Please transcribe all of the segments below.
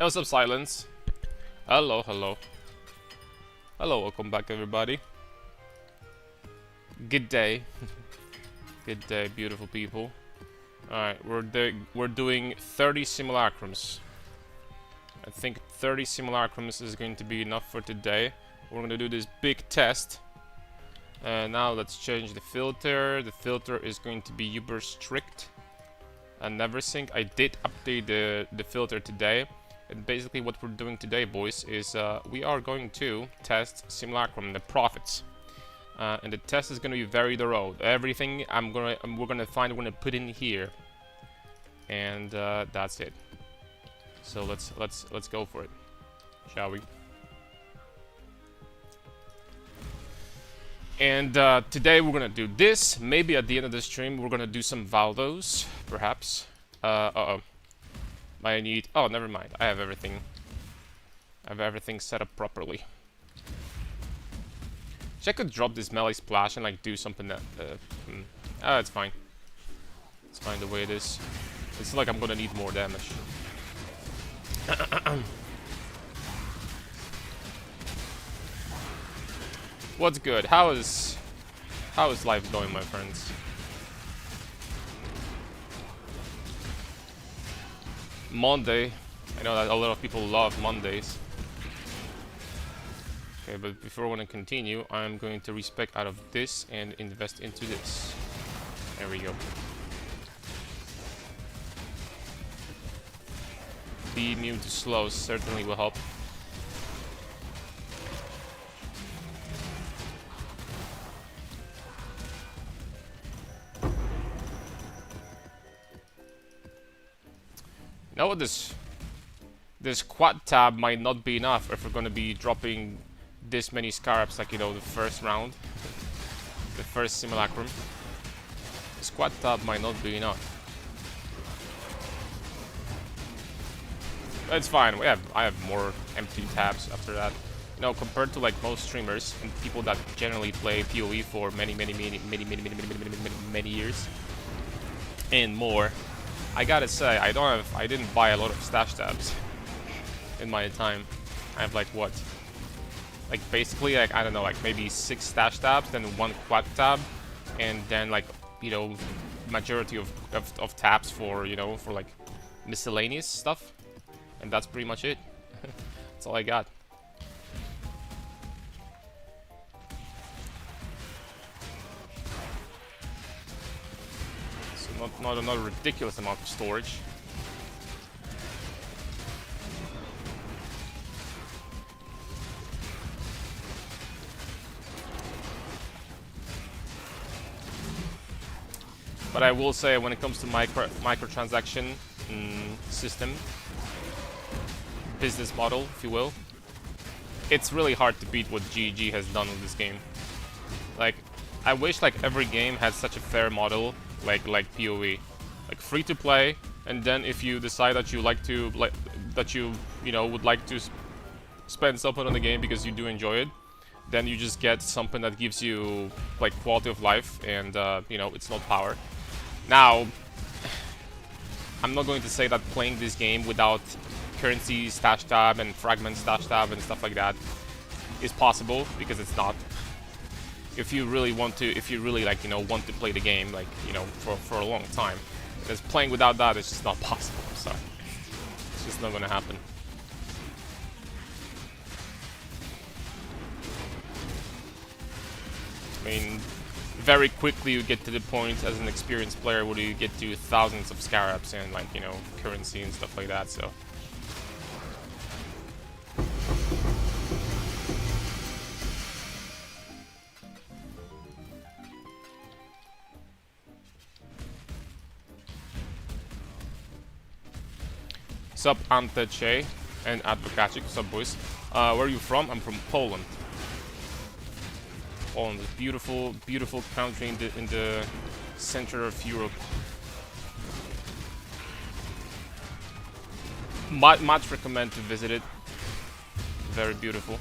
Hey, what's up, Silence? Hello, hello. Hello, welcome back, everybody. Good day. Good day, beautiful people. Alright, we're doing 30 simulacrums. I think 30 simulacrums is going to be enough for today. We're going to do this big test. Now let's change the filter. The filter is going to be uber strict and never sync. I did update the filter today. And basically what we're doing today, boys, is we are going to test simulacrum, the profits. And the test is going to be very thorough. Everything we're gonna put in here. And that's it. So let's go for it, shall we? And today we're gonna do this. Maybe at the end of the stream we're gonna do some Valdos, perhaps. I need. Oh, never mind. I have everything. I have everything set up properly. So I could drop this melee splash and like do something that. Oh, it's fine. It's fine the way it is. It's like I'm gonna need more damage. What's good? How is life going, my friends? Monday. I know that a lot of people love Mondays. Okay, but before we continue, I'm going to respec out of this and invest into this. There we go. Be immune to slows certainly will help. Now this quad tab might not be enough if we're gonna be dropping this many scarabs, like, you know, the first round, the first simulacrum. The squad tab might not be enough. It's fine. I have more empty tabs after that. You know, compared to like most streamers and people that generally play PoE for many years and more, I gotta say I didn't buy a lot of stash tabs in my time. I have like what? Like basically like I don't know, like maybe 6 stash tabs, then 1 quad tab, and then like, you know, majority of tabs for, you know, for like miscellaneous stuff. And that's pretty much it. That's all I got. So not another ridiculous amount of storage. But I will say, when it comes to microtransaction system, business model, if you will, it's really hard to beat what GG has done with this game. Like, I wish like every game had such a fair model, like PoE, like free to play, and then if you decide that you like to you know, would like to spend something on the game because you do enjoy it, then you just get something that gives you like quality of life and you know, it's not power. Now, I'm not going to say that playing this game without currency stash tab and fragment stash tab and stuff like that is possible, because it's not. If you really want to, if you really like, you know, want to play the game like, you know, for a long time, because playing without that is just not possible. I'm sorry, it's just not gonna happen. I mean, very quickly you get to the point as an experienced player where you get to thousands of scarabs and like, you know, currency and stuff like that. So sup Anteche and Advocacic, sup boys. Where are you from? I'm from Poland. Poland is beautiful, beautiful country in the center of Europe. Much recommend to visit it. Very beautiful.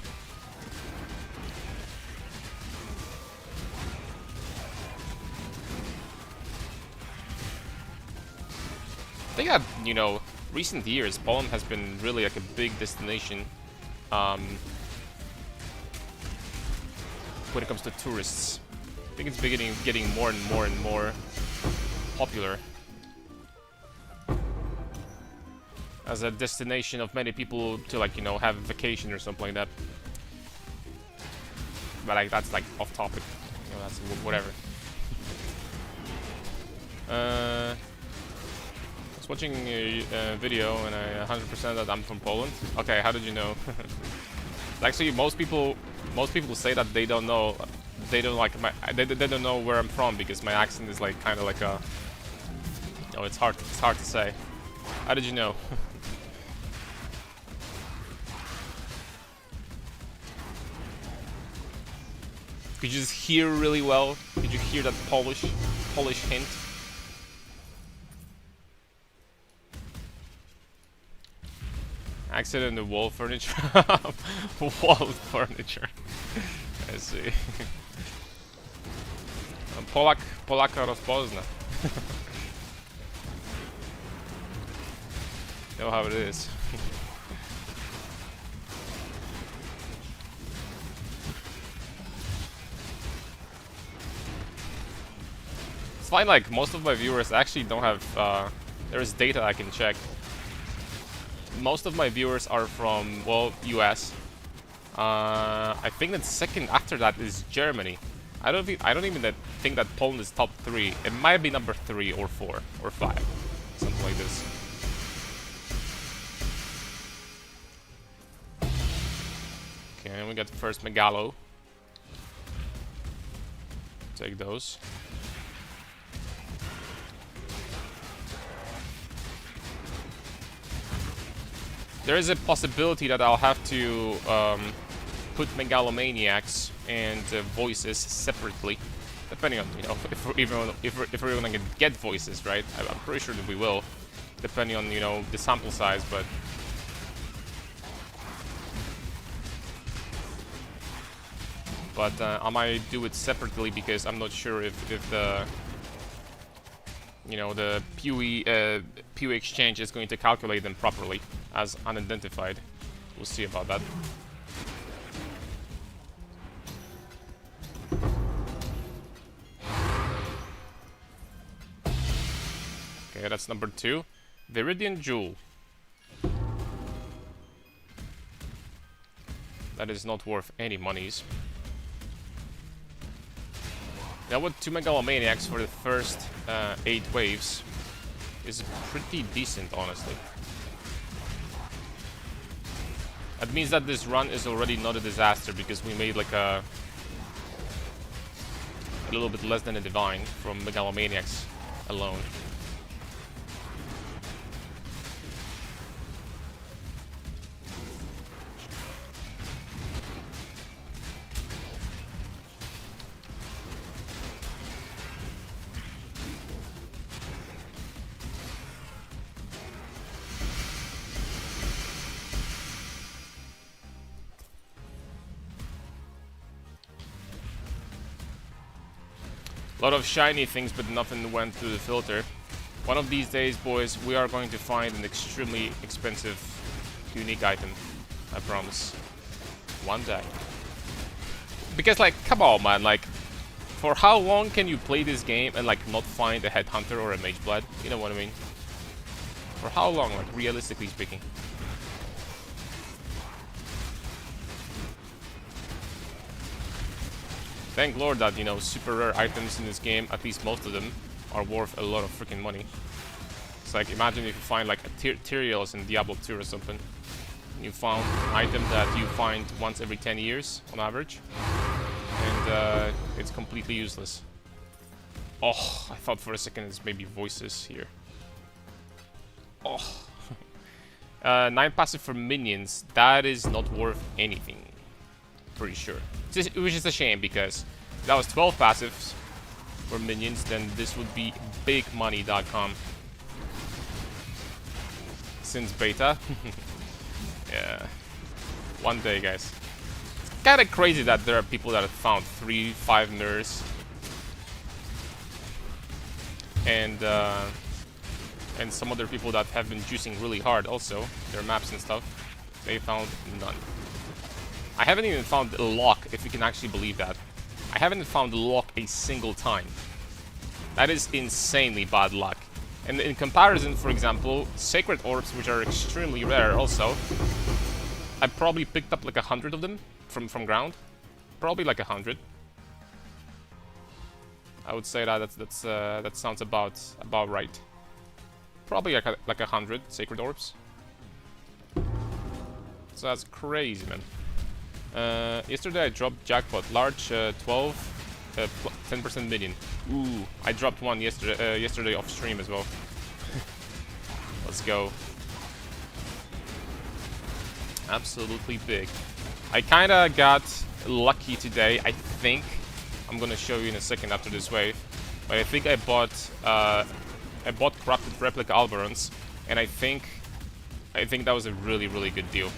They got, you know, recent years, Poland has been really like a big destination when it comes to tourists. I think it's getting more and more and more popular as a destination of many people to, like, you know, have a vacation or something like that. But like that's like off topic, you know, that's whatever. I was watching a video and I 100% that I'm from Poland. Okay, how did you know? Actually, most people say that they don't know, they don't know where I'm from because my accent is like kind of like a, oh, it's hard to say. How did you know? Could you just hear really well? Did you hear that Polish hint? Accident in the wall furniture. Wall furniture. I see. Polaka rozpozna. You know how it is. It's fine, like most of my viewers actually don't have there's data I can check. Most of my viewers are from, well, US. I think that second after that is Germany. I don't even think that Poland is top 3. It might be number 3 or 4 or 5, something like this. Okay, and we got the first Megalo. Take those. There is a possibility that I'll have to put Megalomaniacs and voices separately, depending on, you know, if we're gonna get voices, right? I'm pretty sure that we will, depending on, you know, the sample size, but I might do it separately because I'm not sure if the, you know, the PoE exchange is going to calculate them properly as unidentified. We'll see about that. Okay, that's number 2. Viridian Jewel. That is not worth any monies. Now with 2 Megalomaniacs for the first 8 waves is pretty decent, honestly. That means that this run is already not a disaster because we made like a little bit less than a divine from Megalomaniacs alone. A lot of shiny things, but nothing went through the filter. One of these days, boys, we are going to find an extremely expensive, unique item. I promise. One day. Because, like, come on, man. Like, for how long can you play this game and, like, not find a Headhunter or a Mageblood? You know what I mean? For how long, like, realistically speaking? Thank Lord that, you know, super rare items in this game, at least most of them, are worth a lot of freaking money. It's like, imagine if you find like a Tyraels in Diablo 2 or something. You found an item that you find once every 10 years on average, and it's completely useless. Oh, I thought for a second it's maybe voices here. Oh. 9 passive for minions, that is not worth anything. Pretty sure. Which is a shame because if that was 12 passives for minions, then this would be bigmoney.com. Since beta. Yeah. One day, guys. It's kinda crazy that there are people that have found 3, 5 mirrors. And and some other people that have been juicing really hard also, their maps and stuff, they found none. I haven't even found a lock, if you can actually believe that. I haven't found a lock a single time. That is insanely bad luck. And in comparison, for example, Sacred Orbs, which are extremely rare also, I probably picked up like 100 of them from ground. Probably like 100. I would say that sounds about right. Probably like 100 Sacred Orbs. So that's crazy, man. Yesterday I dropped jackpot, large 12, 10% minion. Ooh, I dropped one yesterday off stream as well. Let's go. Absolutely big. I kinda got lucky today, I think. I'm gonna show you in a second after this wave. But I think I bought Corrupted Replica Alberons, and I think that was a really, really good deal.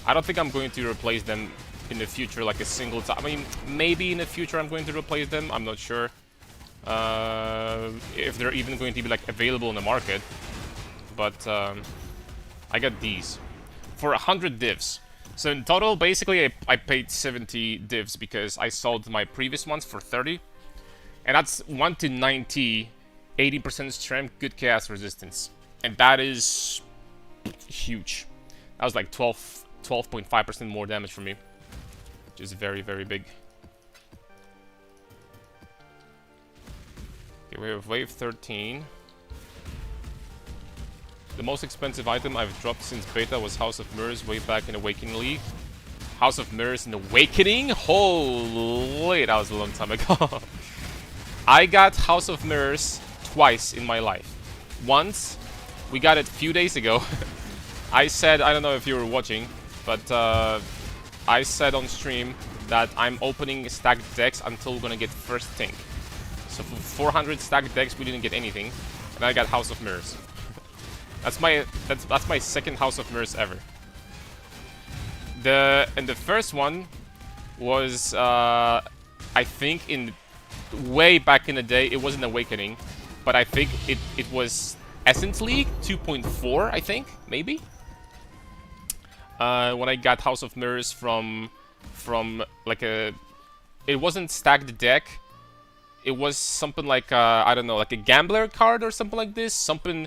I don't think I'm going to replace them in the future like a single time. I mean, maybe in the future I'm going to replace them, I'm not sure. If they're even going to be like available in the market. But I got these for 100 divs. So in total, basically, I paid 70 divs because I sold my previous ones for 30. And that's 1 to 90, 80% strength, good chaos resistance. And that is huge. That was like 12.5% more damage for me. Which is very, very big. Okay, we have wave 13. The most expensive item I've dropped since beta was House of Mirrors way back in Awakening League. House of Mirrors in Awakening? Holy, that was a long time ago. I got House of Mirrors twice in my life. Once, we got it a few days ago. I said, I don't know if you were watching, but I said on stream that I'm opening stacked decks until we're gonna get first thing. So for 400 stacked decks, we didn't get anything, and I got House of Mirrors. That's my second House of Mirrors ever. And the first one was I think in way back in the day. It wasn't Awakening, but I think it was Essence League 2.4. I think maybe when I got House of Mirrors from like a, it wasn't stacked deck. It was something like I don't know, like a gambler card or something like this. Something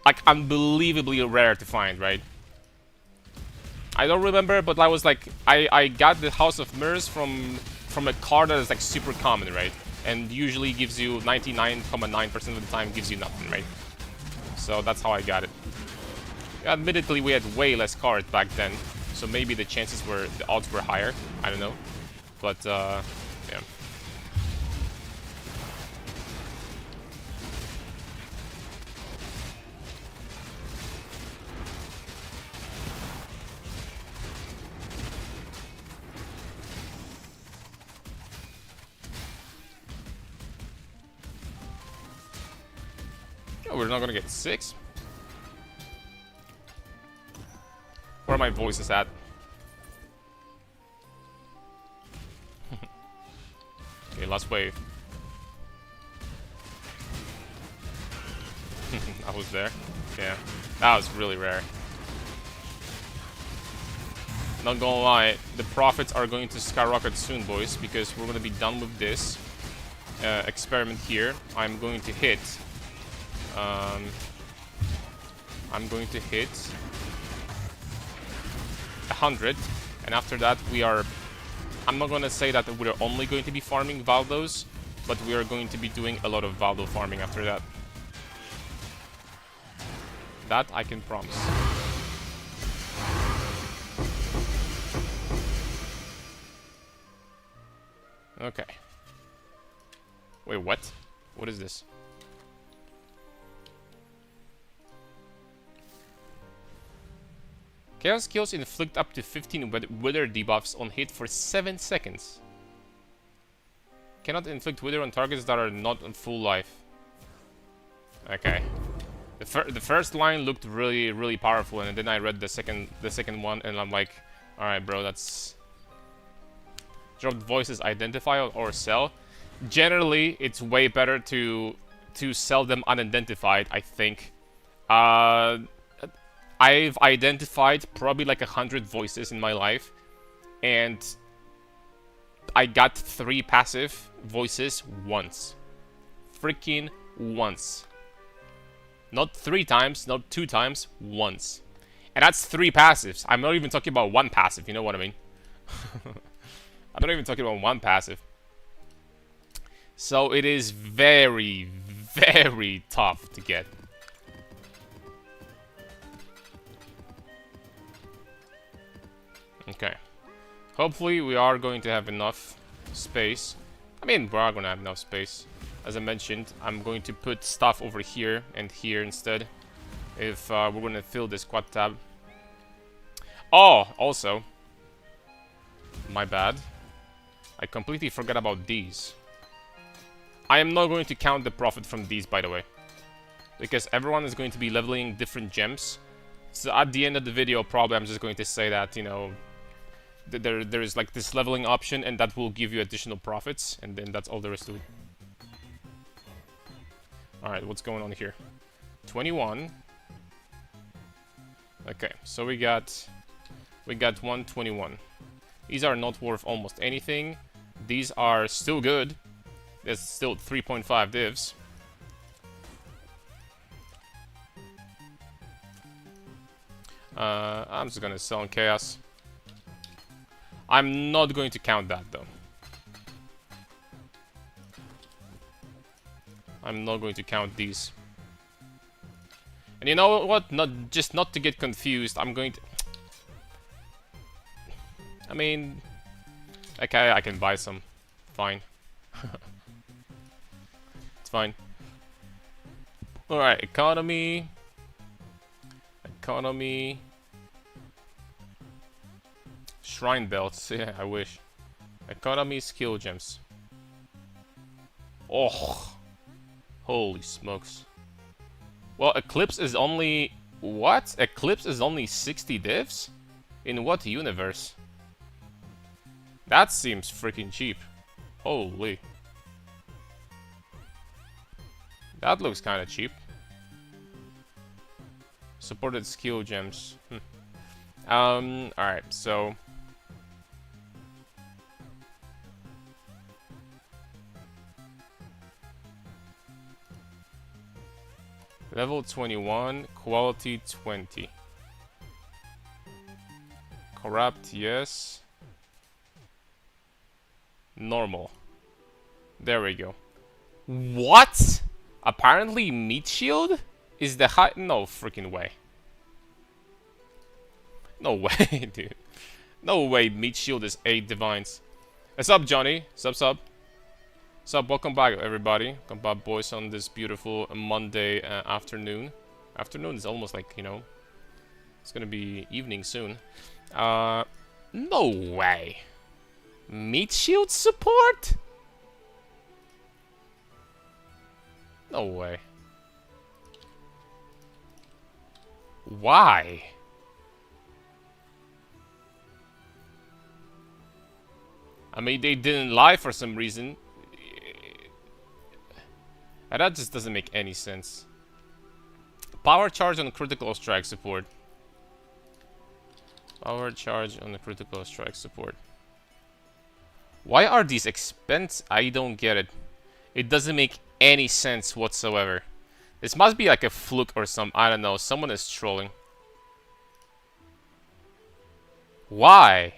like unbelievably rare to find, right? I don't remember, but I was like, I got the House of Mirrors from a card that is like super common, right? And usually gives you 99.9% of the time gives you nothing, right? So that's how I got it. Admittedly, we had way less cards back then, so maybe the odds were higher. I don't know, but yeah. Oh, we're not gonna get 6. Where are my voices at? Okay, last wave. I was there. Yeah, that was really rare. Not gonna lie, the profits are going to skyrocket soon, boys, because we're gonna be done with this experiment here. I'm going to hit 100, and after that we are, I'm not gonna say that we're only going to be farming Valdos, but we are going to be doing a lot of Valdo farming after that. That I can promise. Okay. Wait, what? What is this? Chaos skills inflict up to 15 wither debuffs on hit for 7 seconds. Cannot inflict wither on targets that are not on full life. Okay. The first line looked really, really powerful, and then I read the second one, and I'm like, all right, bro, that's dropped voices identify or sell. Generally, it's way better to sell them unidentified, I think, Uh, I've identified probably like 100 voices in my life, and I got 3 passive voices once. Freaking once. Not 3 times, not 2 times, once. And that's 3 passives. I'm not even talking about 1 passive, you know what I mean? I'm not even talking about 1 passive. So it is very, very tough to get. Okay. Hopefully we are going to have enough space. I mean, we are going to have enough space. As I mentioned, I'm going to put stuff over here and here instead. If we're going to fill this quad tab. Oh, also. My bad. I completely forgot about these. I am not going to count the profit from these, by the way. Because everyone is going to be leveling different gems. So at the end of the video, probably I'm just going to say that, you know, there is like this leveling option, and that will give you additional profits, and then that's all there is to it. Alright, what's going on here? 21. Okay, so we got 121. These are not worth almost anything. These are still good. There's still 3.5 divs. I'm just gonna sell on chaos. I'm not going to count that though. I'm not going to count these. And you know what? Not to get confused, I'm going to... I mean... Okay, I can buy some. Fine. It's fine. Alright, economy. Economy. Shrine belts. Yeah, I wish. Economy, skill gems. Oh. Holy smokes. Well, Eclipse is only... What? Eclipse is only 60 divs? In what universe? That seems freaking cheap. Holy. That looks kind of cheap. Supported skill gems. Alright, so... Level 21, quality 20. Corrupt, yes. Normal. There we go. What? Apparently meat shield is the high... No freaking way. No way, dude. No way meat shield is 8 divines. What's up, Johnny? Sup? Sup, welcome back, everybody. Welcome back, boys, on this beautiful Monday afternoon. Afternoon is almost like, you know, it's gonna be evening soon. No way. Meat shield support? No way. Why? I mean, they didn't lie for some reason. And that just doesn't make any sense. Power charge on critical strike support. Power charge on the critical strike support. Why are these expensive? I don't get it. It doesn't make any sense whatsoever. This must be like a fluke or some... I don't know. Someone is trolling. Why?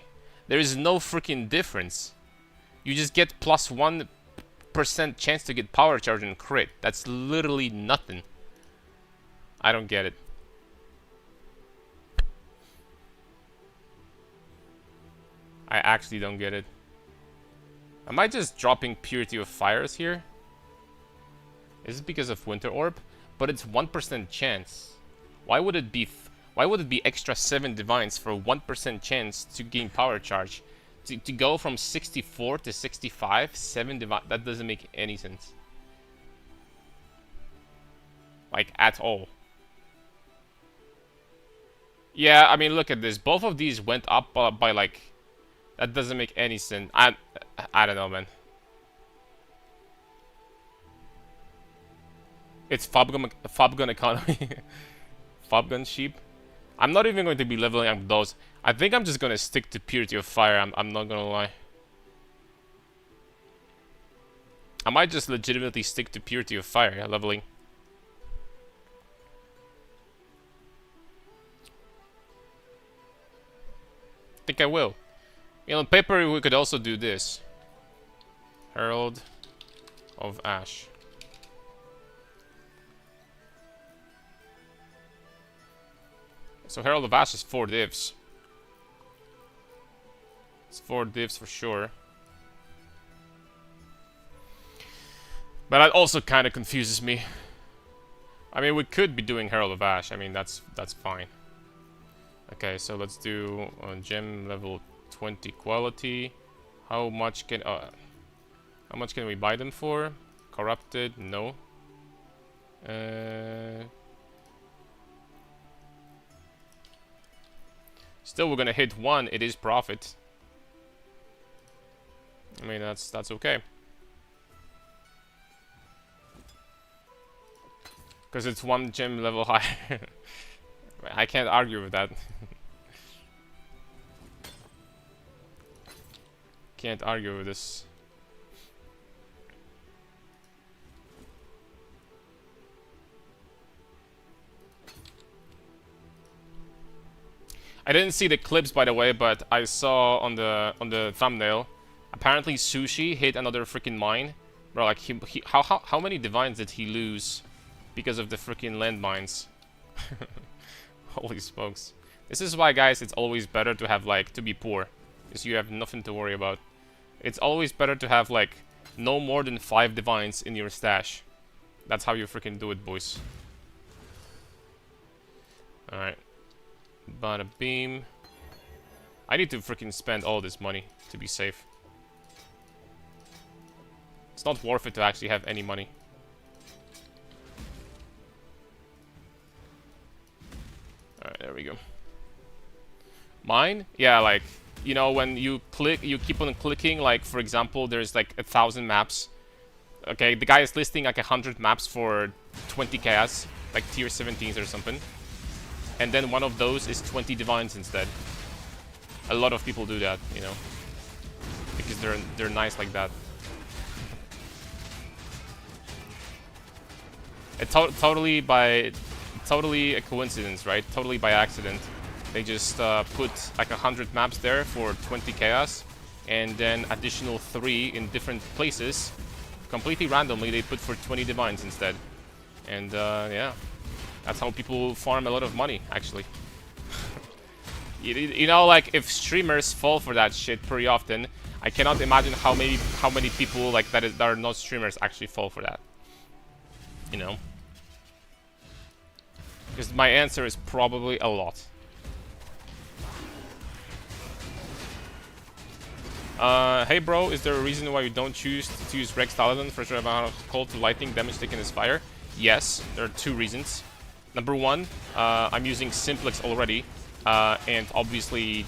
There is no freaking difference. You just get plus 1% chance to get power charge and crit. That's literally nothing. I don't get it. I actually don't get it. Am I just dropping Purity of Fires here? Is it because of Winter Orb? But it's 1% chance. Why would it be extra 7 divines for 1% chance to gain power charge? To go from 64 to 65, 7 divine, that doesn't make any sense. Like, at all. Yeah, I mean, look at this. Both of these went up by like... That doesn't make any sense. I don't know, man. It's Fabgun economy. Fob gun sheep. I'm not even going to be leveling up those. I think I'm just gonna stick to purity of fire. I'm not gonna lie. I might just legitimately stick to purity of fire leveling. I think I will. You know, on paper we could also do this. Herald of Ash. So Herald of Ash is 4 divs. It's 4 divs for sure. But that also kind of confuses me. I mean, we could be doing Herald of Ash. I mean, that's fine. Okay, so let's do gem level 20 quality. How much can we buy them for? Corrupted? No. Still, we're gonna hit 1. It is profit. I mean, that's okay. Because it's 1 gem level higher. I can't argue with that. Can't argue with this. I didn't see the clips, by the way, but I saw on the thumbnail. Apparently, Sushi hit another freaking mine. Bro, like how many divines did he lose because of the freaking landmines? Holy smokes! This is why, guys, it's always better to have to be poor, because you have nothing to worry about. It's always better to have no more than 5 divines in your stash. That's how you freaking do it, boys. All right. Bada beam. I need to freaking spend all this money to be safe. It's not worth it to actually have any money. Alright, there we go. Mine? Yeah, you know, when you click, you keep on clicking, for example, there's 1,000 maps. Okay, the guy is listing 100 maps for 20 chaos, tier 17s or something. And then one of those is 20 divines instead. A lot of people do that, you know, because they're nice like that. It's totally a coincidence, right? Totally by accident. They just put 100 maps there for 20 chaos, and then additional 3 in different places. Completely randomly, they put for 20 divines instead. And yeah. That's how people farm a lot of money, actually. You know, if streamers fall for that shit pretty often, I cannot imagine how many people that are not streamers actually fall for that. You know, because my answer is probably a lot. Hey bro, is there a reason why you don't choose to use Rex Talisman for a certain amount of cold to lightning damage taken as fire? Yes, there are 2 reasons. Number 1, I'm using Simplex already, and obviously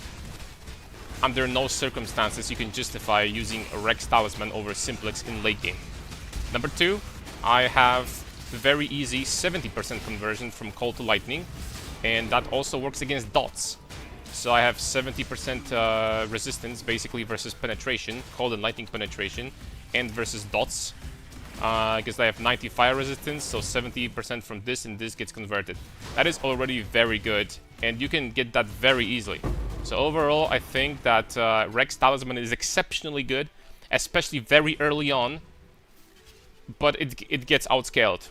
under no circumstances you can justify using a Rex Talisman over Simplex in late game. Number 2, I have very easy 70% conversion from cold to lightning, and that also works against dots. So I have 70% resistance basically versus penetration, cold and lightning penetration, and versus dots. Because I have 90 fire resistance, so 70% from this, and this gets converted. That is already very good, and you can get that very easily. So overall, I think that Rex Talisman is exceptionally good, especially very early on, but it gets outscaled.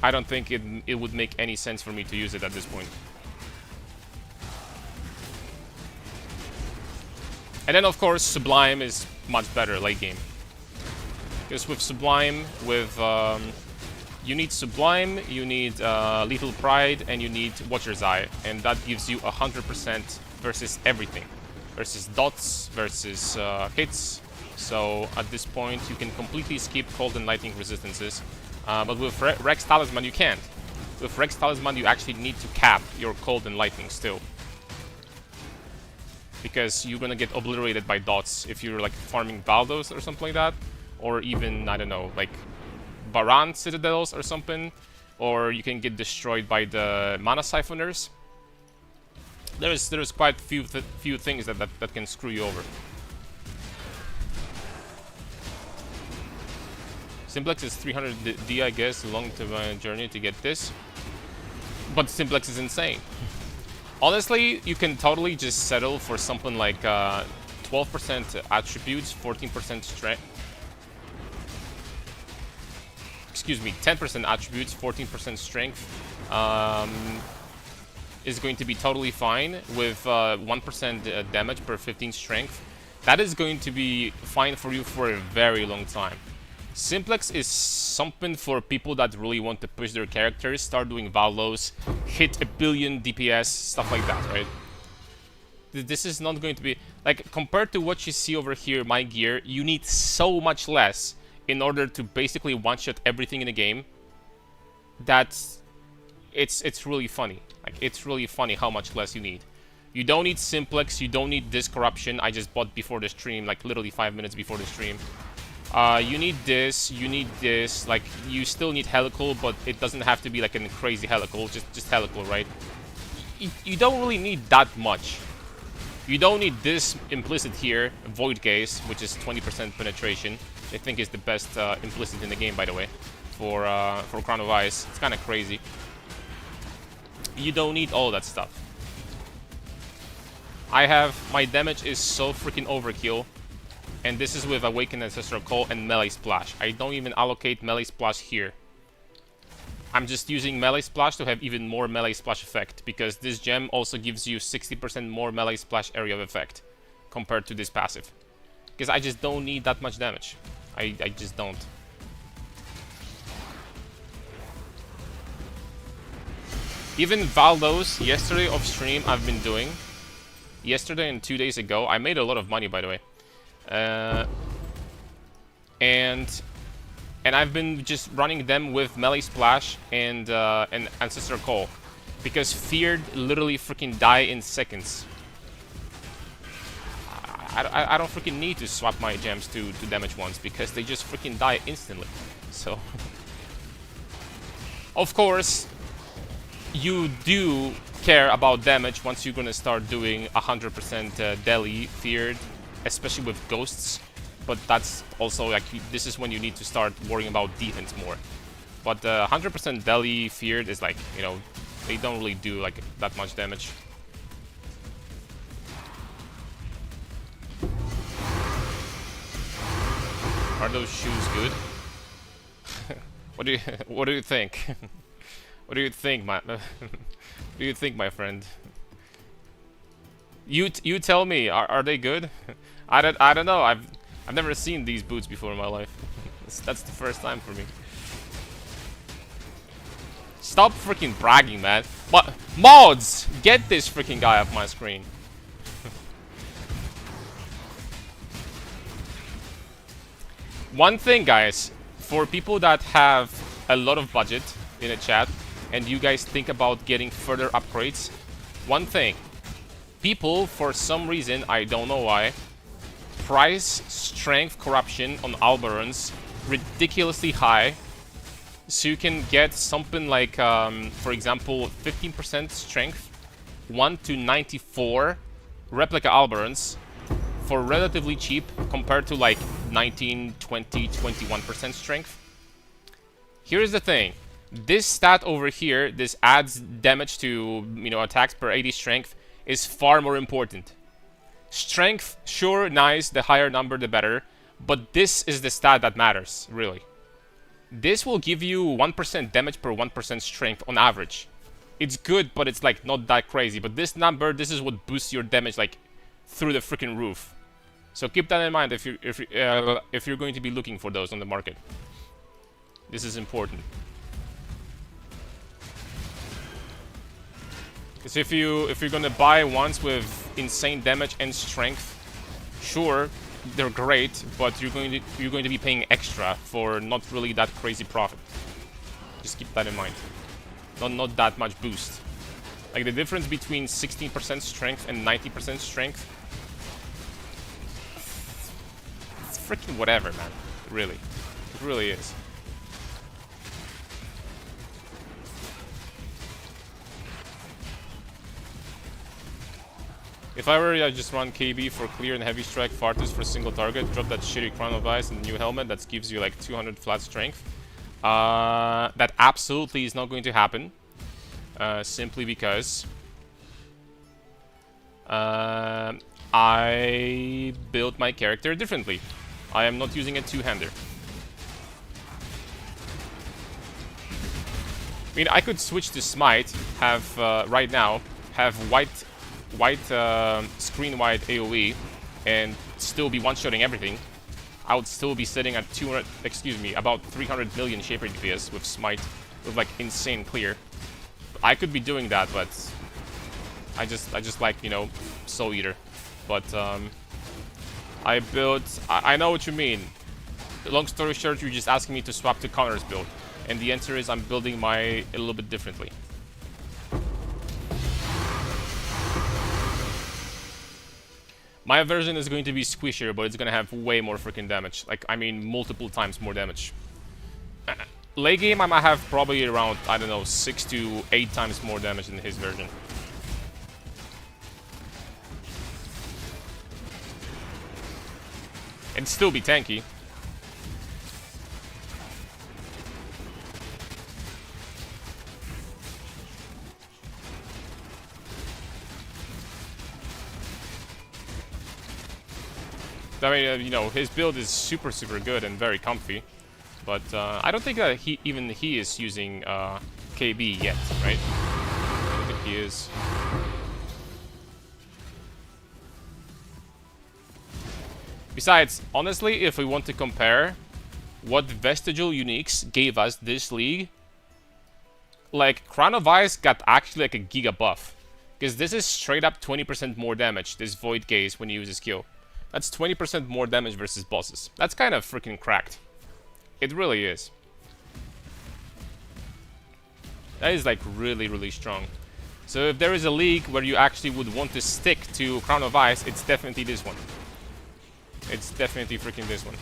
I don't think it would make any sense for me to use it at this point. And then, of course, Sublime is much better late game. Because with Sublime, you need Sublime, you need Lethal Pride, and you need Watcher's Eye. And that gives you 100% versus everything. Versus dots, versus hits. So at this point, you can completely skip cold and lightning resistances. But with Rex Talisman, you can't. With Rex Talisman, you actually need to cap your cold and lightning still. Because you're gonna get obliterated by dots if you're farming Baldos or something like that. Or even, I don't know, Baran Citadels or something. or you can get destroyed by the mana siphoners. There's quite few things that can screw you over. Simplex is 300D, I guess, long journey to get this. But Simplex is insane. Honestly, you can totally just settle for something like 12% attributes, 14% strength. Excuse me, 10% attributes, 14% strength. Is going to be totally fine with 1% damage per 15 strength. That is going to be fine for you for a very long time. Simplex is something for people that really want to push their characters, start doing Valos, hit 1 billion DPS, stuff like that, right? This is not going to be... Like, compared to what you see over here, my gear, you need so much less in order to basically one-shot everything in the game that it's really funny. Like, it's really funny how much less you need. You don't need Simplex, you don't need this corruption I just bought before the stream, like literally 5 minutes before the stream. You need this, like, you still need Helical, but it doesn't have to be like a crazy Helical, just Helical, right? You don't really need that much. You don't need this implicit here, Void Gaze, which is 20% penetration. I think is the best implicit in the game, by the way, for Crown of Ice. It's kind of crazy. You don't need all that stuff. My damage is so freaking overkill. And this is with Awakened Ancestral Call and Melee Splash. I don't even allocate Melee Splash here. I'm just using Melee Splash to have even more Melee Splash effect, because this gem also gives you 60% more Melee Splash area of effect compared to this passive. Because I just don't need that much damage. I just don't. Even Valdos, yesterday off stream, I've been doing. Yesterday and 2 days ago, I made a lot of money, by the way. And I've been just running them with Melee Splash and Ancestor Call, because Feared literally freaking die in seconds. I don't freaking need to swap my gems to damage ones, because they just freaking die instantly. So, of course, you do care about damage once you're gonna start doing 100% Deli Feared, especially with ghosts, but that's also like, this is when you need to start worrying about defense more. But 100% Deli Feared is like, you know, they don't really do like that much damage. Are those shoes good? What do you think? What do you think, my what do you think, my friend? You tell me, are they good? I don't know. I've never seen these boots before in my life. That's the first time for me. Stop freaking bragging, man. But mods, get this freaking guy off my screen. One thing, guys, for people that have a lot of budget in the chat and you guys think about getting further upgrades, one thing. People, for some reason, I don't know why, price strength corruption on Alberons ridiculously high, so you can get something like, for example, 15% strength, 1 to 94 replica Alberons for relatively cheap compared to like 19, 20, 21% strength. Here's the thing. This stat over here, this adds damage to, you know, attacks per 80 strength, is far more important. Strength, sure, nice, the higher number the better, but this is the stat that matters, really. This will give you 1% damage per 1% strength on average. It's good, but it's like not that crazy. But this number, this is what boosts your damage like through the freaking roof. So keep that in mind if you're going to be looking for those on the market. This is important. Because if you're gonna buy ones with insane damage and strength, sure, they're great, but you're going to be paying extra for not really that crazy profit. Just keep that in mind. Not that much boost. Like the difference between 16% strength and 90% strength. It's freaking whatever, man. Really. It really is. If I were, I just run KB for clear and heavy strike, Fartus for single target, drop that shitty Crown of Ice and new helmet that gives you like 200 flat strength. That absolutely is not going to happen. Simply because I built my character differently. I am not using a two-hander. I mean, I could switch to Smite, have right now, have white screen wide AoE, and still be one-shotting everything. I would still be sitting at 200, excuse me, about 300 million Shaper DPS with Smite, with like insane clear. I could be doing that, but I just like, you know, Soul Eater. But I built. I know what you mean. Long story short, you're just asking me to swap to Connor's build, and the answer is I'm building my a little bit differently. My version is going to be squishier, but it's gonna have way more freaking damage. Like, I mean, multiple times more damage. Late game, I might have probably around, I don't know, 6 to 8 times more damage than his version. And still be tanky. I mean, you know, his build is super good and very comfy, but I don't think that he is using KB yet, right? I don't think he is. Besides, honestly, if we want to compare what Vestigial Uniques gave us this league, like, Crown of Ice got actually like a giga buff, because this is straight up 20% more damage, this Void Gaze, when you use a skill. That's 20% more damage versus bosses. That's kind of freaking cracked. It really is. That is like really strong. So if there is a league where you actually would want to stick to Crown of Ice, it's definitely this one. It's definitely freaking this one.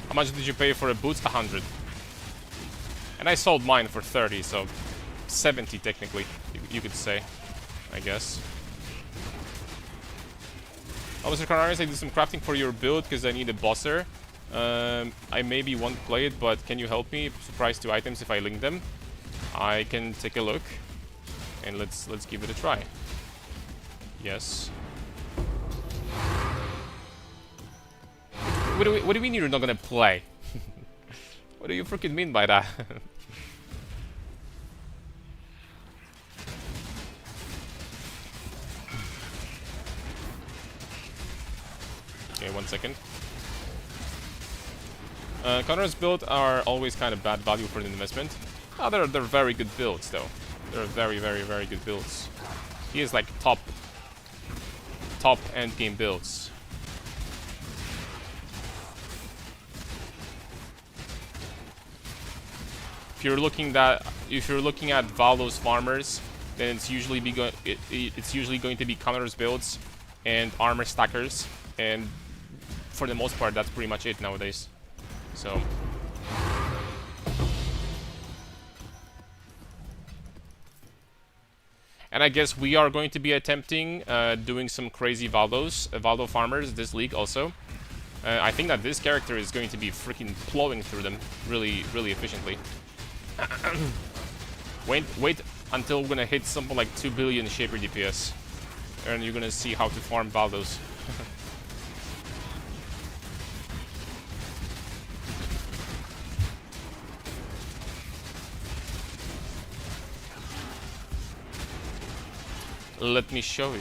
How much did you pay for a boots? 100. And I sold mine for 30, so 70 technically, you could say, I guess. Oh, Mr. Canaris, I did some crafting for your build because I need a bosser. I maybe won't play it, but can you help me? Surprise 2 items if I link them. I can take a look, and let's give it a try. Yes. What do we mean you're not gonna play? What do you freaking mean by that? Okay, 1 second. Connor's builds are always kind of bad value for the investment. Oh, they're very good builds though. They're very good builds. He is like top end game builds. If you're looking at Valos farmers, then it's usually going to be Connor's builds and armor stackers, and for the most part, that's pretty much it nowadays. So. And I guess we are going to be attempting doing some crazy Valo farmers this league also. I think that this character is going to be freaking plowing through them really efficiently. Wait until we're gonna hit something like 2 billion Shaper DPS, and you're gonna see how to farm Valdos. Let me show you.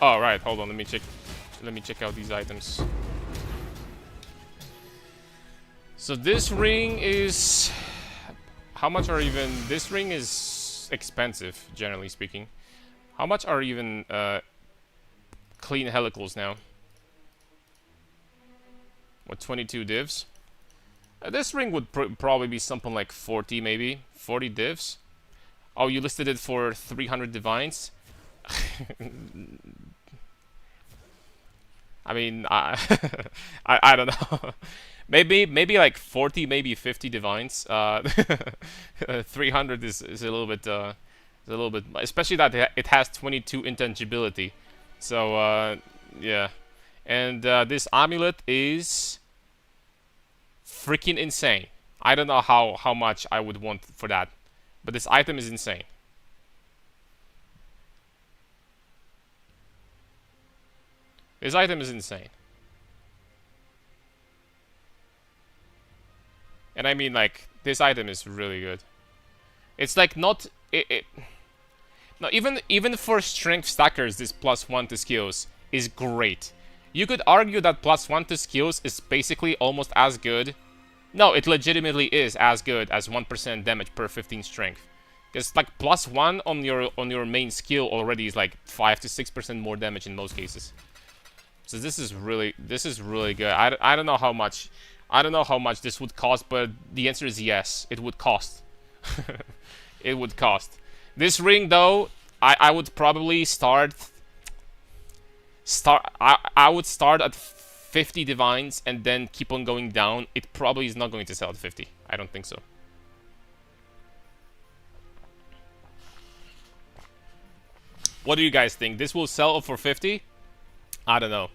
Oh, right, hold on, let me check out these items. So this ring is... How much are even... This ring is expensive, generally speaking. How much are even clean helicals now? What, 22 divs? This ring would probably be something like 40 maybe. 40 divs. Oh, you listed it for 300 divines? I mean, I don't know. maybe like 40, maybe 50 divines. 300 is a little bit, especially that it has 22 intangibility. So yeah, and this amulet is freaking insane. I don't know how much I would want for that, but this item is insane. This item is insane. And I mean, like, this item is really good. It's like not no, even for strength stackers, this +1 to skills is great. You could argue that +1 to skills is basically almost as good. No, it legitimately is as good as 1% damage per 15 strength. Because like +1 on your main skill already is like 5 to 6% more damage in most cases. So this is really good. I don't know how much this would cost, but the answer is yes, it would cost. It would cost. This ring though, I would probably I would start at 50 divines and then keep on going down. It probably is not going to sell at 50. I don't think so. What do you guys think? This will sell for 50? I don't know.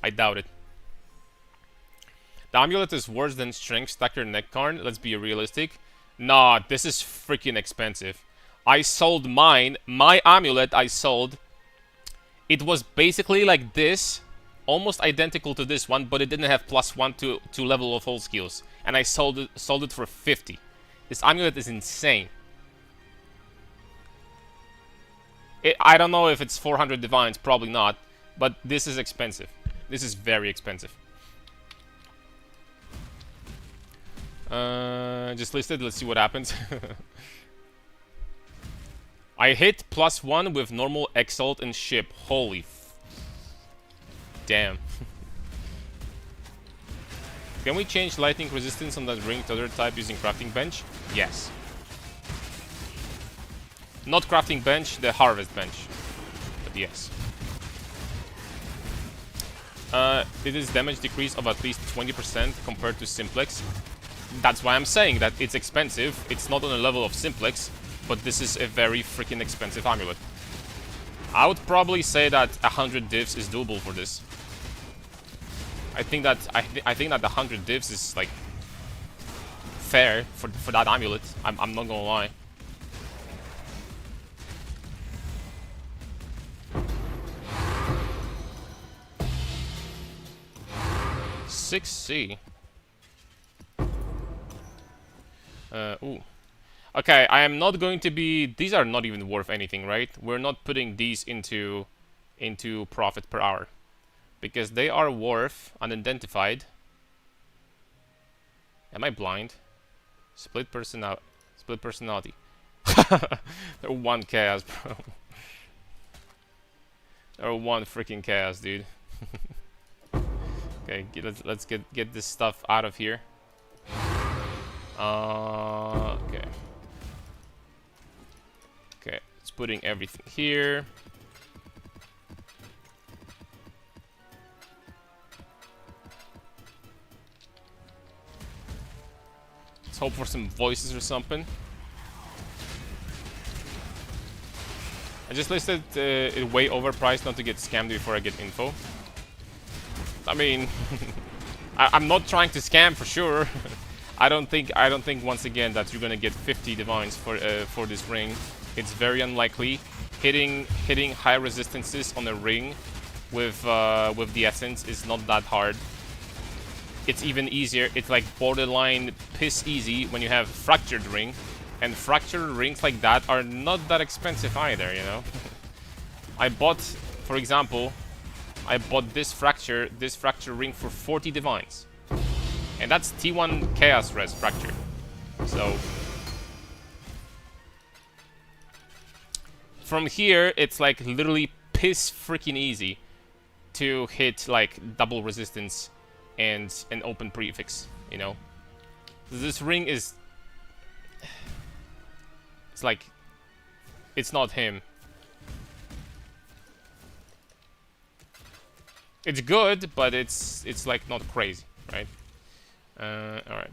I doubt it. The amulet is worse than Strength Stacker Neckcarn. Let's be realistic. Nah, this is freaking expensive. I sold mine. My amulet I sold. It was basically like this. Almost identical to this one, but it didn't have +1 to level of all skills. And I sold it for 50. This amulet is insane. I don't know if it's 400 divines. Probably not. But this is expensive. This is very expensive. Just listed. Let's see what happens. I hit +1 with normal exalt and ship. Holy damn. Can we change lightning resistance on that ring to other type using crafting bench? Yes. Not crafting bench, the harvest bench. But yes. It is damage decrease of at least 20% compared to simplex. That's why I'm saying that it's expensive. It's not on the level of simplex, but this is a very freaking expensive amulet. I would probably say that 100 divs is doable for this. I think that 100 divs is like fair for that amulet. I'm not gonna lie. C. Ooh. Okay, I am not going to be... These are not even worth anything, right? We're not putting these into profit per hour. Because they are worth unidentified. Am I blind? Split personality. They're one chaos, bro. They're one freaking chaos, dude. Okay, let's get this stuff out of here. Okay. Okay, it's putting everything here. Let's hope for some voices or something. I just listed it way overpriced not to get scammed before I get info. I mean, I'm not trying to scam for sure. I don't think once again that you're gonna get 50 divines for this ring. It's very unlikely. Hitting high resistances on a ring with the essence is not that hard. It's even easier. It's like borderline piss easy when you have fractured ring, and fractured rings like that are not that expensive either. You know, I bought, for example, this fracture ring for 40 divines. And that's T1 Chaos Res Fracture. So from here, it's like literally piss freaking easy to hit like double resistance and an open prefix, you know? This ring is... it's like, it's not him. It's good, but it's like not crazy, right? Alright.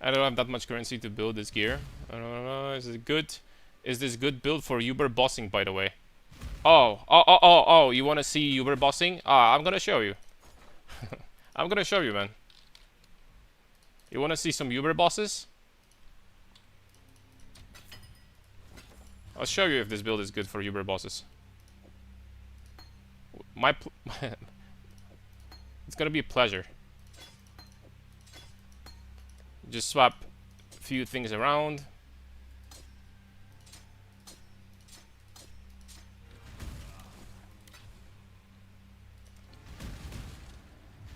I don't have that much currency to build this gear. I don't know, is it good? Is this good build for Uber bossing, by the way? Oh, you wanna see Uber bossing? I'm gonna show you. I'm gonna show you, man. You wanna see some Uber bosses? I'll show you if this build is good for Uber bosses. It's gonna be a pleasure. Just swap a few things around.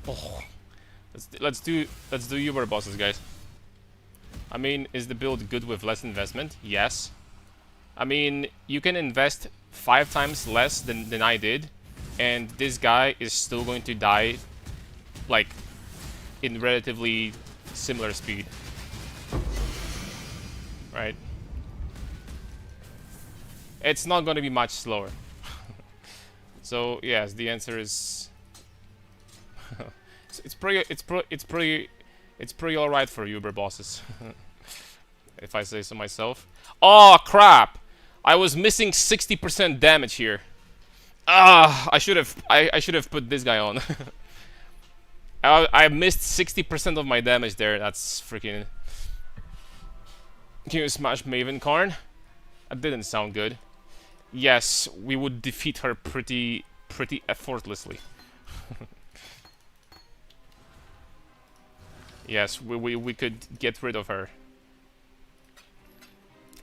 Oh, let's do Uber bosses, guys. I mean, is the build good with less investment? Yes. I mean, you can invest 5 times less than I did, and this guy is still going to die, like, in relatively similar speed. Right? It's not going to be much slower. So, yes, the answer is... it's pretty alright for Uber bosses. If I say so myself. Oh, crap! I was missing 60% damage here. I should have put this guy on. I missed 60% of my damage there. That's freaking... Can you smash Maven Karn? That didn't sound good. Yes, we would defeat her pretty effortlessly. Yes, we could get rid of her.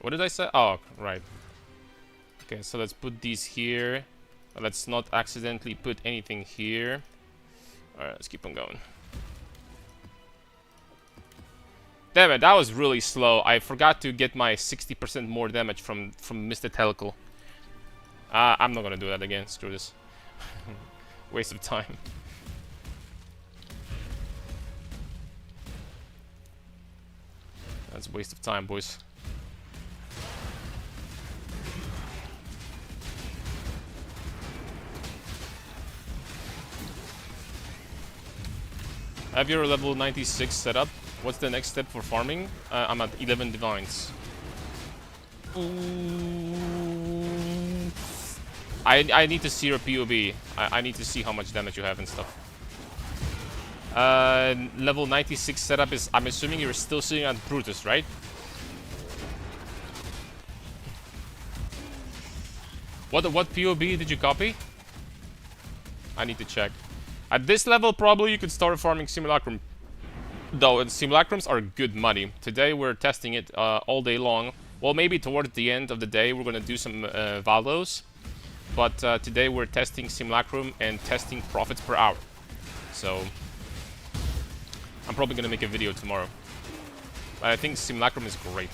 What did I say? Oh, right. Okay, so let's put these here. Let's not accidentally put anything here. Alright, let's keep on going. Damn it, that was really slow. I forgot to get my 60% more damage from Mr. Telkel. I'm not gonna do that again. Screw this. Waste of time. That's a waste of time, boys. Have your level 96 set up. What's the next step for farming? I'm at 11 divines. I need to see your POB. I need to see how much damage you have and stuff. Level 96 setup is... I'm assuming you're still sitting at Brutus, right? What POB did you copy? I need to check. At this level, probably you could start farming simulacrum. Though, simulacrums are good money. Today we're testing it all day long. Well, maybe towards the end of the day we're gonna do some Valdos. But today we're testing simulacrum and testing profits per hour. So, I'm probably gonna make a video tomorrow. But I think simulacrum is great.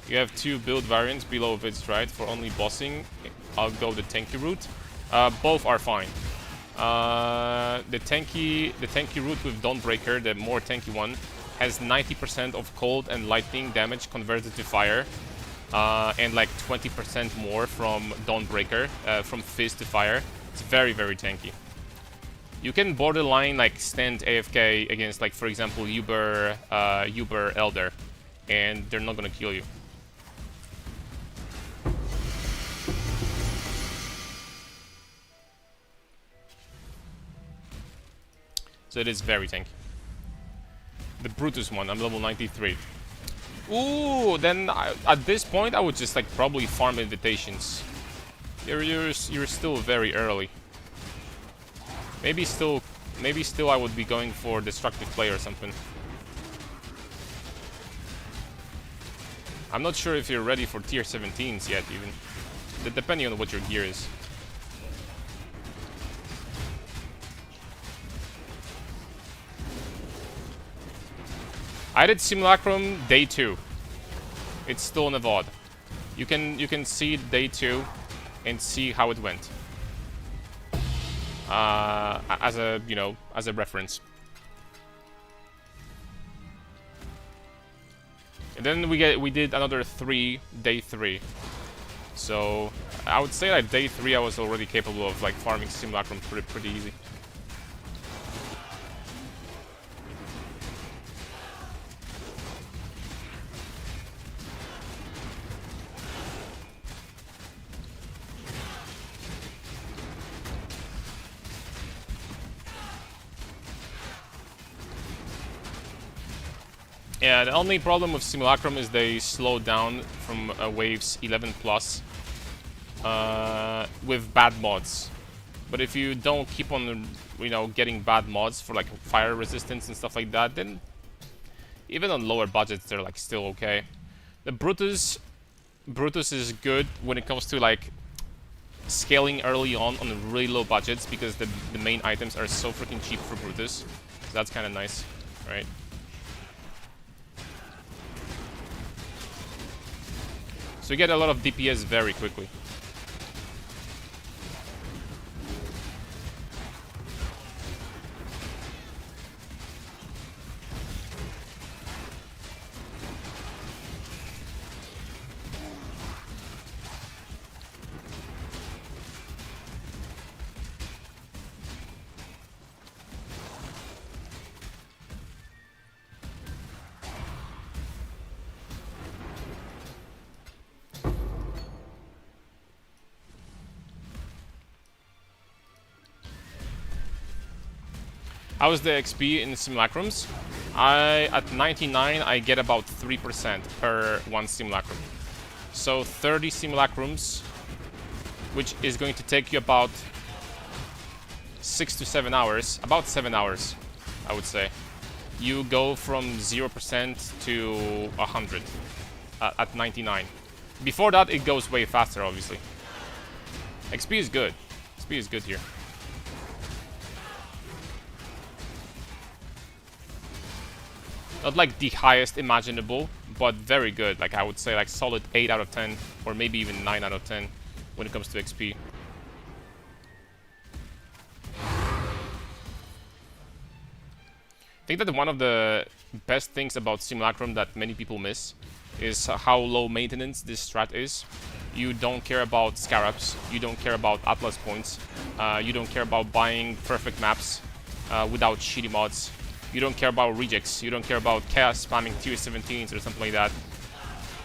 You have 2 build variants below Vids, right? For only bossing, I'll go the tanky route. Both are fine. The tanky route with Dawnbreaker, the more tanky one, has 90% of cold and lightning damage converted to fire, and like 20% more from Dawnbreaker, from Fizz to fire. It's very, very tanky. You can borderline like stand AFK against, like, for example, Uber Elder, and they're not gonna kill you. So it is very tanky. The Brutus one, I'm level 93. Ooh, then at this point I would just like probably farm invitations. You're still very early. Maybe still I would be going for destructive play or something. I'm not sure if you're ready for tier 17s yet, even. Depending on what your gear is. I did simulacrum day 2. It's still in the VOD. You can see day 2 and see how it went. As a reference. And then we did another day 3. So I would say that day 3 I was already capable of like farming simulacrum pretty easy. Yeah, the only problem with simulacrum is they slow down from waves 11 plus with bad mods. But if you don't keep on, you know, getting bad mods for like fire resistance and stuff like that, then even on lower budgets they're like still okay. The Brutus is good when it comes to like scaling early on really low budgets because the main items are so freaking cheap for Brutus. So that's kind of nice, right? So you get a lot of DPS very quickly. How's the XP in simulacrums? At 99 I get about 3% per one simulacrum. So 30 simulacrums, which is going to take you about 6 to 7 hours, about 7 hours, I would say. You go from 0% to 100 at 99. Before that, it goes way faster, obviously. XP is good. XP is good here. Not like the highest imaginable, but very good. Like I would say like solid 8 out of 10, or maybe even 9 out of 10 when it comes to XP. I think that one of the best things about Simulacrum that many people miss is how low maintenance this strat is. You don't care about scarabs, you don't care about Atlas points, you don't care about buying perfect maps without shitty mods. You don't care about rejects, you don't care about chaos spamming tier 17s or something like that.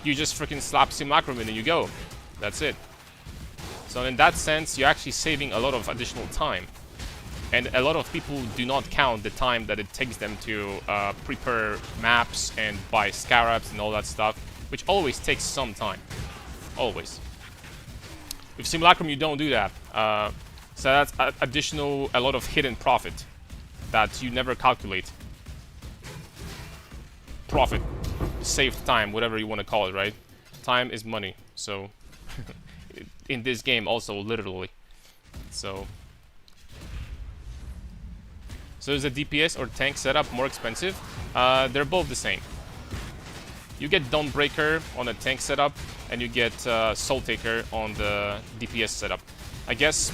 You just freaking slap Simulacrum in and you go. That's it. So in that sense, you're actually saving a lot of additional time. And a lot of people do not count the time that it takes them to prepare maps and buy scarabs and all that stuff, which always takes some time. Always. With Simulacrum, you don't do that. So that's a lot of hidden profit that you never calculate. Profit, saved time, whatever you want to call it, right? Time is money, so in this game also literally. So is the DPS or tank setup more expensive? They're both the same. You get Dawnbreaker on a tank setup, and you get Soul Taker on the DPS setup. I guess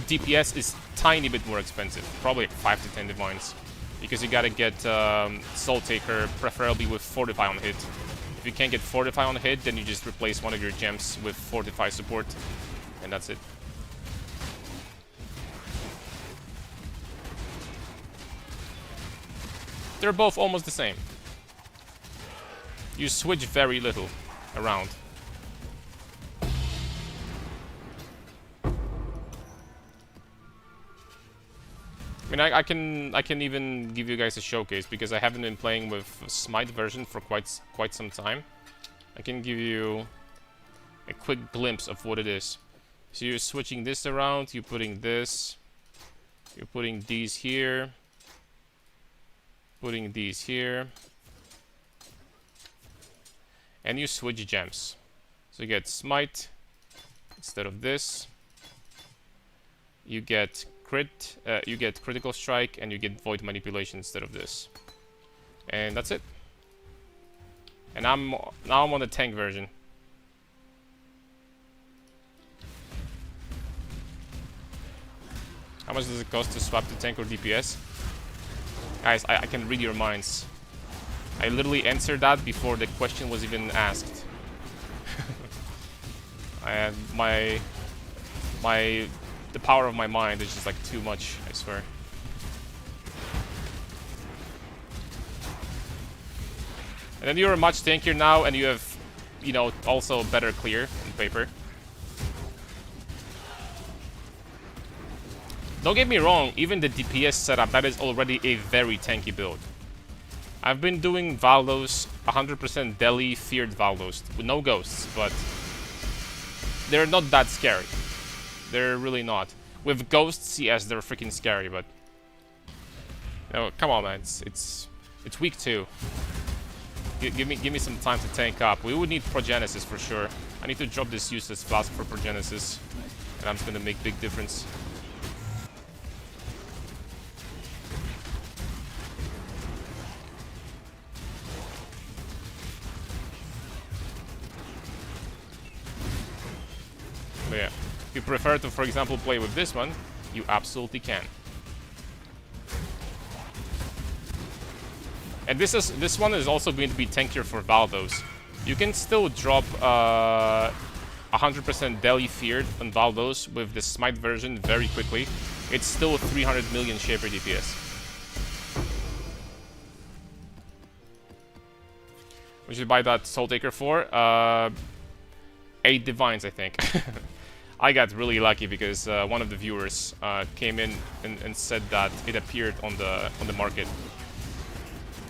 DPS is tiny bit more expensive, probably like 5 to 10 divines, because you gotta get Soul Taker preferably with Fortify on hit. If you can't get Fortify on hit, then you just replace one of your gems with Fortify support, and that's it. They're both almost the same. You switch very little around. I mean, I can even give you guys a showcase because I haven't been playing with Smite version for quite some time. I can give you a quick glimpse of what it is. So you're switching this around, you're putting this, you're putting these here, putting these here, and you switch gems. So you get Smite instead of this. You get crit, you get Critical Strike, and you get Void Manipulation instead of this. And that's it. And now I'm on the tank version. How much does it cost to swap to tank or DPS? Guys, I can read your minds. I literally answered that before the question was even asked. And the power of my mind is just like too much, I swear. And then you're much tankier now, and you have, you know, also better clear on paper. Don't get me wrong, even the DPS setup, that is already a very tanky build. I've been doing Valdos, 100% Deli feared Valdos, with no ghosts, but they're not that scary. They're really not. With ghosts, yes, they're freaking scary, but no, come on, man, it's week 2. Give me some time to tank up. We would need Progenesis for sure. I need to drop this useless flask for Progenesis, and I'm just gonna make big difference. But yeah, if you prefer to, for example, play with this one, you absolutely can. And this one is also going to be tankier for Valdos. You can still drop 100% Deli feared on Valdos with the Smite version very quickly. It's still 300 million Shaper DPS. We should buy that Soul Taker for 8 Divines, I think. I got really lucky because one of the viewers came in and said that it appeared on the market.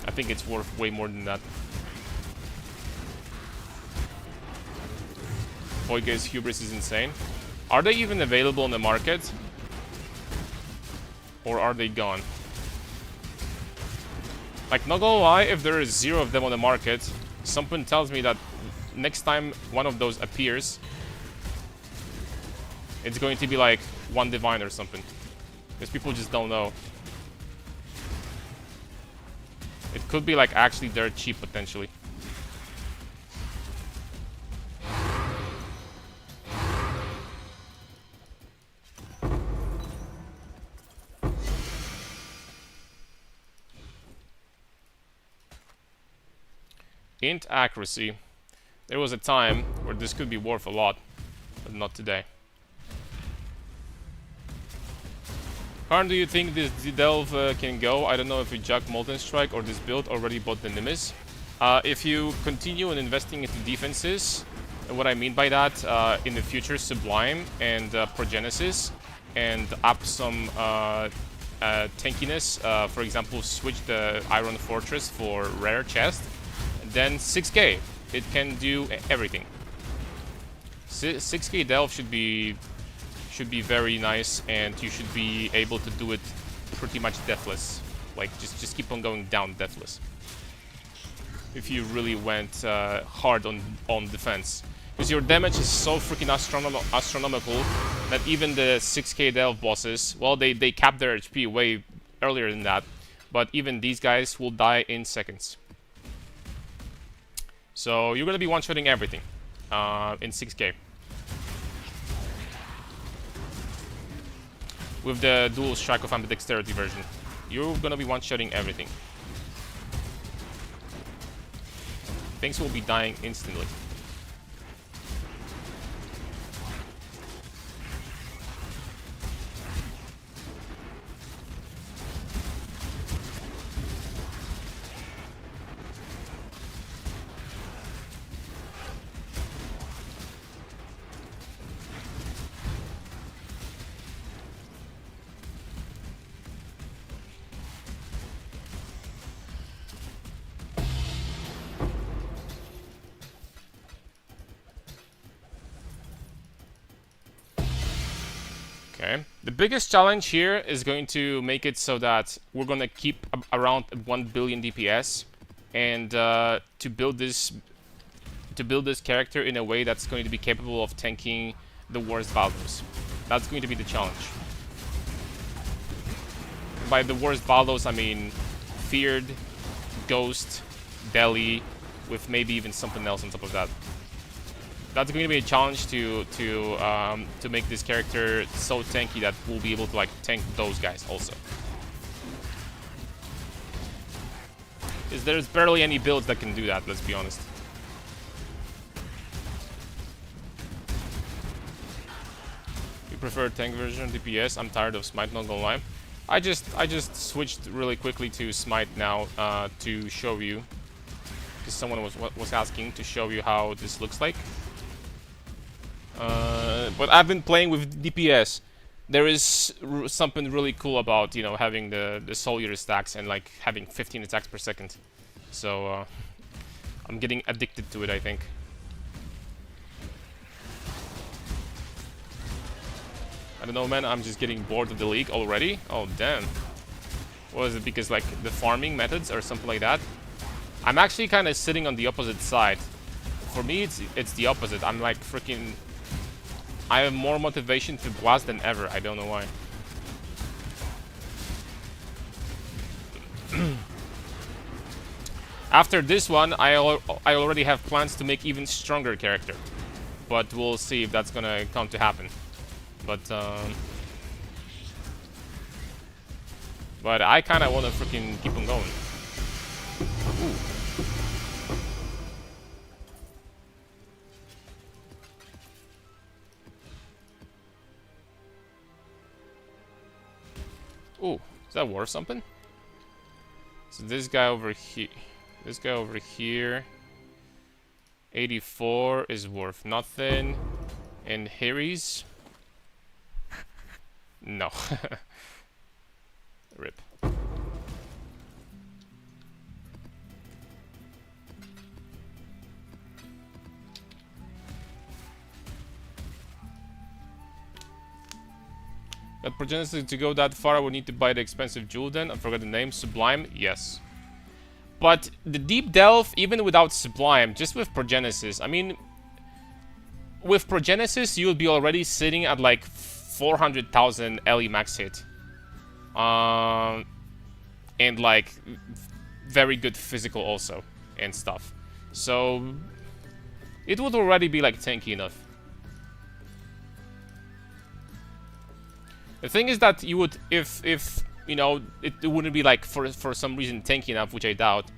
I think it's worth way more than that. Voidgate's Hubris is insane. Are they even available on the market? Or are they gone? Like, not gonna lie, if there is 0 of them on the market, something tells me that next time one of those appears, it's going to be like 1 Divine or something. Because people just don't know. It could be like actually dirt cheap potentially. Int accuracy. There was a time where this could be worth a lot, but not today. How far do you think this delve can go? I don't know if you Jugg Molten Strike or this build already bought the Nimbus. If you continue in investing into defenses, what I mean by that, in the future Sublime and Progenesis, and up some tankiness, for example switch the Iron Fortress for rare chest, then 6k, it can do everything. 6k delve should be very nice, and you should be able to do it pretty much deathless. Like just keep on going down deathless. If you really went hard on defense, because your damage is so freaking astronomical that even the 6k delve bosses, well, they cap their HP way earlier than that, but even these guys will die in seconds. So you're gonna be one-shotting everything in 6k. With the dual strike of ambidexterity version, you're gonna be one-shotting everything. Things will be dying instantly. Okay. The biggest challenge here is going to make it so that we're gonna keep around 1 billion DPS, and to build this character in a way that's going to be capable of tanking the worst Valdos. That's going to be the challenge. By the worst Valdos, I mean feared, ghost, deli, with maybe even something else on top of that. That's going to be a challenge to make this character so tanky that we'll be able to like tank those guys also. Because there's barely any builds that can do that, let's be honest. You prefer tank version DPS? I'm tired of Smite, not gonna lie. I just switched really quickly to Smite now to show you. Because someone was asking to show you how this looks like. But I've been playing with DPS. There is something really cool about, you know, having the soldier stacks and like having 15 attacks per second. So I'm getting addicted to it, I think. I don't know, man. I'm just getting bored of the league already. Oh damn. Was it because like the farming methods or something like that? I'm actually kind of sitting on the opposite side. For me, it's the opposite. I'm like freaking. I have more motivation to blast than ever. I don't know why. After this one, I already have plans to make even stronger character. But we'll see if that's gonna come to happen. But I kind of want to freaking keep on going. Ooh, is that worth something? So this guy over here, 84 is worth nothing, and Harry's, no. Rip. That Progenesis to go that far, I would need to buy the expensive jewel then. I forgot the name. Sublime? Yes. But the Deep Delve, even without Sublime, just with Progenesis, I mean, with Progenesis, you'll be already sitting at like 400,000 LE max hit. And like, very good physical also, and stuff. So, it would already be like tanky enough. The thing is that you would, if you know, it wouldn't be like for some reason tanky enough, which I doubt.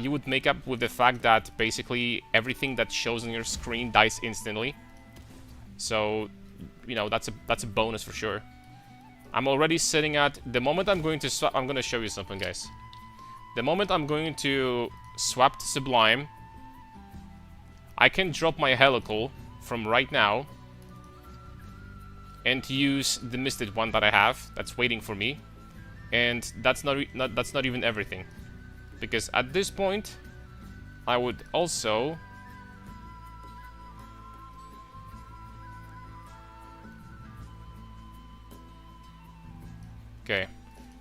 You would make up with the fact that basically everything that shows on your screen dies instantly. So, you know, that's a bonus for sure. I'm already sitting at the moment I'm going to swap. I'm gonna show you something, guys. The moment I'm going to swap to Sublime, I can drop my helical from right now. And use the misted one that I have that's waiting for me, and that's not even everything, because at this point I would also okay.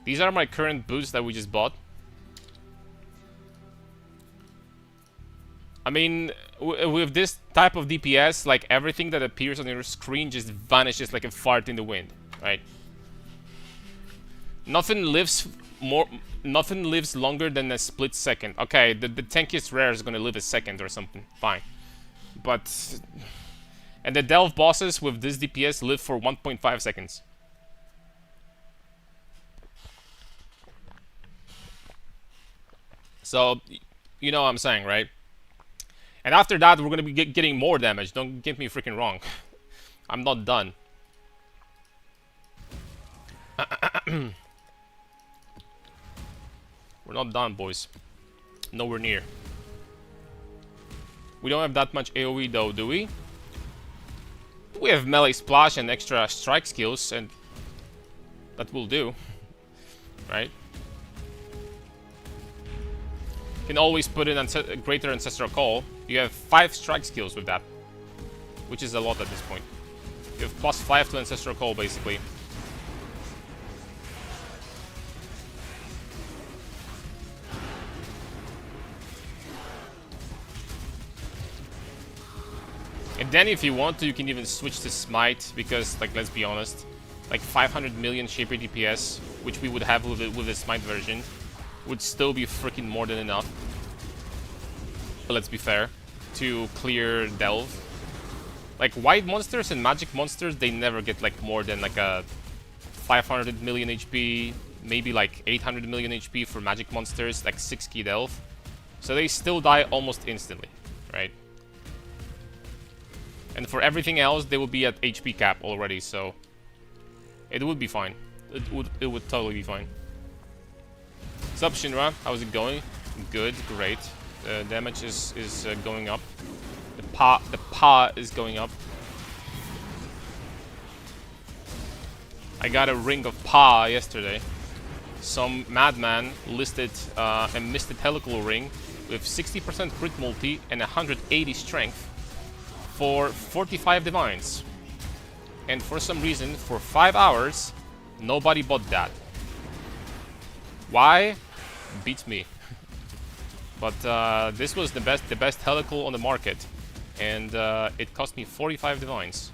These are my current boots that we just bought. I mean, with this type of DPS, like everything that appears on your screen just vanishes like a fart in the wind, right? Nothing lives longer than a split second. Okay, the tankiest rare is gonna live a second or something. Fine, but and the delve bosses with this DPS live for 1.5 seconds. So, you know what I'm saying, right? And after that, we're gonna be getting more damage. Don't get me freaking wrong. I'm not done. We're not done, boys. Nowhere near. We don't have that much AoE though, do we? We have melee splash and extra strike skills, and that will do. Right? Can always put in greater ancestral call. You have 5 strike skills with that, which is a lot at this point. You have +5 to ancestral call basically. And then if you want to, you can even switch to Smite, because, like, let's be honest, like 500 million Shaper DPS, which we would have with the Smite version, would still be freaking more than enough. But let's be fair, to clear Delve. Like, white monsters and magic monsters, they never get like more than like a 500 million HP, maybe like 800 million HP for magic monsters, like 6 key health. So they still die almost instantly, right? And for everything else, they will be at HP cap already, so it would be fine. It would totally be fine. Sup, Shinra? How's it going? Good, great. The damage is going up. The pa is going up. I got a ring of pa yesterday. Some madman listed a Mystic Helical ring with 60% crit multi and 180 strength for 45 divines. And for some reason, for 5 hours, nobody bought that. Why? Beats me. But this was the best helical on the market, and it cost me 45 divines.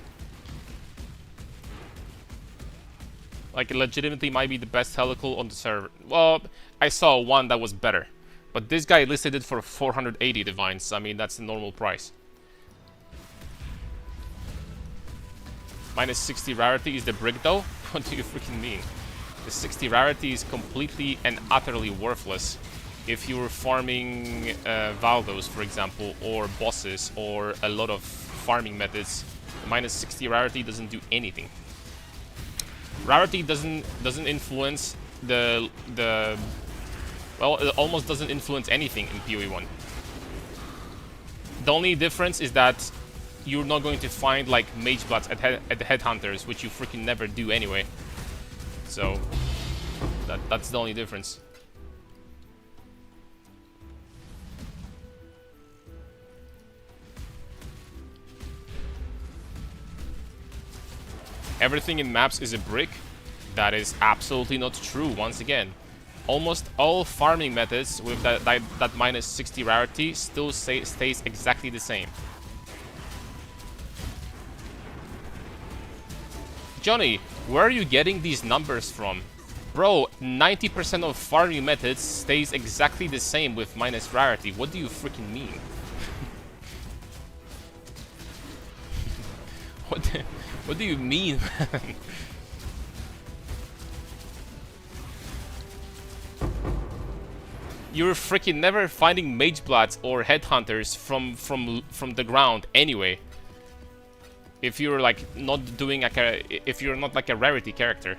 Like, it legitimately might be the best helical on the server. Well, I saw one that was better, but this guy listed it for 480 divines. I mean, that's the normal price. Minus 60 rarity is the brick though? What do you freaking mean? The 60 rarity is completely and utterly worthless if you were farming Valdos, for example, or bosses, or a lot of farming methods. The minus 60 rarity doesn't do anything. Rarity doesn't influence the well, it almost doesn't influence anything in PoE 1. The only difference is that you're not going to find like Mage Bloods at the Headhunters, which you freaking never do anyway. So that's the only difference. Everything in maps is a brick. That is absolutely not true. Once again, almost all farming methods with that minus 60 rarity still stays exactly the same. Johnny, where are you getting these numbers from? Bro, 90% of farming methods stays exactly the same with minus rarity. What do you freaking mean? What do you mean, man? You're freaking never finding Mage Bloods or Headhunters from the ground anyway. If you're like not doing like if you're not like a rarity character.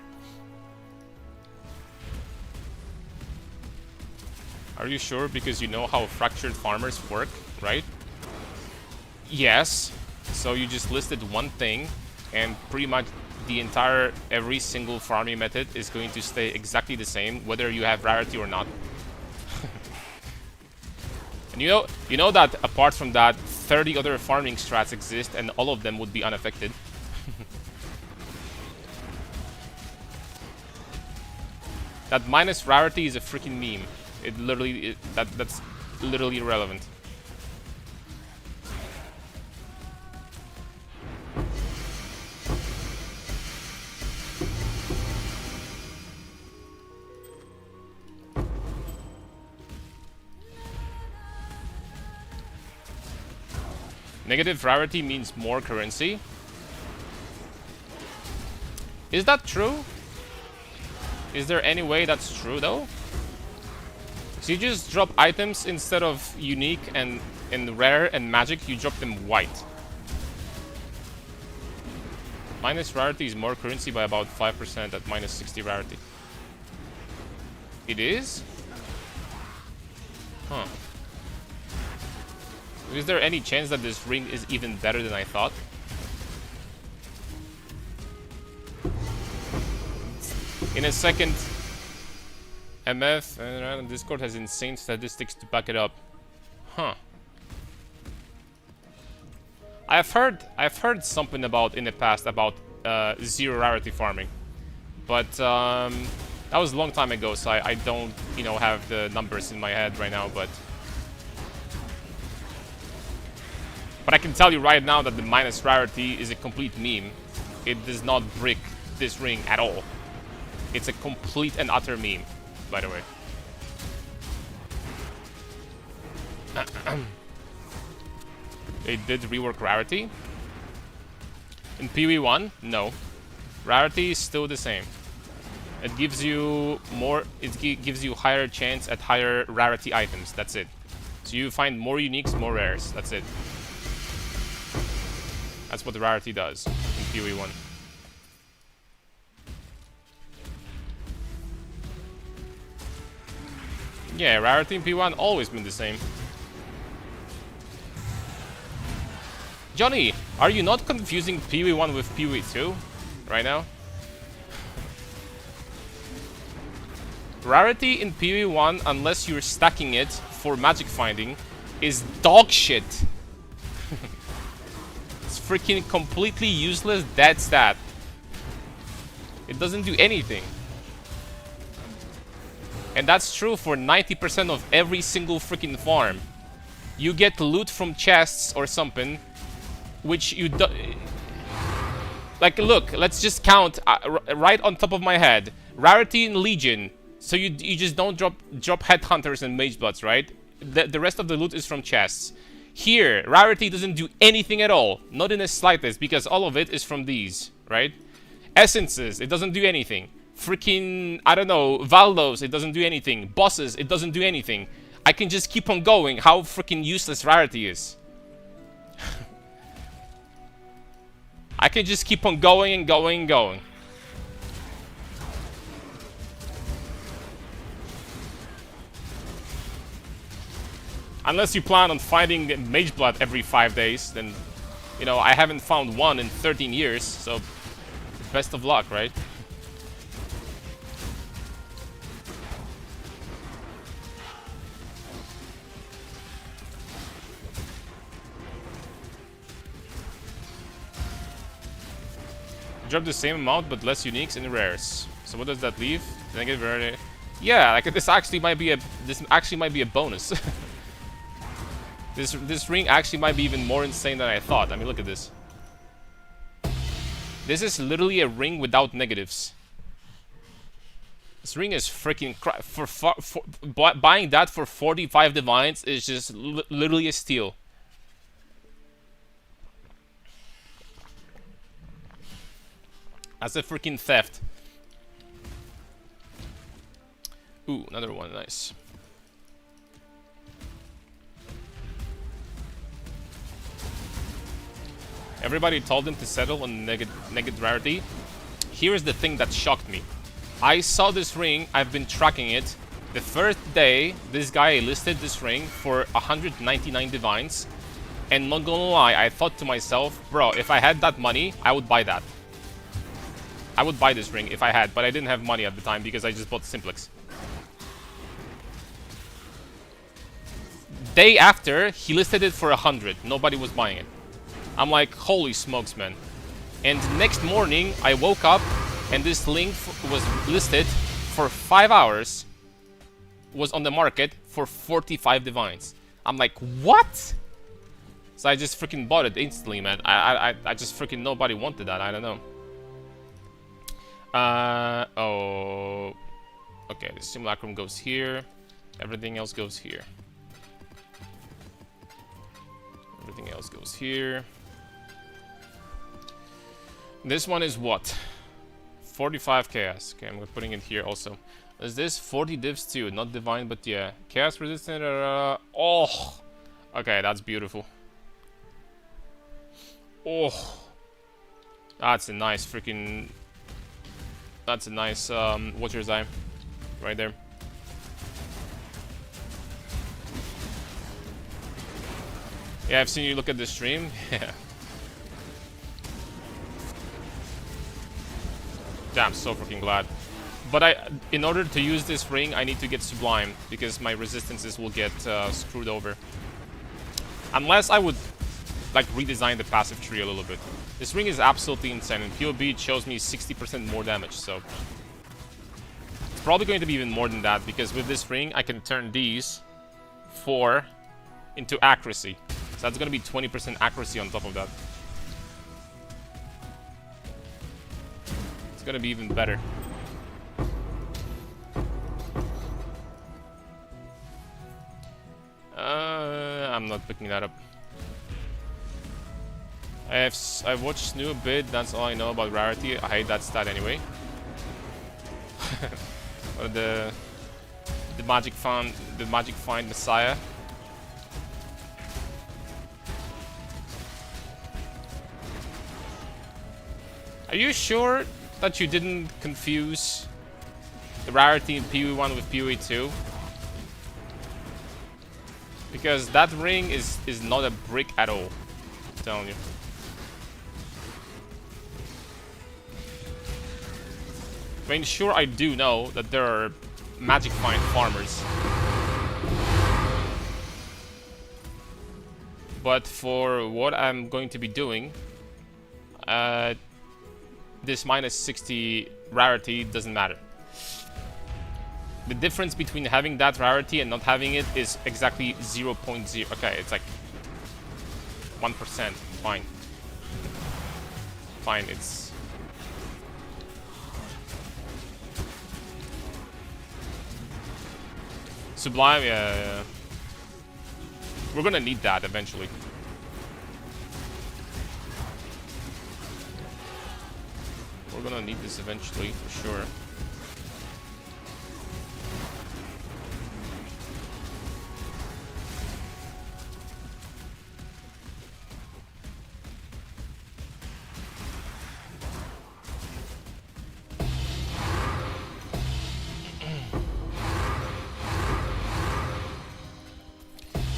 Are you sure? Because you know how fractured farmers work, right? Yes. So you just listed one thing, and pretty much the entire every single farming method is going to stay exactly the same, whether you have rarity or not. And you know that apart from that, 30 other farming strats exist, and all of them would be unaffected. That minus rarity is a freaking meme. It literally that's literally irrelevant. Negative rarity means more currency. Is that true? Is there any way that's true though? So you just drop items instead of unique and rare and magic, you drop them white. Minus rarity is more currency by about 5% at minus 60 rarity. It is? Huh. Is there any chance that this ring is even better than I thought? In a second, MF and random Discord has insane statistics to back it up. Huh. I've heard something about in the past about zero rarity farming, but that was a long time ago, so I don't have the numbers in my head right now, but I can tell you right now that the minus rarity is a complete meme. It does not brick this ring at all. It's a complete and utter meme, by the way. They did rework rarity. In PoE 1, no. Rarity is still the same. It gives you more. Gives you higher chance at higher rarity items. That's it. So you find more uniques, more rares. That's it. That's what the rarity does in PoE 1. Yeah, rarity in PoE 1 always been the same. Johnny, are you not confusing PoE 1 with PoE 2 right now? Rarity in PoE 1, unless you're stacking it for magic finding, is dog shit. It's freaking completely useless dead stat. It doesn't do anything. And that's true for 90% of every single freaking farm. You get loot from chests or something, which you do. Like, look, let's just count right on top of my head. Rarity in Legion. So you just don't drop headhunters and magebloods, right? The rest of the loot is from chests. Here, rarity doesn't do anything at all, not in the slightest, because all of it is from these, right? Essences, it doesn't do anything. Freaking, I don't know, Valdos, it doesn't do anything. Bosses, it doesn't do anything. I can just keep on going. How freaking useless rarity is. I can just keep on going and going and going. Unless you plan on finding Mageblood every 5 days, then, you know, I haven't found one in 13 years, so best of luck, right? Drop the same amount but less uniques and rares. So what does that leave? Negative rarity. Yeah, like this actually might be a bonus. This ring actually might be even more insane than I thought. I mean, look at this. This is literally a ring without negatives. This ring is freaking buying that for 45 divines is just literally a steal. That's a freaking theft. Ooh, another one, nice. Everybody told him to settle on negative rarity. Here's the thing that shocked me. I saw this ring, I've been tracking it. The first day, this guy listed this ring for 199 divines. And not gonna lie, I thought to myself, bro, if I had that money, I would buy that. I would buy this ring if I had, but I didn't have money at the time because I just bought Simplex. Day after, he listed it for 100. Nobody was buying it. I'm like, holy smokes, man. And next morning, I woke up and this link was listed for 5 hours. Was on the market for 45 divines. I'm like, what? So I just freaking bought it instantly, man. I just freaking, nobody wanted that. I don't know. Oh. Okay, the simulacrum goes here. Everything else goes here. Everything else goes here. This one is what? 45 chaos. Okay, I'm putting it here also. Is this 40 divs too? Not divine, but yeah. Chaos resistant. Oh. Okay, that's beautiful. Oh. That's a nice freaking. That's a nice Watcher's Eye. Right there. Yeah, I've seen you look at the stream. Yeah. Damn, so freaking glad. But in order to use this ring, I need to get Sublime because my resistances will get screwed over. Unless I would like redesign the passive tree a little bit. This ring is absolutely insane. In PoB, it shows me 60% more damage, so it's probably going to be even more than that because with this ring, I can turn these 4 into accuracy. So that's going to be 20% accuracy on top of that. It's going to be even better. I'm not picking that up. I've watched Snoo a bit, that's all I know about rarity. I hate that stat anyway. or the magic find Messiah. Are you sure that you didn't confuse the rarity in PoE 1 with PoE 2? Because that ring is not a brick at all. I'm telling you. I mean, sure, I do know that there are magic find farmers. But for what I'm going to be doing, this minus 60 rarity doesn't matter. The difference between having that rarity and not having it is exactly 0.0. Okay, it's like 1%. Fine. Fine, it's... Sublime, yeah. We're gonna need that eventually. We're gonna need this eventually, for sure.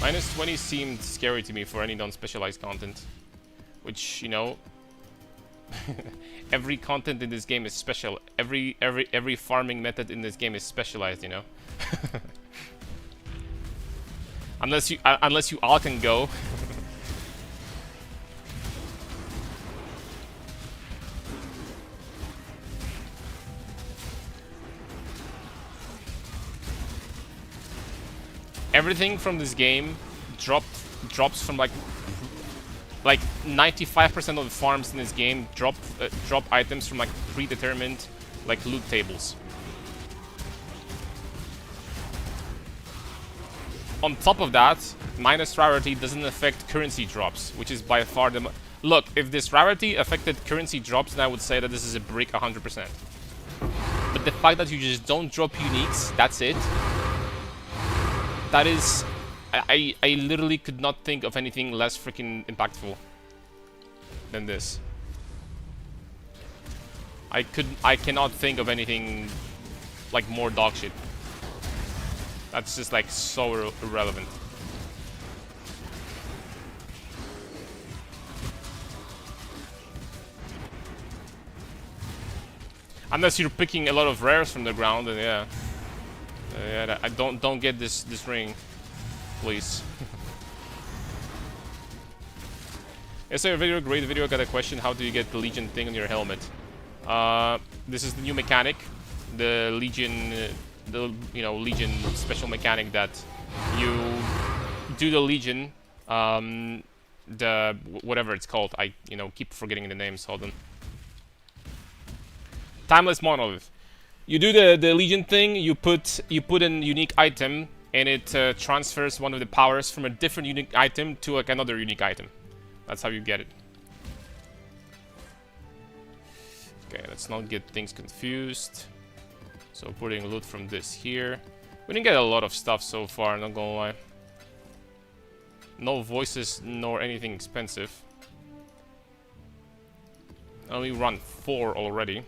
Minus 20 seemed scary to me for any non-specialized content. Which, you know... every content in this game is special. Every farming method in this game is specialized, you know? unless you all can go. Everything from this game drops from like 95% of the farms in this game drop items from like predetermined like loot tables. On top of that, minus rarity doesn't affect currency drops, which is by far the look. If this rarity affected currency drops, then I would say that this is a brick 100%. But the fact that you just don't drop uniques, that's it. That is, I literally could not think of anything less freaking impactful than this. I cannot think of anything like more dog shit. That's just like so irrelevant. Unless you're picking a lot of rares from the ground, then yeah. Yeah, I don't get this ring, please. Yes, sir, video, great video. Got a question: how do you get the Legion thing on your helmet? This is the new mechanic, the Legion, Legion special mechanic that you do the Legion, the whatever it's called. I keep forgetting the names. Hold on. Timeless Monolith. You do the Legion thing, you put in unique item, and it transfers one of the powers from a different unique item to like another unique item. That's how you get it. Okay, let's not get things confused. So putting loot from this here. We didn't get a lot of stuff so far, not gonna lie. No voices nor anything expensive. Only run 4 already.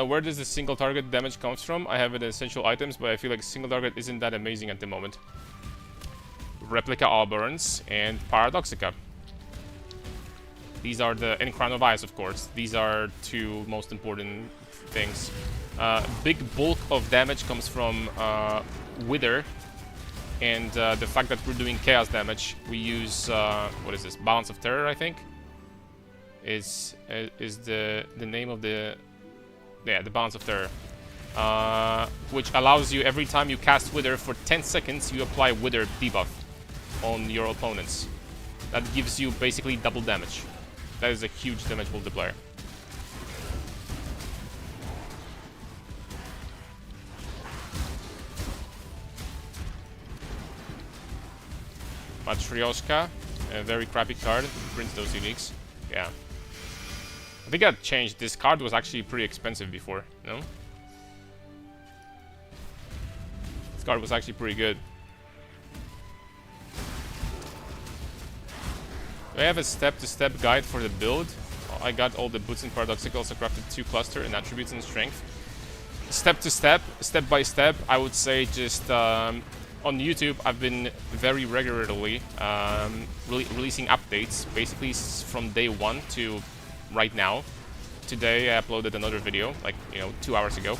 Where does the single target damage comes from? I have it in essential items, but I feel like single target isn't that amazing at the moment. Replica Auburns and Paradoxica. These are the... and Crown of Ice, of course. These are 2 most important things. Big bulk of damage comes from Wither. And the fact that we're doing Chaos damage, we use... what is this? Balance of Terror, I think? Is the name of the... Yeah, the Balance of Terror. Which allows you, every time you cast Wither for 10 seconds, you apply Wither debuff on your opponents. That gives you basically double damage. That is a huge damage multiplier. Matryoshka, a very crappy card, prints those uniques. Yeah. I think that changed. This card was actually pretty expensive before, no? This card was actually pretty good. Do I have a step-to-step guide for the build? I got all the boots in Paradoxica, also crafted 2 cluster and attributes and strength. Step-to-step, step-by-step, I would say just on YouTube, I've been very regularly releasing updates, basically from day 1 to right now. Today I uploaded another video, like, 2 hours ago.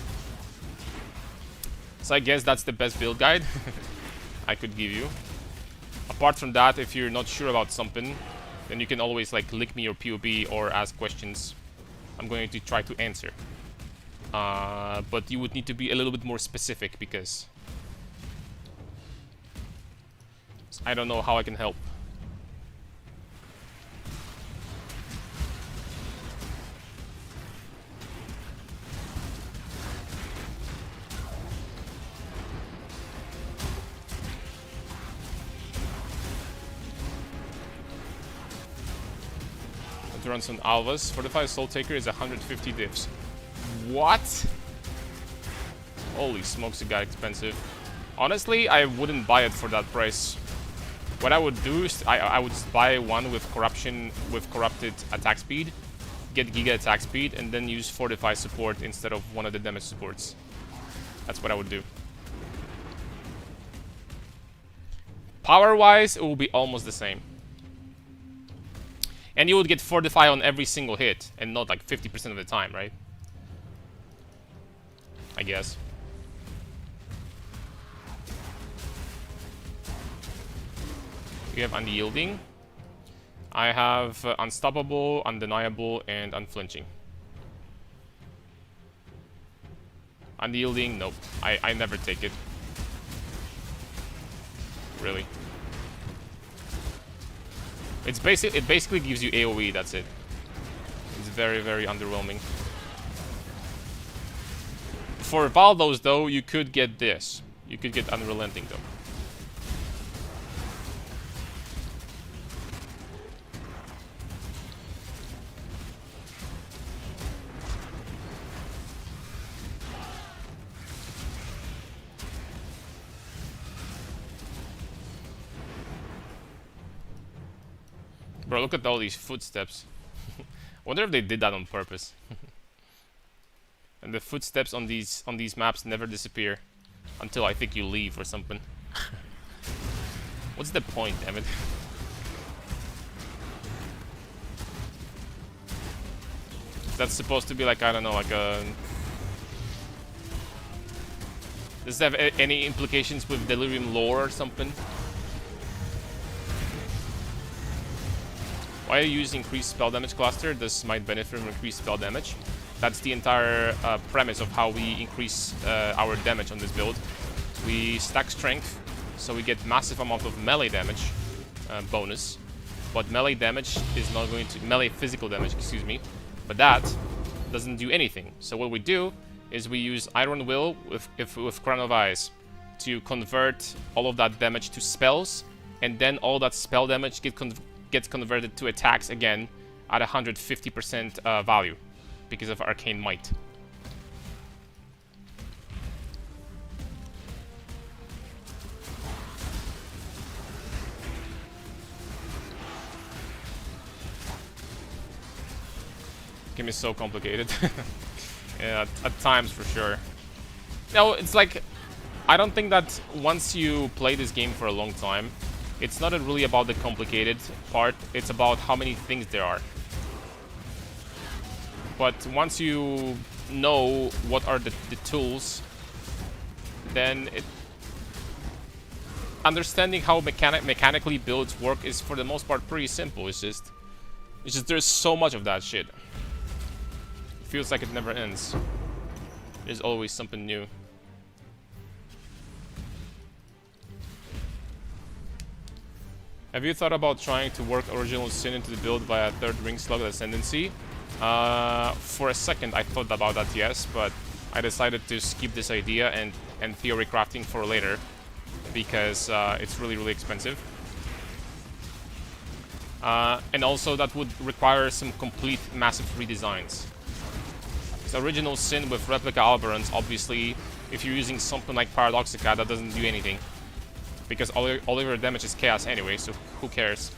So I guess that's the best build guide I could give you. Apart from that, if you're not sure about something, then you can always like lick me your POB or ask questions. I'm going to try to answer. But you would need to be a little bit more specific because I don't know how I can help. To run some Alvas. Fortified Soul Taker is 150 diffs. What? Holy smokes, it got expensive. Honestly, I wouldn't buy it for that price. What I would do is I would just buy one with corruption, with corrupted attack speed, get Giga attack speed, and then use Fortify support instead of one of the damage supports. That's what I would do. Power-wise, it will be almost the same. And you would get Fortify on every single hit, and not like 50% of the time, right? I guess. You have Unyielding. I have Unstoppable, Undeniable, and Unflinching. Unyielding, nope. I never take it. Really. It basically gives you AoE, that's it. It's very, very underwhelming. For Valdos, though, you could get this. You could get Unrelenting, though. Bro, look at all these footsteps. Wonder if they did that on purpose. And the footsteps on these maps never disappear until I think you leave or something. What's the point, damn it? That's supposed to be like, I don't know, like a... Does it have any implications with Delirium lore or something? Why you use increased spell damage cluster? This might benefit from increased spell damage. That's the entire premise of how we increase our damage on this build. We stack strength, so we get massive amount of melee damage bonus. But melee damage is not going to... Melee physical damage, excuse me. But that doesn't do anything. So what we do is we use Iron Will with Crown of Eyes to convert all of that damage to spells, and then all that spell damage gets converted to attacks again at 150% value because of Arcane Might. Game is so complicated. Yeah, at times for sure. No, it's like, I don't think that once you play this game for a long time, it's not really about the complicated part, it's about how many things there are. But once you know what are the tools, then understanding how mechanically builds work is for the most part pretty simple. It's just there's so much of that shit. It feels like it never ends. There's always something new. Have you thought about trying to work Original Sin into the build via third ring slug ascendancy? For a second I thought about that, yes, but I decided to skip this idea and theory crafting for later because it's really, really expensive. And also that would require some complete massive redesigns. The original Sin with replica Alberons, obviously, if you're using something like Paradoxica, that doesn't do anything. Because all of your damage is chaos anyway, so who cares?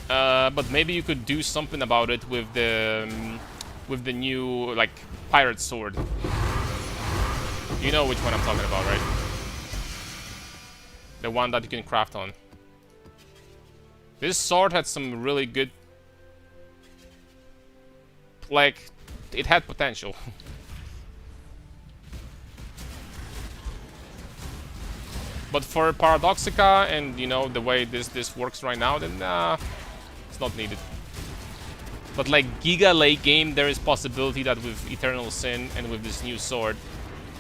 But maybe you could do something about it with the new, like, pirate sword. You know which one I'm talking about, right? The one that you can craft on. This sword had some really good... Like, it had potential. But for Paradoxica and, you know, the way this works right now, then it's not needed. But like Giga late game, there is possibility that with Eternal Sin and with this new sword,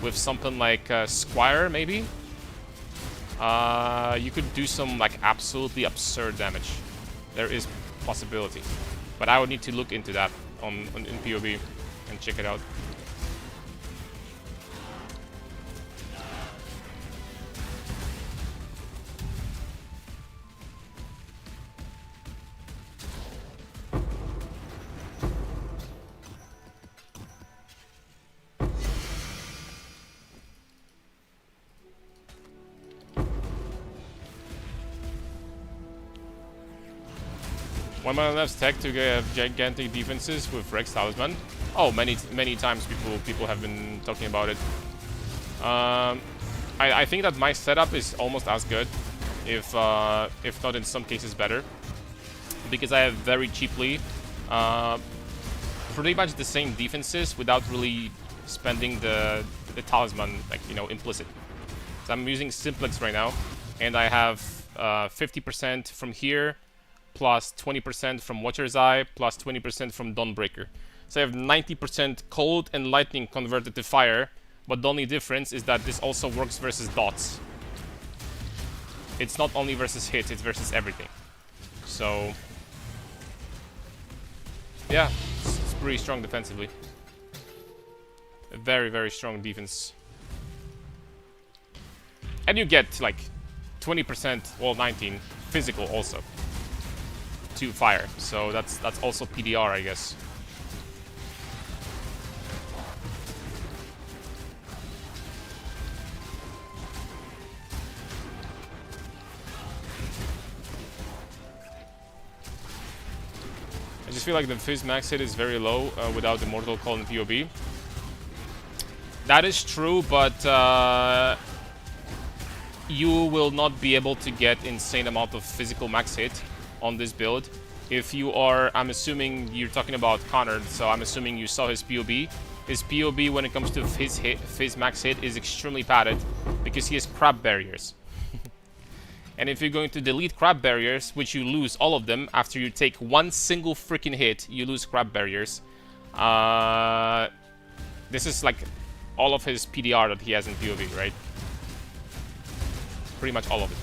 with something like Squire maybe, you could do some like absolutely absurd damage. There is possibility, but I would need to look into that in PoB and check it out. One mana left's tech to have gigantic defenses with Rex Talisman. Oh, many times people have been talking about it. I think that my setup is almost as good, if not in some cases better, because I have very cheaply pretty much the same defenses without really spending the talisman, like, you know, implicit. So I'm using Simplex right now, and I have 50% from here, plus 20% from Watcher's Eye, plus 20% from Dawnbreaker. So I have 90% cold and lightning converted to fire, but the only difference is that this also works versus dots. It's not only versus hits, it's versus everything. So yeah, it's pretty strong defensively. A very, very strong defense. And you get like 20%, well 19, physical also. To fire, so that's also PDR, I guess. I just feel like the Fizz max hit is very low without the Mortal Call in PoB. That is true, but you will not be able to get insane amount of physical max hit on this build. If you are, I'm assuming you're talking about Connor, so I'm assuming you saw his PoB. His PoB when it comes to his max hit is extremely padded because he has crab barriers. And if you're going to delete crab barriers, which you lose all of them after you take one single freaking hit, you lose crab barriers. This is like all of his PDR that he has in PoB, right? Pretty much all of it.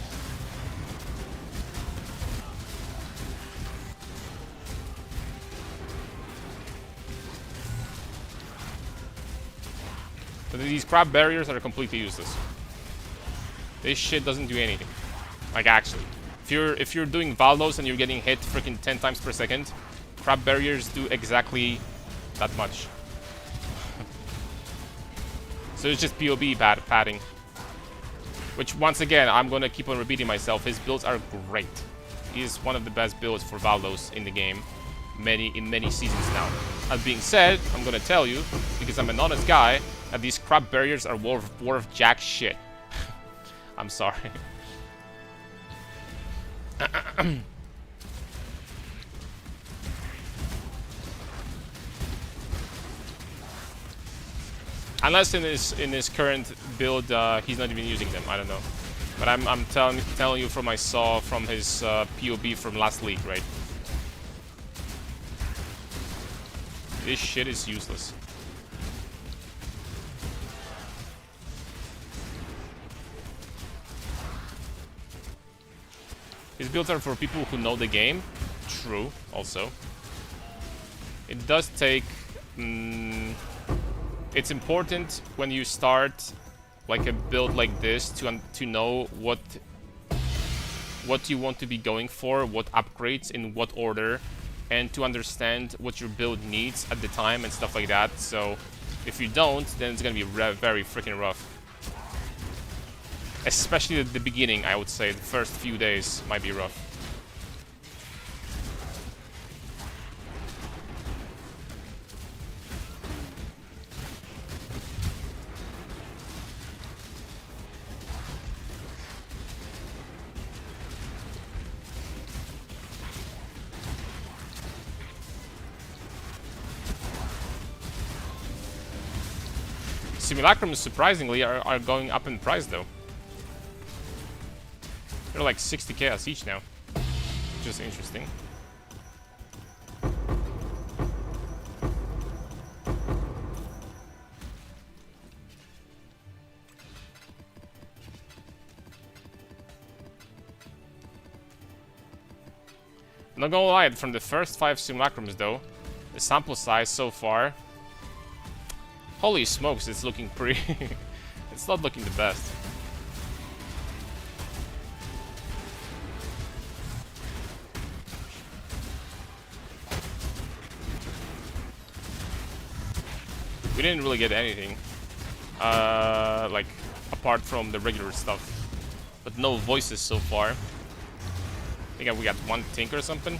But these crab barriers are completely useless. This shit doesn't do anything. Like, actually. If you're doing Valdos and you're getting hit freaking 10 times per second, crab barriers do exactly that much. So it's just PoB padding. Which, once again, I'm gonna keep on repeating myself, his builds are great. He is one of the best builds for Valdos in the game. In many seasons now. That being said, I'm gonna tell you, because I'm an honest guy, that these crab barriers are worth jack shit. I'm sorry. Unless in his current build he's not even using them, I don't know. But I'm telling you from I saw from his PoB from last league, right? This shit is useless. His builds are for people who know the game. True, also. It does take... it's important when you start like a build like this to know what what you want to be going for, what upgrades, in what order, and to understand what your build needs at the time and stuff like that. So if you don't, then it's gonna be very freaking rough. Especially at the beginning, I would say. The first few days might be rough. Simulacrums, surprisingly, are going up in price, though. They're like 60 chaos each now, which is interesting. I'm not gonna lie, from the first 5 simulacrums, though, the sample size so far, holy smokes, it's looking pretty... it's not looking the best. We didn't really get anything, like, apart from the regular stuff. But no voices so far. I think we got 1 Tink or something.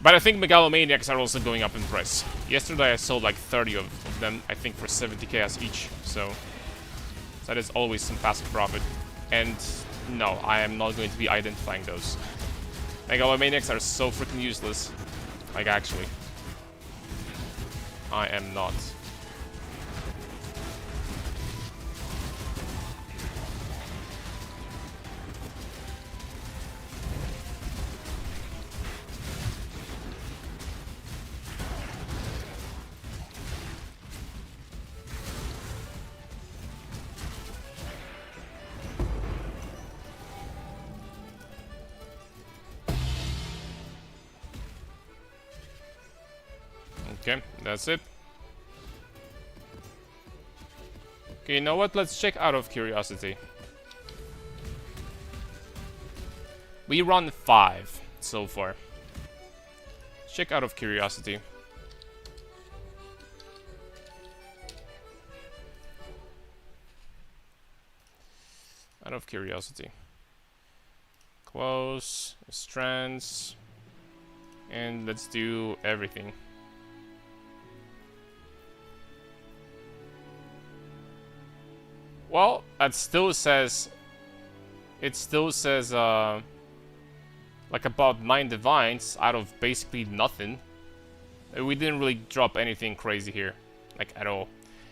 But I think Megalomaniacs are also going up in price. Yesterday I sold like 30 of them, I think for 70 chaos each, so that is always some passive profit. And no, I am not going to be identifying those. Megalomaniacs are so freaking useless. Like, actually. I am not. Okay, that's it. Okay, you know what? Let's check out of curiosity. We run 5 so far. Check out of curiosity. Out of curiosity. Close, strands, and let's do everything. Well, that still says... It still says, like about 9 divines out of basically nothing. We didn't really drop anything crazy here. Like, at all.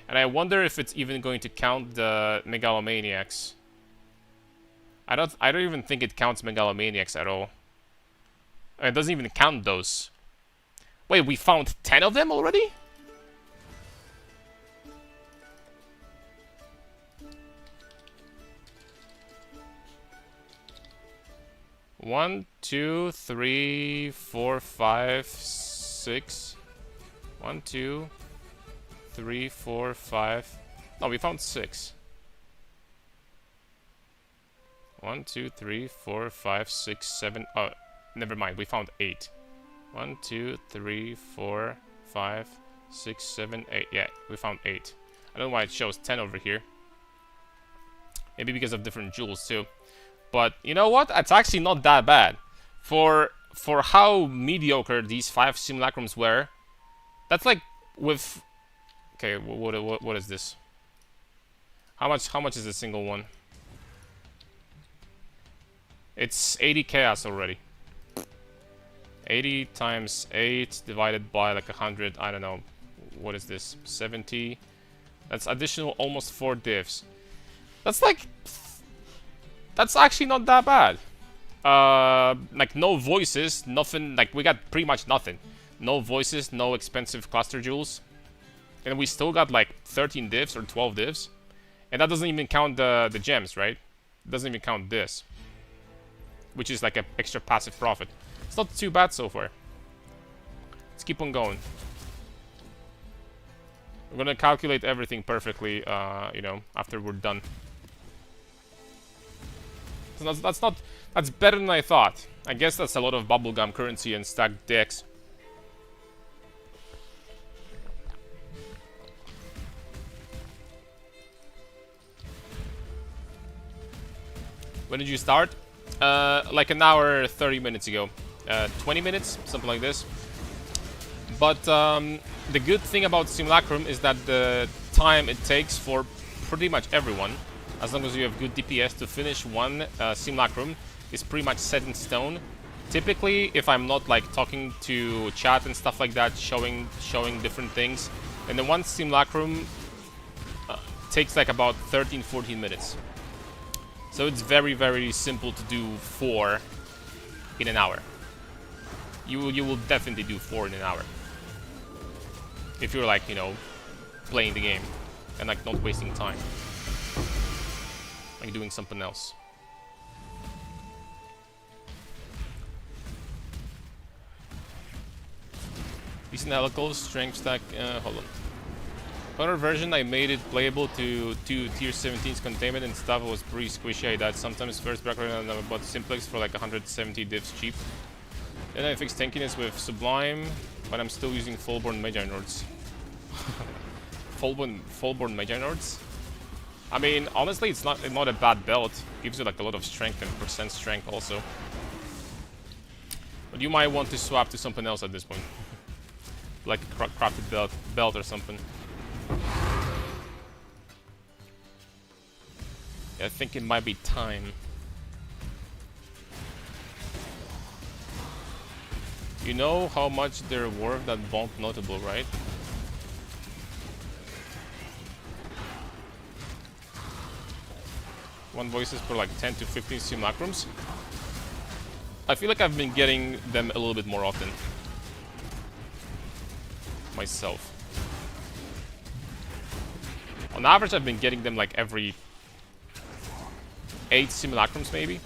And I wonder if it's even going to count the Megalomaniacs. I don't even think it counts Megalomaniacs at all. It doesn't even count those. Wait, we found 10 of them already? One, 2, 3, 4, 5, 6. 1, 2, 3, 4, 5. No, we found 6. 1, 2, 3, 4, 5, 6, 7. Oh, never mind. We found 8. 1, 2, 3, 4, 5, 6, 7, 8. Yeah, we found 8. I don't know why it shows 10 over here. Maybe because of different jewels too. But you know what? It's actually not that bad. For how mediocre these 5 simulacrums were, that's like with... Okay, what is this? How much is a single one? It's 80 chaos already. 80 times 8 divided by like 100, I don't know. What is this? 70. That's additional almost 4 divs. That's like... That's actually not that bad. Like, no voices, nothing, like, we got pretty much nothing. No voices, no expensive cluster jewels. And we still got like 13 divs or 12 divs. And that doesn't even count the gems, right? It doesn't even count this. Which is like an extra passive profit. It's not too bad so far. Let's keep on going. We're gonna calculate everything perfectly, you know, after we're done. So that's better than I thought. I guess that's a lot of bubblegum currency and stacked decks. When did you start? Like an hour, 30 minutes ago. 20 minutes, something like this. But the good thing about simulacrum is that the time it takes for pretty much everyone, as long as you have good DPS, to finish one simulacrum is pretty much set in stone. Typically, if I'm not like talking to chat and stuff like that, showing different things, then the one simulacrum takes like about 13-14 minutes. So it's very, very simple to do 4 in an hour. You will definitely do 4 in an hour. If you're like, you know, playing the game and like not wasting time. Like doing something else. Decent helicals, strength stack, hold on. Other version, I made it playable to tier 17's containment and stuff. It was pretty squishy. I died sometimes first background and I bought simplex for like 170 divs cheap. Then I fixed tankiness with Sublime, but I'm still using Fullborn Magi Nords. Fullborn Magi Nords? I mean, honestly, it's not a bad belt. It gives you like a lot of strength and percent strength also. But you might want to swap to something else at this point. Like a crafted belt or something. Yeah, I think it might be time. You know how much they're worth, that Bonk Notable, right? One voices for like 10 to 15 simulacrums. I feel like I've been getting them a little bit more often. Myself. On average, I've been getting them like every 8 simulacrums, maybe.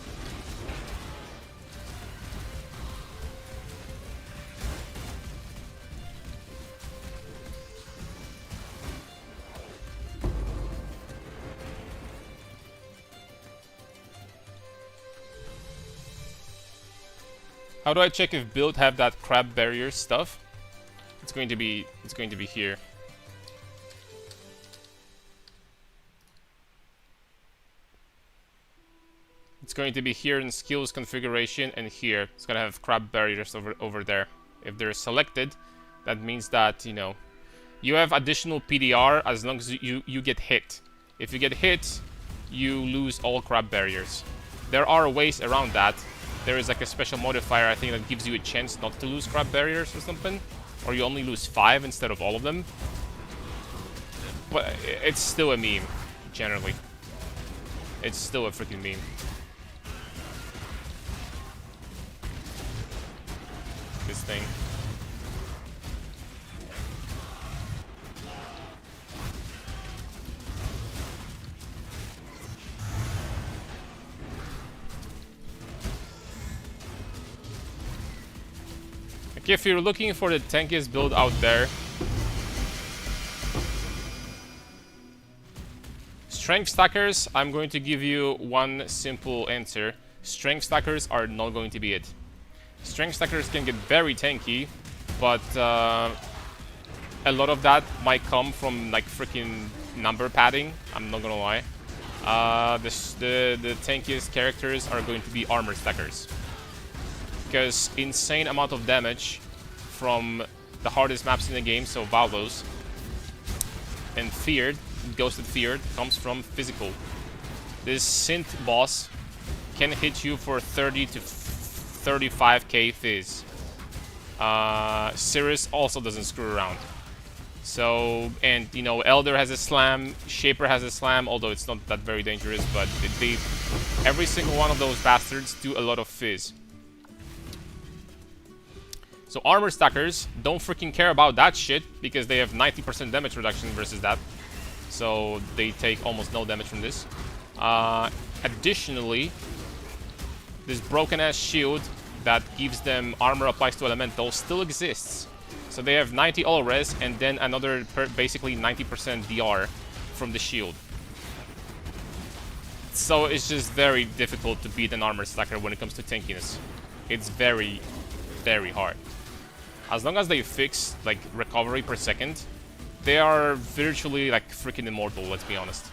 How do I check if build have that crab barrier stuff? It's going to be here. It's going to be here in skills configuration and here. It's gonna have crab barriers over there. If they're selected, that means that, you know, you have additional PDR as long as you get hit. If you get hit, you lose all crab barriers. There are ways around that. There is like a special modifier, I think, that gives you a chance not to lose crab barriers or something. Or you only lose 5 instead of all of them. But it's still a meme, generally. It's still a freaking meme. This thing. Okay, if you're looking for the tankiest build out there, strength stackers, I'm going to give you one simple answer. Strength stackers are not going to be it. Strength stackers can get very tanky, but a lot of that might come from like freaking number padding. I'm not gonna lie. The tankiest characters are going to be armor stackers. Because insane amount of damage from the hardest maps in the game, so Valos, and Feared, Ghosted Feared, comes from physical. This synth boss can hit you for 30 to 35k fizz. Cirrus also doesn't screw around. So, and you know, Elder has a slam, Shaper has a slam, although it's not that very dangerous, but every single one of those bastards do a lot of fizz. So armor stackers don't freaking care about that shit because they have 90% damage reduction versus that. So they take almost no damage from this. Additionally, this broken ass shield that gives them armor applies to elementals still exists. So they have 90 all res and then another basically 90% DR from the shield. So it's just very difficult to beat an armor stacker when it comes to tankiness. It's very, very hard. As long as they fix like recovery per second, they are virtually like freaking immortal, let's be honest.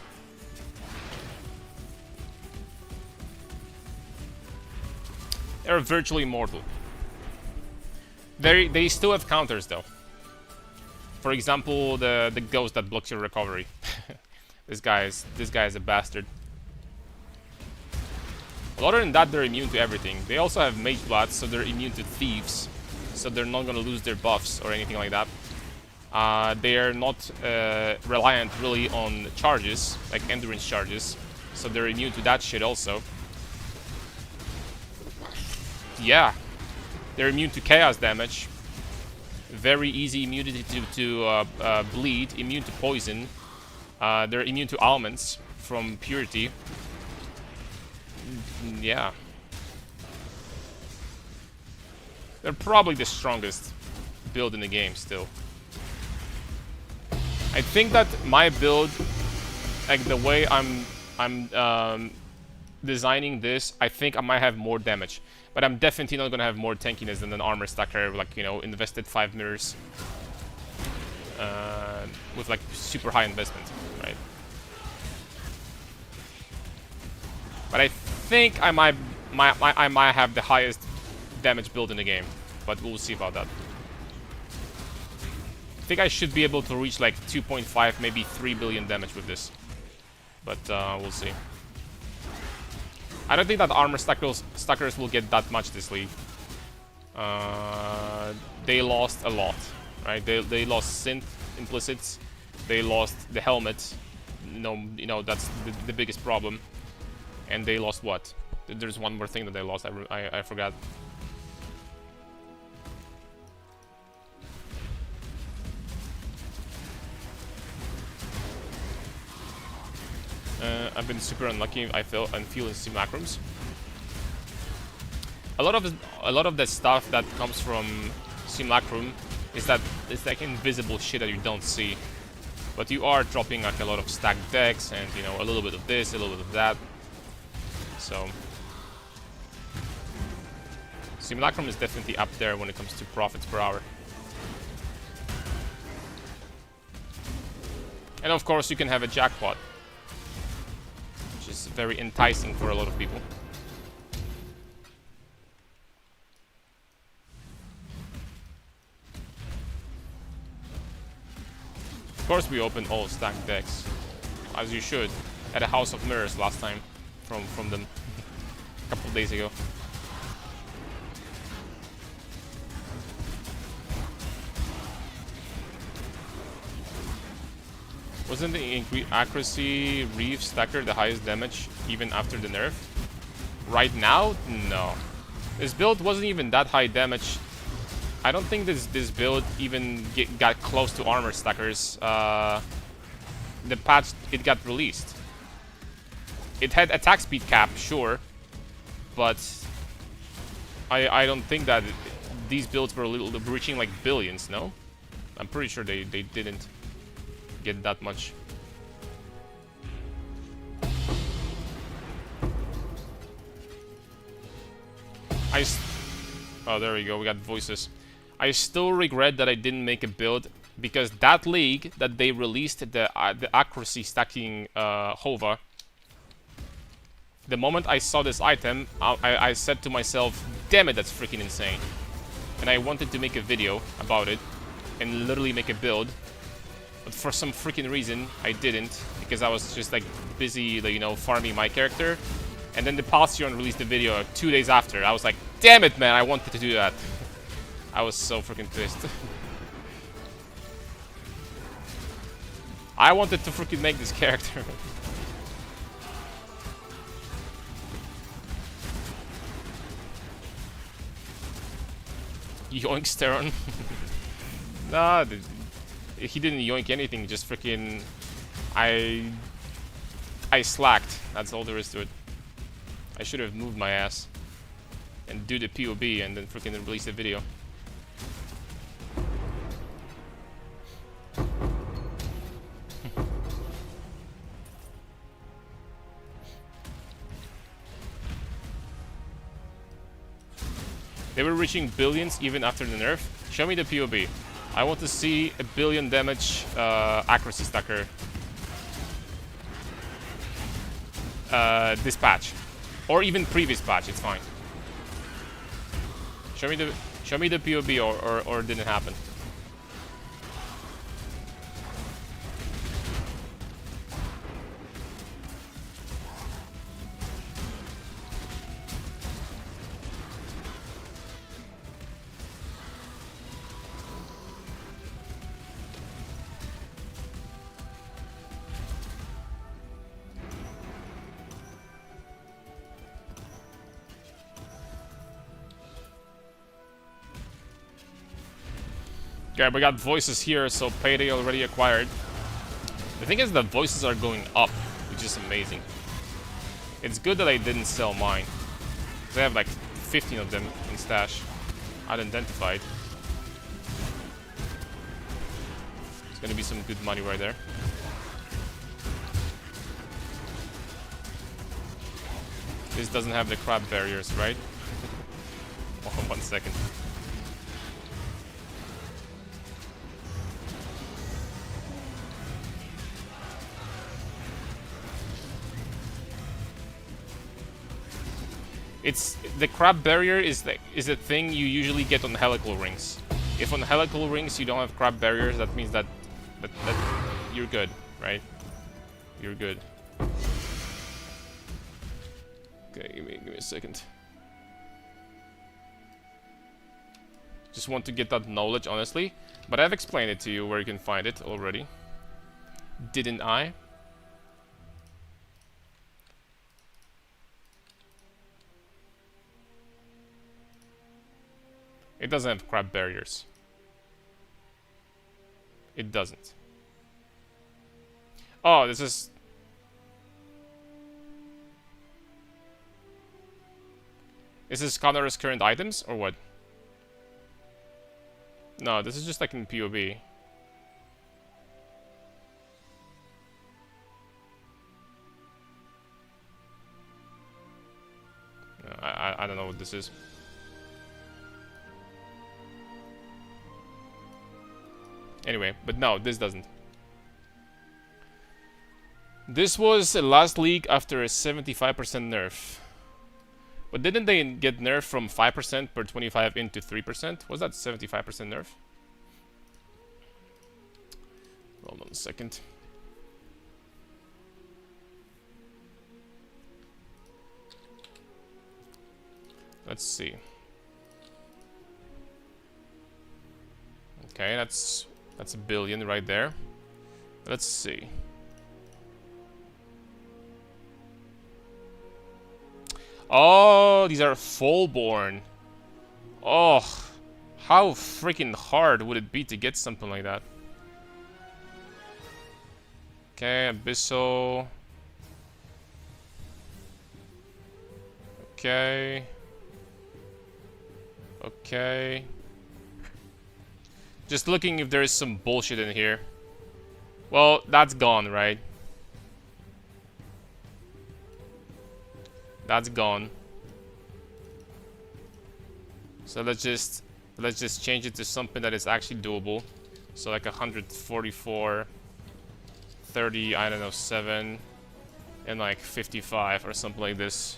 They're virtually immortal. They still have counters though. For example, the ghost that blocks your recovery. This guy is a bastard. But other than that, they're immune to everything. They also have Mage Blood, so they're immune to thieves. So they're not gonna lose their buffs or anything like that. They are not reliant really on charges, like endurance charges. So they're immune to that shit also. Yeah. They're immune to chaos damage. Very easy immunity to bleed. Immune to poison. They're immune to ailments from purity. Yeah. They're probably the strongest build in the game still. I think that my build, like the way I'm designing this, I think I might have more damage. But I'm definitely not gonna have more tankiness than an armor stacker, like, you know, invested 5 mirrors with like super high investment, right? But I think I might have the highest damage build in the game, but we'll see about that. I think I should be able to reach like 2.5, maybe 3 billion damage with this, but we'll see. I don't think that armor stackers will get that much this league. They lost a lot, right? They lost synth implicits. They lost the helmet. You know that's the biggest problem. And they lost what? There's one more thing that they lost. I forgot. I've been super unlucky. I'm feeling simulacrums. A lot of the stuff that comes from simulacrum is that it's like invisible shit that you don't see, but you are dropping like a lot of stacked decks and, you know, a little bit of this, a little bit of that. So simulacrum is definitely up there when it comes to profits per hour. And of course you can have a jackpot, which is very enticing for a lot of people. Of course we opened all stacked decks, as you should, at a House of Mirrors last time from them a couple days ago. Wasn't the accuracy Reef stacker the highest damage even after the nerf? Right now? No. This build wasn't even that high damage. I don't think this build even got close to armor stackers. The patch it got released. It had attack speed cap, sure, but I don't think that these builds were reaching like billions. No, I'm pretty sure they didn't get that much. Oh, there we go. We got voices. I still regret that I didn't make a build, because that league that they released the accuracy stacking Hova. The moment I saw this item, I said to myself, damn it, that's freaking insane. And I wanted to make a video about it and literally make a build. But for some freaking reason, I didn't, because I was just like busy, you know, farming my character. And then the Palstion released the video 2 days after. I was like, damn it, man, I wanted to do that. I was so freaking pissed. I wanted to freaking make this character. Yoink Steron. Nah, he didn't yoink anything, just freaking... I slacked. That's all there is to it. I should have moved my ass. And do the POB and then freaking release the video. They were reaching billions even after the nerf. Show me the POB. I want to see a billion damage accuracy stacker. This patch. Or even previous patch, it's fine. Show me the POB or didn't happen. Okay, we got voices here, so payday already acquired. The thing is that voices are going up, which is amazing. It's good that I didn't sell mine, because I have like 15 of them in stash, unidentified. It's gonna be some good money right there. This doesn't have the crab barriers, right? Oh, 1 second. It's the crab barrier is a thing you usually get on helical rings. If on helical rings you don't have crab barriers, that means that you're good, right? You're good. Okay, give me a second. Just want to get that knowledge, honestly. But I've explained it to you where you can find it already. Didn't I? It doesn't have crab barriers. It doesn't. Oh, this is... Is this Connor's current items, or what? No, this is just like in POB. I don't know what this is. Anyway, but no, this doesn't. This was the last league after a 75% nerf. But didn't they get nerf from 5% per 25 into 3%? Was that 75% nerf? Hold on a second. Let's see. Okay, that's a billion right there. Let's see. Oh, these are full-born. Oh, how freaking hard would it be to get something like that? Okay, Abyssal. Okay. Okay. Just looking if there is some bullshit in here. Well, that's gone, right? That's gone. So let's just change it to something that is actually doable. So like 144, 30, I don't know, 7, and like 55 or something like this.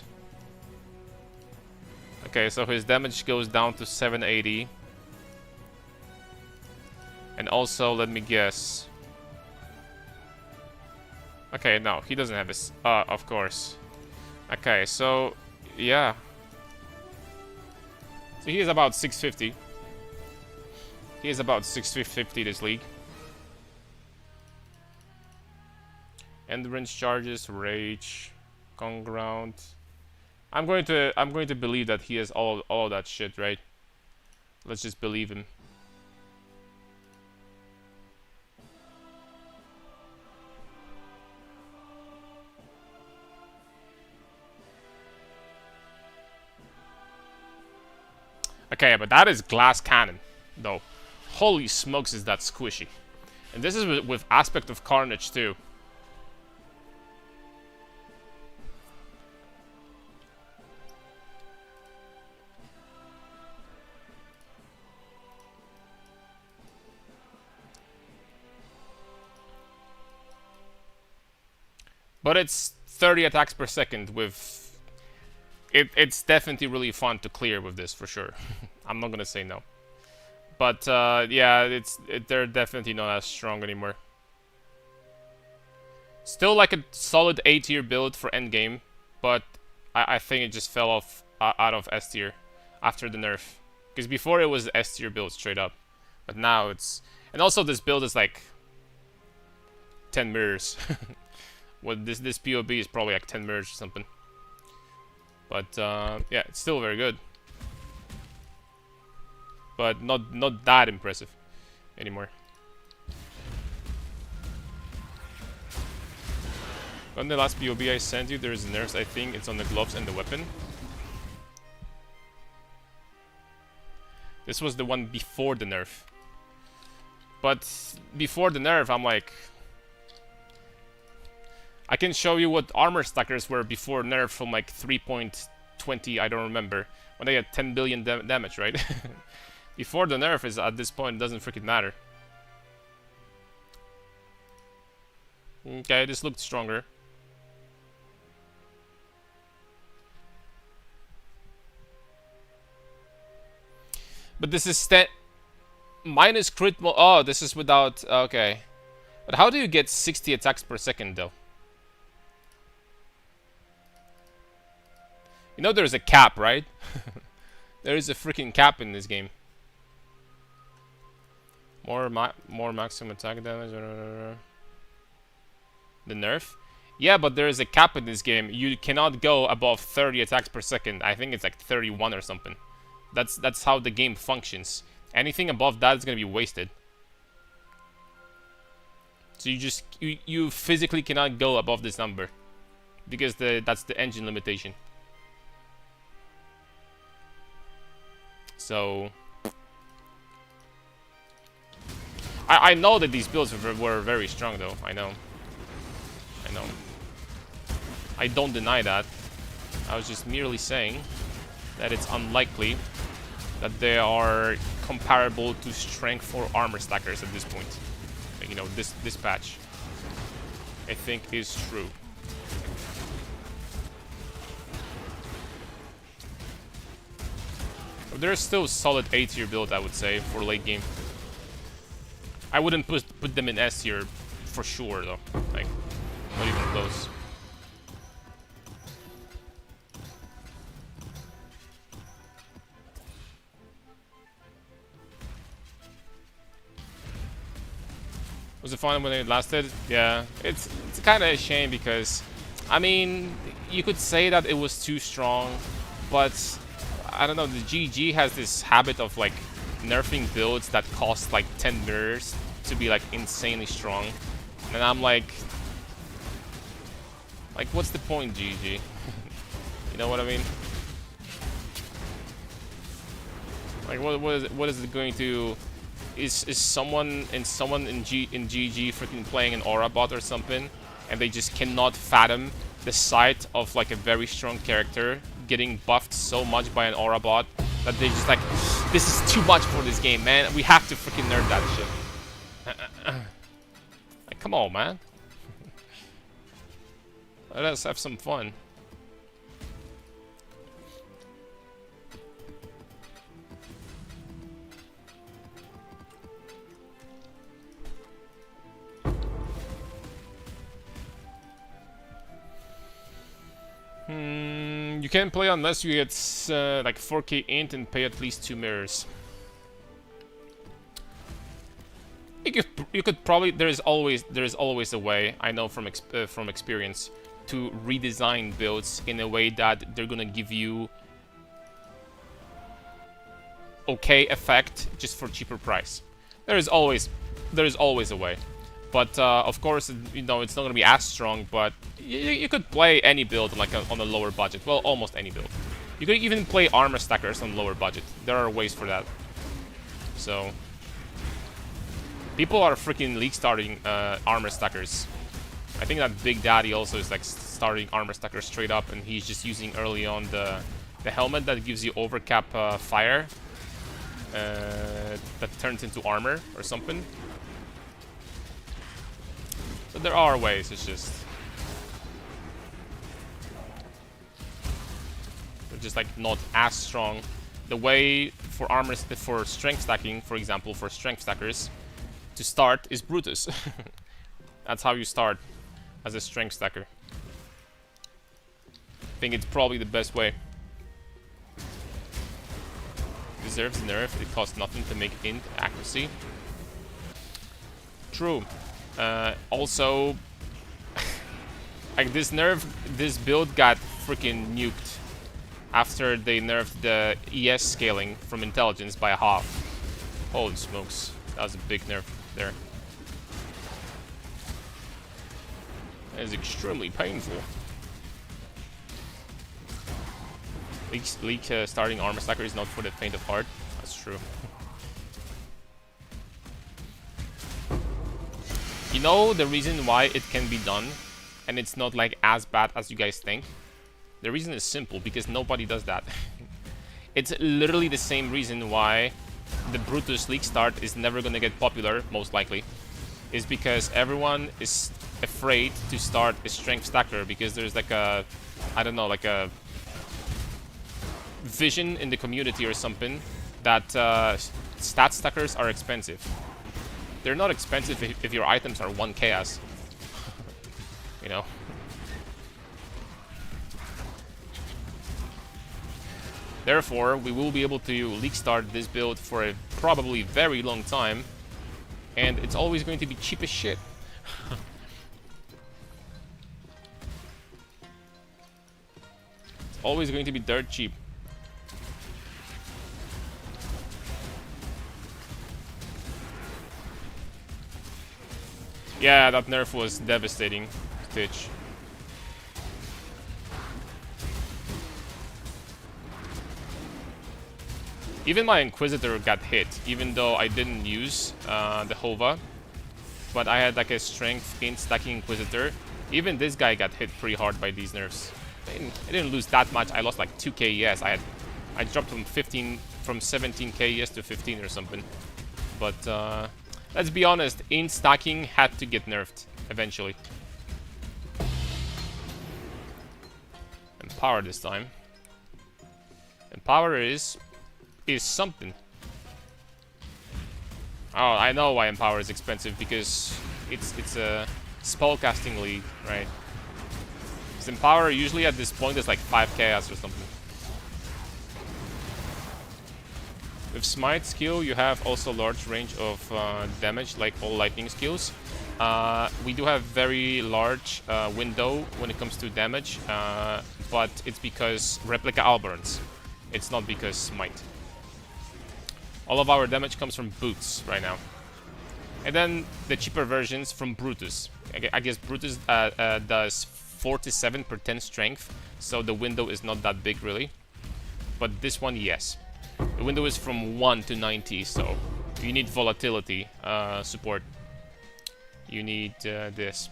Okay, so his damage goes down to 780. And also, let me guess. Okay, no, he doesn't have his... of course. Okay, so... yeah. So he is about 650. He is about 650 this league. Endurance charges, rage, Conground. I'm going to believe that he has all of that shit, right? Let's just believe him. Okay, but that is glass cannon, though. Holy smokes, is that squishy. And this is with aspect of carnage, too. But it's 30 attacks per second with... It's definitely really fun to clear with this, for sure. I'm not gonna say no. But, yeah, they're definitely not as strong anymore. Still like a solid A tier build for endgame, but I think it just fell off out of S tier after the nerf. Because before it was S tier build straight up. But now it's... And also this build is like 10 mirrors. Well, this POB is probably like 10 mirrors or something. But yeah, it's still very good. But not that impressive anymore. On the last POB I sent you, there is nerfs. I think it's on the gloves and the weapon. This was the one before the nerf. But before the nerf, I'm like... I can show you what armor stackers were before nerf from like 3.20, I don't remember. When they had 10 billion damage, right? Before the nerf is at this point, it doesn't freaking matter. Okay, this looked stronger. But this is minus crit. Oh, this is without. Okay. But how do you get 60 attacks per second, though? You know there's a cap, right? There is a freaking cap in this game. More maximum attack damage. The nerf? Yeah, but there is a cap in this game. You cannot go above 30 attacks per second. I think it's like 31 or something. That's how the game functions. Anything above that is gonna be wasted. So you physically cannot go above this number because that's the engine limitation. So I know that these builds were very strong, though. I know. I don't deny that. I was just merely saying that it's unlikely that they are comparable to strength for armor stackers at this point. Like, you know, this patch, I think, is true. But there's still solid A tier build, I would say, for late game. I wouldn't put them in S tier for sure, though. Like, not even close. Was it fun when it lasted? Yeah, it's kind of a shame because, I mean, you could say that it was too strong, but I don't know. The GG has this habit of like nerfing builds that cost like 10 mirrors to be like insanely strong, and I'm like, what's the point, GG? You know what I mean? Like, what is it going to? Is someone in GG freaking playing an aura bot or something, and they just cannot fathom the sight of like a very strong character getting buffed so much by an aura bot that they just like, this is too much for this game, man. We have to freaking nerf that shit. Like, come on, man. Let us have some fun. You can't play unless you get like 4K int and pay at least 2 mirrors. You could probably there is always a way, I know from experience, to redesign builds in a way that they're gonna give you okay effect just for cheaper price. There is always a way. But of course, you know, it's not gonna be as strong. But you could play any build like on a lower budget. Well, almost any build. You could even play armor stackers on lower budget. There are ways for that. So people are freaking league starting armor stackers. I think that Big Daddy also is like starting armor stackers straight up, and he's just using early on the helmet that gives you overcap fire that turns into armor or something. So there are ways. It's just they're just like not as strong. The way for armor for strength stacking, for example, for strength stackers to start is Brutus. That's how you start as a strength stacker. I think it's probably the best way. Deserves a nerf. It costs nothing to make int accuracy. True. Also, like this build got freaking nuked after they nerfed the ES scaling from intelligence by a half. Holy smokes, that was a big nerf there. That is extremely painful. Leak starting armor stacker is not for the faint of heart. That's true. You know the reason why it can be done, and it's not like as bad as you guys think? The reason is simple, because nobody does that. It's literally the same reason why the Brutus League start is never gonna get popular, most likely. Is because everyone is afraid to start a strength stacker, because there's like a, I don't know, like a vision in the community or something that stat stackers are expensive. They're not expensive if your items are 1 chaos. You know? Therefore, we will be able to league start this build for a probably very long time, and it's always going to be cheap as shit. It's always going to be dirt cheap. Yeah, that nerf was devastating, Stitch. Even my Inquisitor got hit, even though I didn't use the Hova. But I had like a strength int stacking Inquisitor. Even this guy got hit pretty hard by these nerfs. I didn't lose that much. I lost like 2 KES. I dropped from 17 KES to 15 or something. But let's be honest, int stacking had to get nerfed eventually. And power this time. And power is something. Oh, I know why Empower is expensive, because it's a spellcasting league, right? Because Empower usually at this point is like 5 chaos or something. With Smite skill, you have also large range of damage, like all lightning skills. We do have very large window when it comes to damage, but it's because Replica Alburns. It's not because Smite. All of our damage comes from boots right now. And then the cheaper versions from Brutus. I guess Brutus does 47 per 10 strength, so the window is not that big really. But this one, yes. The window is from 1 to 90, so you need volatility support. You need this.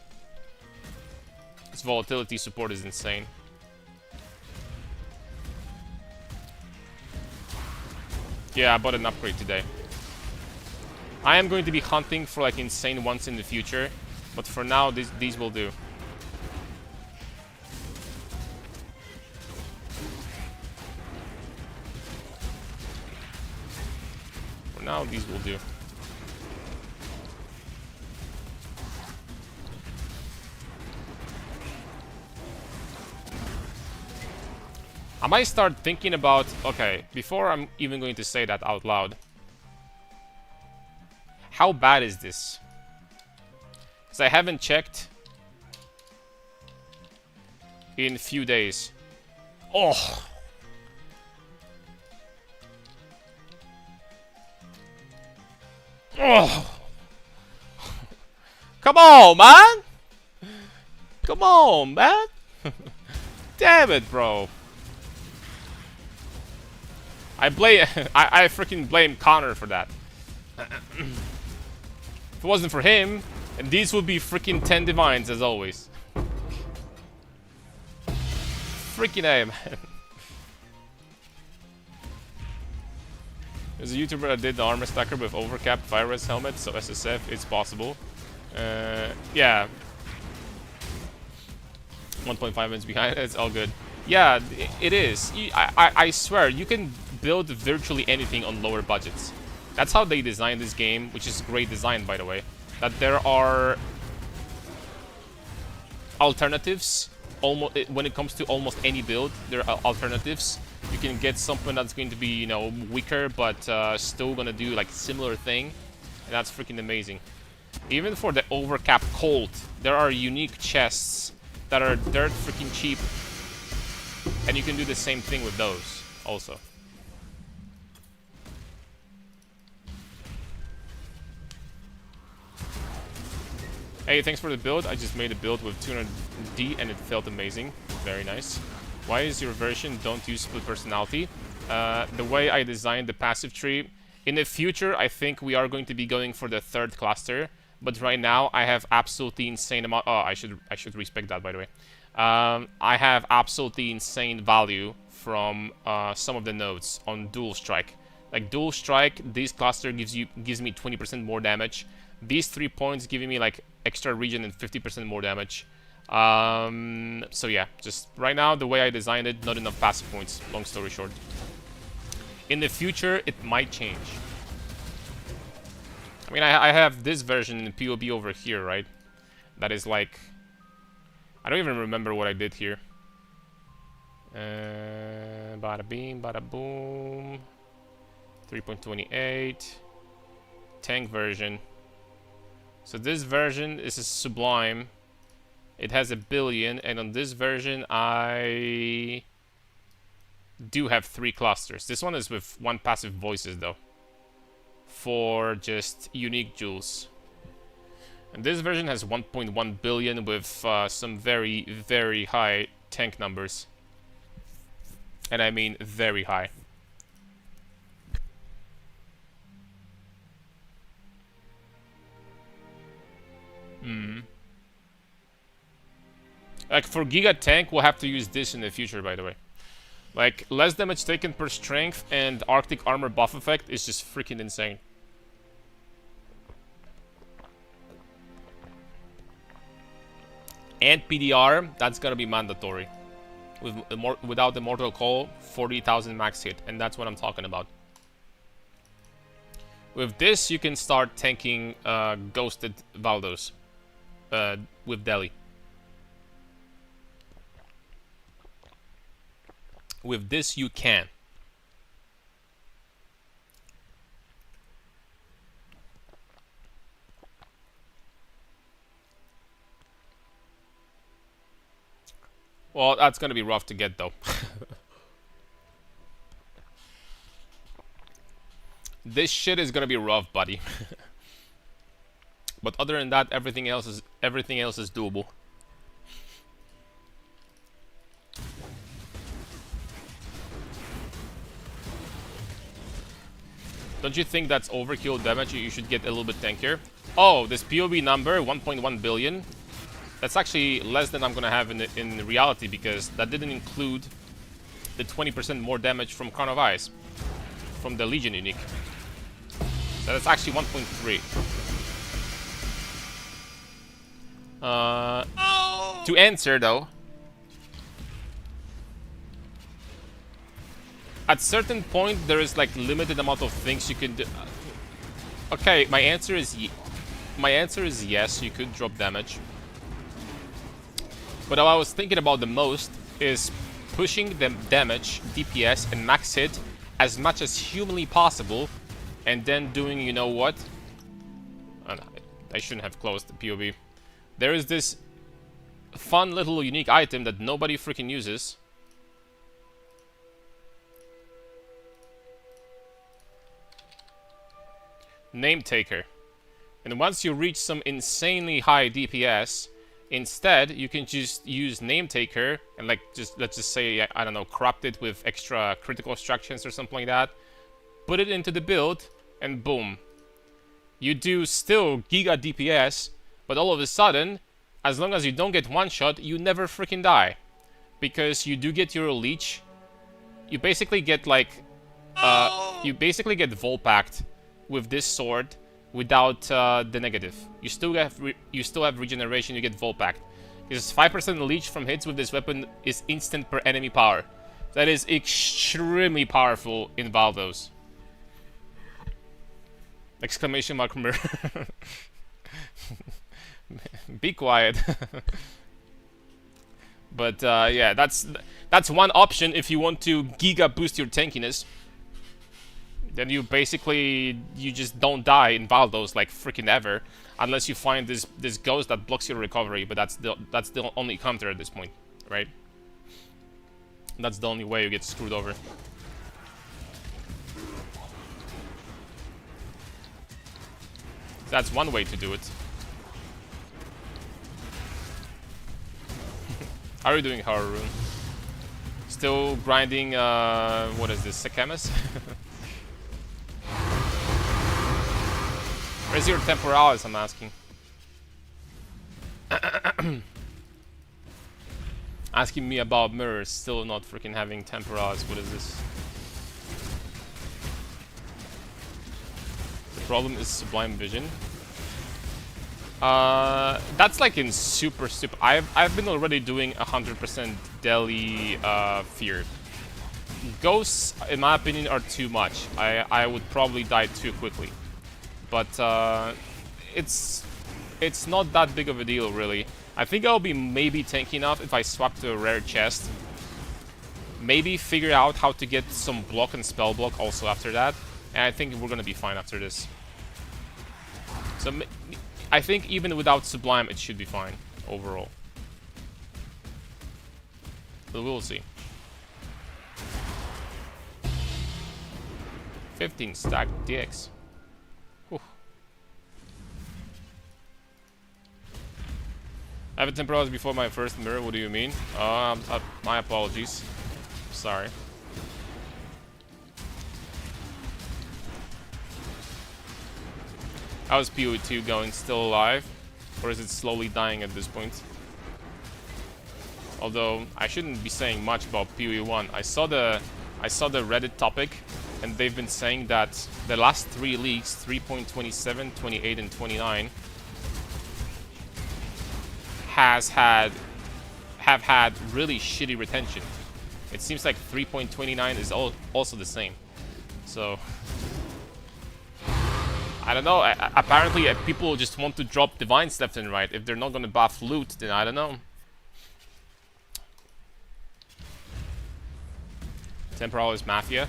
This volatility support is insane. Yeah, I bought an upgrade today. I am going to be hunting for like insane ones in the future, but for now these will do. For now these will do. I might start thinking about, okay, before I'm even going to say that out loud. How bad is this? Because I haven't checked in a few days. Oh! Oh. Come on, man! Come on, man! Damn it, bro! I freaking blame Connor for that. If it wasn't for him, and these would be freaking 10 divines as always. Freaking A, man. There's a YouTuber that did the armor stacker with overcapped fire res helmet, so SSF, it's possible. Yeah. 1.5 minutes behind, it's all good. Yeah, it is. I swear, you can build virtually anything on lower budgets. That's how they designed this game, which is great design, by the way. That there are alternatives. Almost when it comes to almost any build, there are alternatives. You can get something that's going to be, you know, weaker, but still gonna do like similar thing, and that's freaking amazing. Even for the overcap Colt, there are unique chests that are dirt freaking cheap, and you can do the same thing with those also. Hey, thanks for the build. I just made a build with 200D and it felt amazing. Very nice. Why is your version don't use split personality? The way I designed the passive tree, in the future I think we are going to be going for the third cluster, but right now I have absolutely insane amount. Oh, I should respect that, by the way. I have absolutely insane value from some of the nodes on dual strike. Like dual strike, this cluster gives me 20% more damage. These 3 points giving me like extra regen and 50% more damage. So yeah, just right now the way I designed it, not enough passive points, long story short. In the future, it might change. I mean, I have this version in POB over here, right? That is like... I don't even remember what I did here. Bada beam, bada boom. 3.28. Tank version. So this version is a Sublime. It has 1 billion, and on this version I do have 3 clusters. This one is with 1 passive voices though, for just unique jewels. And this version has 1.1 billion with some very, very high tank numbers. And I mean very high. Like for Giga Tank, we'll have to use this in the future, by the way. Like, less damage taken per strength and Arctic armor buff effect is just freaking insane. And PDR, that's gonna be mandatory. Without the Mortal Call, 40,000 max hit, and that's what I'm talking about. With this, you can start tanking Ghosted Valdos with Delhi. With this, you can. Well, that's gonna be rough to get, though. This shit is gonna be rough, buddy. But other than that, everything else is doable. Don't you think that's overkill damage? You should get a little bit tankier. Oh, this POB number, 1.1 billion. That's actually less than I'm gonna have in reality, because that didn't include the 20% more damage from Crown of Ice, from the Legion unique. So that's actually 1.3. To answer though, at certain point there is like limited amount of things you can do. Okay, my answer is yes, you could drop damage. But what I was thinking about the most is pushing the damage, DPS, and max hit as much as humanly possible, and then doing, you know what? Oh, no, I shouldn't have closed the POV. There is this fun little unique item that nobody freaking uses. Name Taker. And once you reach some insanely high DPS, instead you can just use Name Taker and like let's just say, I don't know, corrupt it with extra critical extractions or something like that. Put it into the build and boom. You do still giga DPS, but all of a sudden, as long as you don't get one shot, you never freaking die. Because you do get your leech. You basically get like you basically get Volpacked with this sword without the negative. You still have regeneration, you get Volpacked. Because 5% leech from hits with this weapon is instant per enemy power. That is extremely powerful in Valdos. Exclamation mark mirror. Be quiet. But yeah, that's one option if you want to giga boost your tankiness. Then you just don't die in Valdos like freaking ever, unless you find this ghost that blocks your recovery. But that's the only counter at this point, right? That's the only way you get screwed over. That's one way to do it. How are you doing, Harun? Still grinding, what is this, Sekemis? Where's your temporalis, I'm asking? Asking me about mirrors, still not freaking having temporalis, what is this? The problem is Sublime Vision. That's like in super. I've been already doing 100% Deli Fear. Ghosts, in my opinion, are too much. I would probably die too quickly. But it's not that big of a deal, really. I think I'll be maybe tanky enough if I swap to a rare chest. Maybe figure out how to get some block and spell block also after that. And I think we're gonna be fine after this. So I think even without Sublime, it should be fine overall. But we'll see. 15 stack DX. Whew. I have a temporalis before my first mirror. What do you mean? My apologies. Sorry. How's PoE2 going? Still alive? Or is it slowly dying at this point? Although, I shouldn't be saying much about PoE1. I saw the Reddit topic, and they've been saying that the last 3 leagues, 3.27, 28, and 29, have had really shitty retention. It seems like 3.29 is also the same. So I don't know. Apparently, people just want to drop divines left and right. If they're not gonna buff loot, then I don't know. Temporalis Mafia.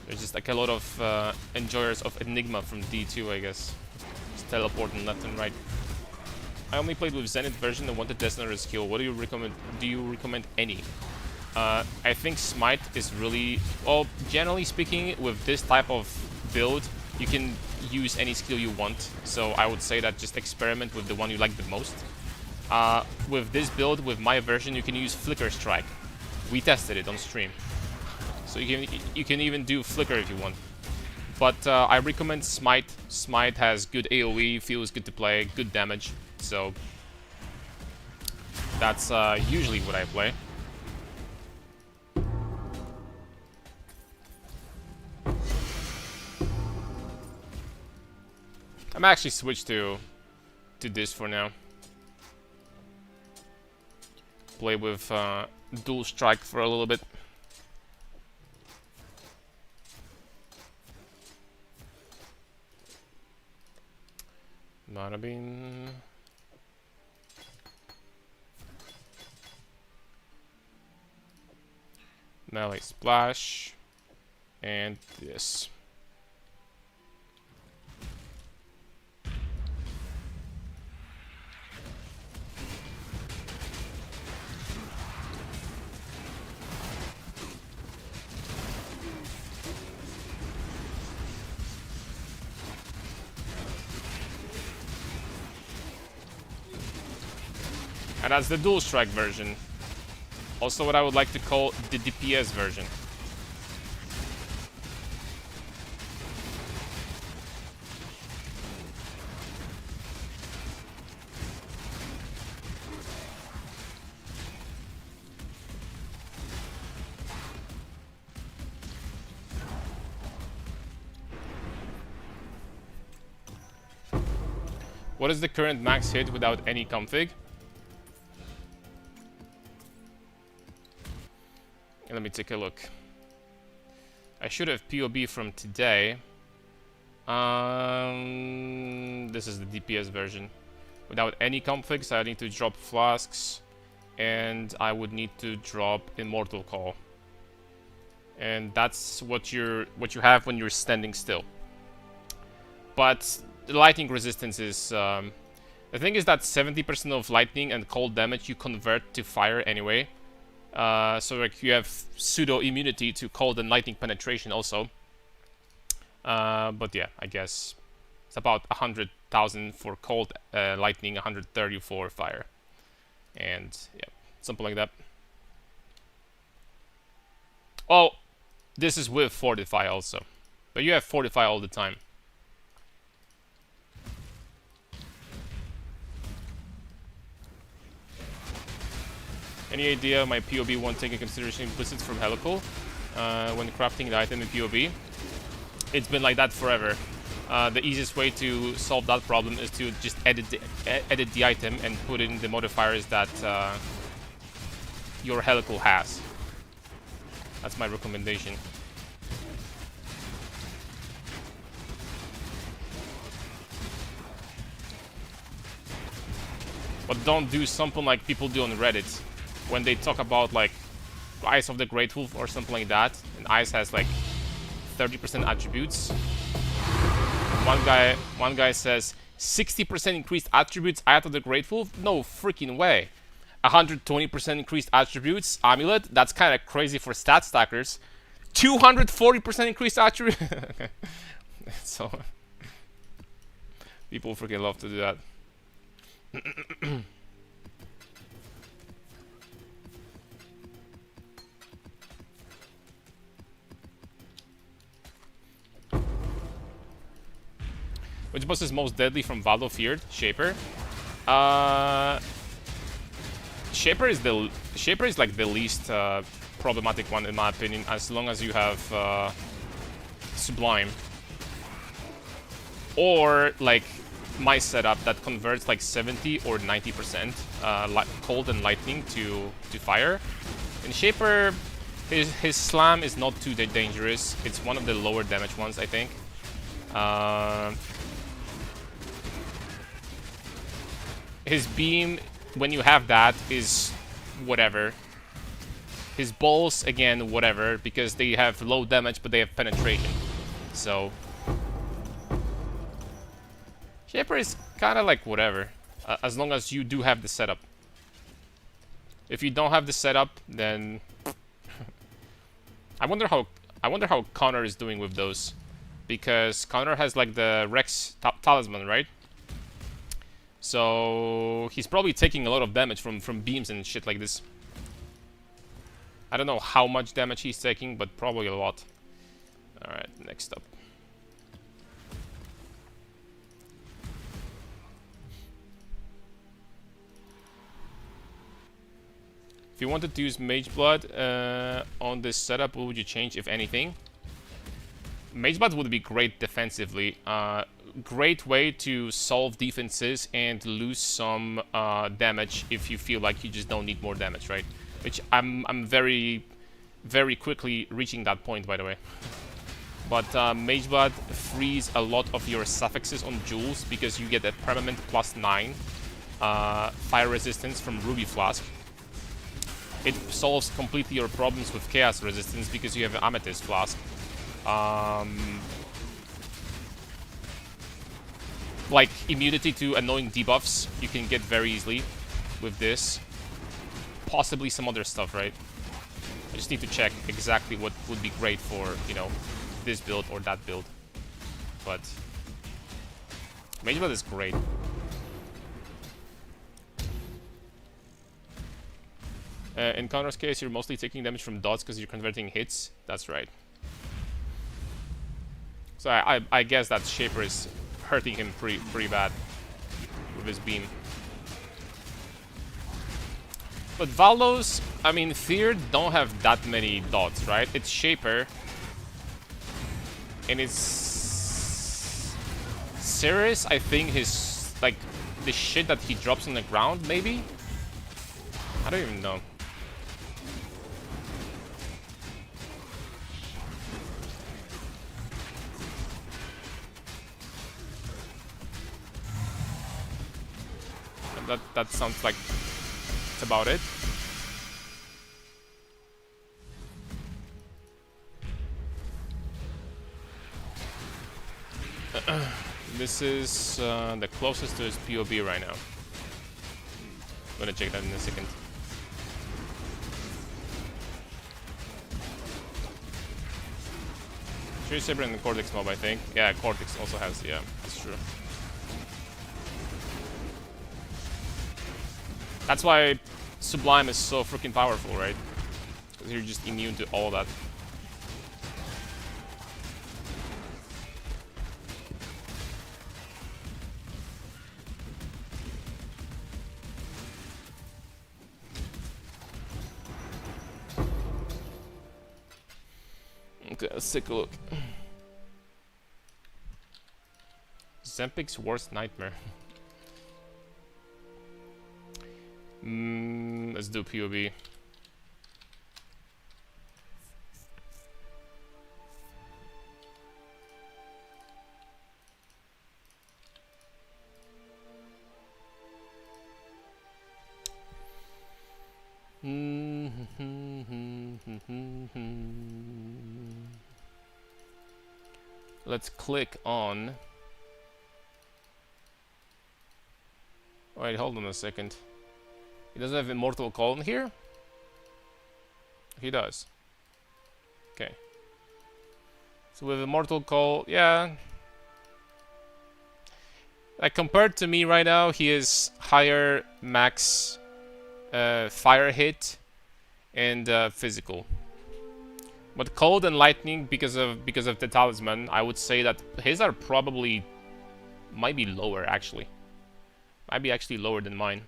There's just like a lot of enjoyers of Enigma from D2, I guess. Just teleporting left and right. I only played with Zenith version and wanted Death Knighter's skill. What do you recommend? Do you recommend any? I think Smite is really... Well, generally speaking, with this type of build, you can use any skill you want. So I would say that just experiment with the one you like the most. With this build, with my version, you can use Flicker Strike. We tested it on stream. So you can even do Flicker if you want. But I recommend Smite. Smite has good AoE, feels good to play, good damage. So that's usually what I play. I'm actually switched to this for now. Play with dual strike for a little bit. Bada bing. Melee splash and this. And that's the dual strike version. Also what I would like to call the DPS version. What is the current max hit without any config? Let me take a look. I should have POB from today. This is the DPS version. Without any configs, I need to drop flasks, and I would need to drop Immortal Call. And that's what you have when you're standing still. But the lightning resistance is the thing is that 70% of lightning and cold damage you convert to fire anyway. So like you have pseudo immunity to cold and lightning penetration also. But yeah, I guess it's about 100,000 for cold lightning, 130 for fire, and yeah, something like that. Oh, this is with fortify also, but you have fortify all the time. Any idea my POB won't take into consideration implicits from helical when crafting the item in POB? It's been like that forever. The easiest way to solve that problem is to just edit the item and put in the modifiers that your helical has. That's my recommendation. But don't do something like people do on Reddit when they talk about like Eyes of the Grateful or something like that, and Eyes has like 30% attributes. One guy says 60% increased attributes, Eye of the Grateful. No freaking way. 120% increased attributes, Amulet. That's kind of crazy for stat stackers. 240% increased attributes. So people freaking love to do that. Which boss is most deadly from Valdo Feared? Shaper. Shaper is like the least problematic one in my opinion, as long as you have Sublime. Or like my setup that converts like 70 or 90% cold and lightning to fire. And Shaper, his slam is not too dangerous. It's one of the lower damage ones, I think. His beam, when you have that, is whatever. His balls, again, whatever, because they have low damage, but they have penetration. So Shaper is kind of like whatever, as long as you do have the setup. If you don't have the setup, then I wonder how Connor is doing with those, because Connor has like the Rex talisman, right? So he's probably taking a lot of damage from beams and shit like this. I don't know how much damage he's taking, but probably a lot. Alright, next up. If you wanted to use Mage Blood on this setup, what would you change, if anything? Mage Blood would be great defensively. Great way to solve defenses and lose some damage if you feel like you just don't need more damage, right? Which I'm very, very quickly reaching that point, by the way. But Mage Blood frees a lot of your suffixes on jewels because you get a permanent +9 fire resistance from Ruby Flask. It solves completely your problems with Chaos resistance because you have an Amethyst Flask. Like immunity to annoying debuffs you can get very easily with this. Possibly some other stuff, right? I just need to check exactly what would be great for, you know, this build or that build. But Mage Blood is great. In Connor's case, you're mostly taking damage from dots because you're converting hits. That's right. So I guess that Shaper is hurting him pretty bad with his beam. But Valdos, I mean, Fear don't have that many dots, right? It's Shaper. And it's... Cirrus, I think his, like, the shit that he drops on the ground, maybe? I don't even know. And that sounds like that's about it. This is the closest to his POB right now. I'm gonna check that in a second. Tree Saber and the Cortex mob, I think. Yeah, Cortex also has, yeah, that's true. That's why Sublime is so freaking powerful, right? Because you're just immune to all that. Okay, let's take a look. Zempic's worst nightmare. Let's do POB. Let's click on... Wait, hold on a second. He doesn't have Immortal Call in here? He does. Okay. So with Immortal Call, yeah. Like compared to me right now, he is higher max fire hit and physical. But Cold and Lightning, because of the Talisman, I would say that his are probably might be lower actually. Might be actually lower than mine.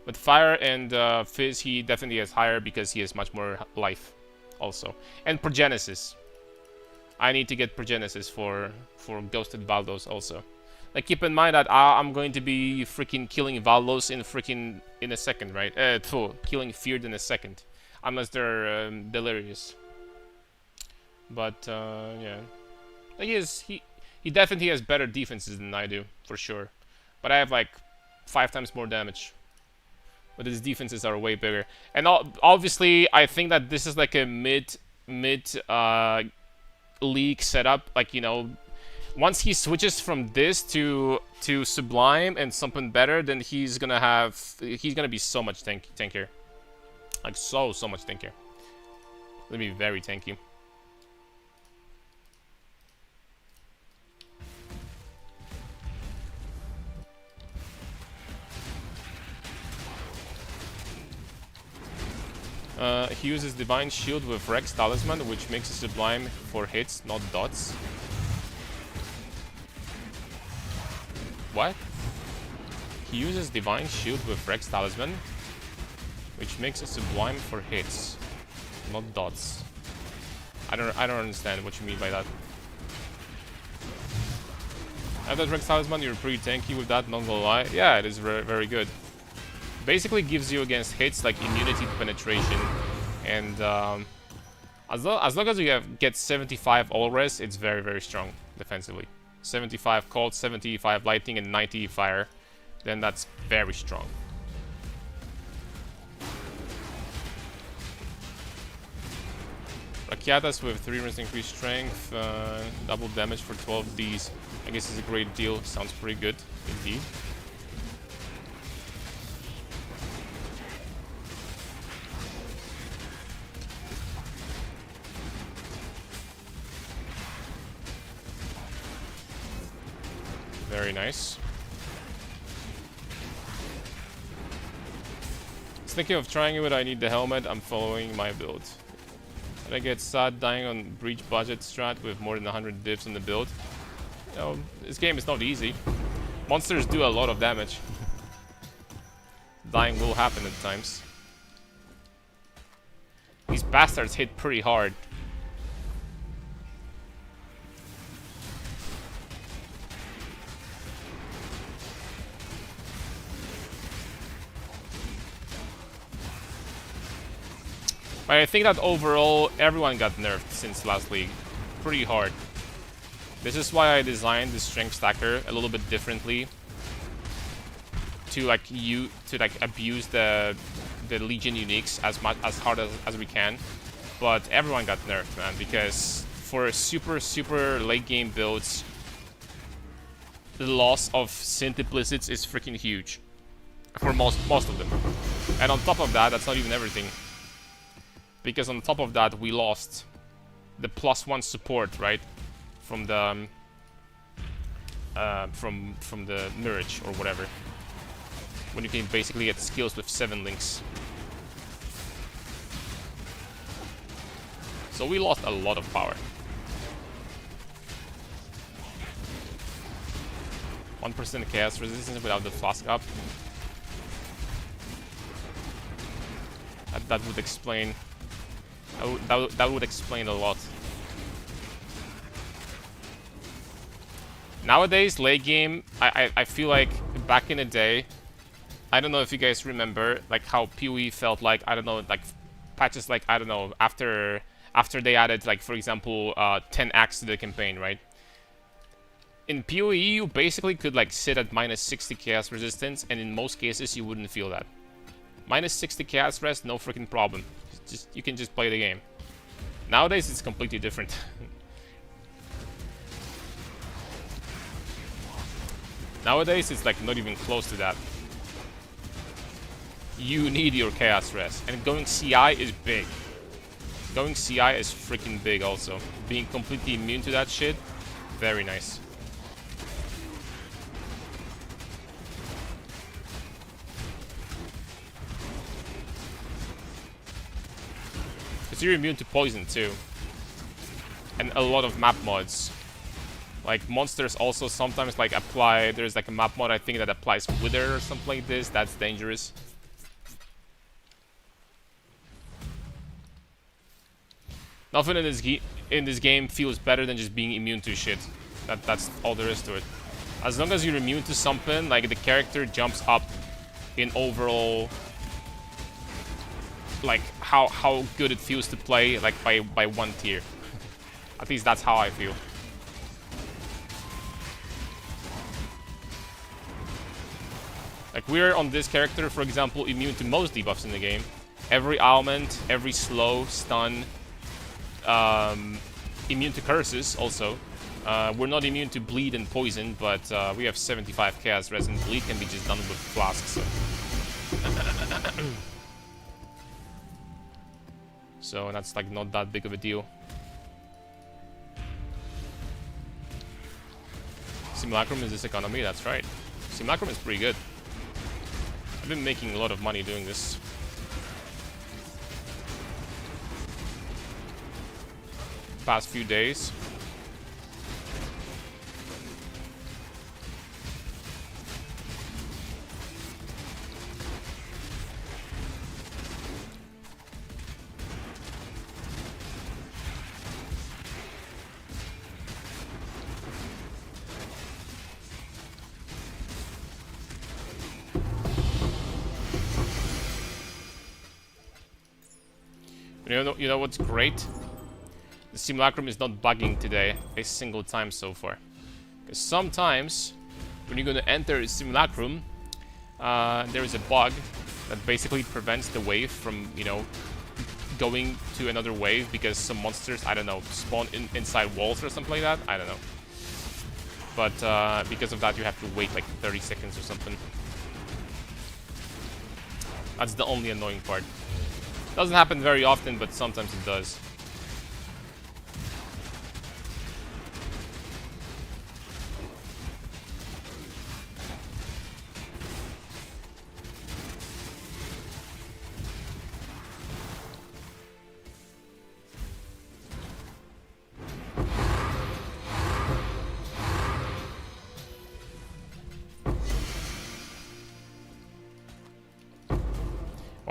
But Fire and Fizz, he definitely has higher because he has much more life also. And Progenesis. I need to get Progenesis for Ghosted Valdos also. Like, keep in mind that I'm going to be freaking killing Valdos in a second, right? Killing Feared in a second. Unless they're delirious. But, yeah. He definitely has better defenses than I do, for sure. But I have, like, 5 times more damage. But his defenses are way bigger. And obviously, I think that this is like a mid league setup. Like, you know, once he switches from this to Sublime and something better, then he's gonna be so much tankier. Like so much tankier. Gonna be very tanky. He uses Divine Shield with Rex Talisman, which makes a Sublime for hits, not dots. What? He uses Divine Shield with Rex Talisman, which makes a Sublime for hits, not dots. I don't understand what you mean by that. I thought Rex Talisman, you're pretty tanky with that, not gonna lie. Yeah, it is very good. Basically gives you against hits like immunity to penetration, and as long as you get 75 all res, it's very strong defensively. 75 cold, 75 lightning, and 90 fire, then that's very strong. Rakiatas with 3 increased strength, double damage for 12 Ds. I guess it's a great deal. Sounds pretty good indeed. Very nice. thinking of trying it, but I need the helmet. I'm following my build. And I get sad dying on breach budget strat with more than 100 divs on the build. You know, this game is not easy. Monsters do a lot of damage. Dying will happen at times. These bastards hit pretty hard. But I think that overall, everyone got nerfed since last league. Pretty hard. This is why I designed the strength stacker a little bit differently. To abuse the Legion uniques as hard as we can. But everyone got nerfed, man, because for super late game builds, the loss of synth implicits is freaking huge. For most of them. And on top of that, that's not even everything. Because on top of that, we lost the +1 support, right, from the from the Mirage or whatever. When you can basically get skills with 7 links. So we lost a lot of power. 1% chaos resistance without the flask up. That would explain. That would explain a lot. Nowadays, late game, I feel like back in the day, I don't know if you guys remember, like how PoE felt like, I don't know, like patches like, I don't know, after they added, like, for example, 10 acts to the campaign, right? In PoE, you basically could, like, sit at -60 chaos resistance, and in most cases, you wouldn't feel that. -60 chaos rest, no freaking problem. You can just play the game. Nowadays, it's completely different. Nowadays, it's like not even close to that. You need your chaos rest, and going CI is big. Going CI is freaking big also. Being completely immune to that shit, very nice. Because you're immune to poison too. And a lot of map mods. Like monsters also sometimes like apply, there's like a map mod I think that applies Wither or something like this. That's dangerous. Nothing in this game feels better than just being immune to shit. That's all there is to it. As long as you're immune to something, like the character jumps up in overall, like how good it feels to play, like by 1 tier. At least that's how I feel. Like we're on this character, for example, immune to most debuffs in the game. Every ailment, every slow, stun, immune to curses also. We're not immune to bleed and poison, but we have 75 chaos res, and bleed can be just done with flasks. So. So that's like not that big of a deal. Simulacrum is this economy, that's right. Simulacrum is pretty good. I've been making a lot of money doing this. Past few days. You know what's great? The simulacrum is not bugging today a single time so far. Because sometimes, when you're going to enter a simulacrum, there is a bug that basically prevents the wave from, you know, going to another wave because some monsters, I don't know, spawn inside walls or something like that. I don't know. But because of that, you have to wait like 30 seconds or something. That's the only annoying part. Doesn't happen very often, but sometimes it does.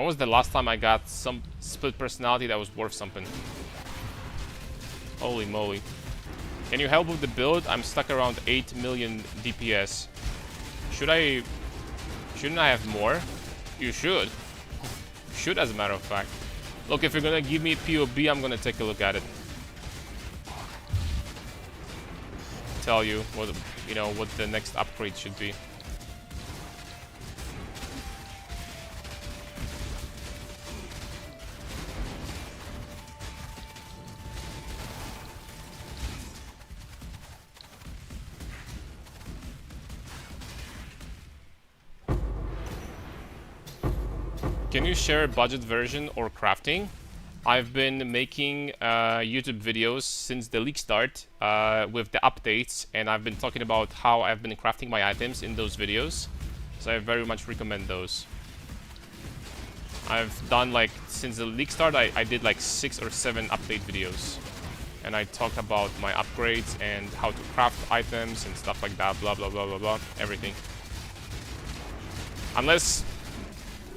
When was the last time I got some split personality that was worth something? Holy moly. Can you help with the build? I'm stuck around 8 million DPS. Shouldn't I have more? You should. You should, as a matter of fact. Look, if you're gonna give me POB, I'm gonna take a look at it. Tell you what, you know, what the next upgrade should be. Can you share a budget version or crafting? I've been making YouTube videos since the leak start with the updates, and I've been talking about how I've been crafting my items in those videos. So I very much recommend those. I've done, like, since the leak start, I did like 6 or 7 update videos. And I talked about my upgrades and how to craft items and stuff like that, blah blah blah blah blah, everything. Unless...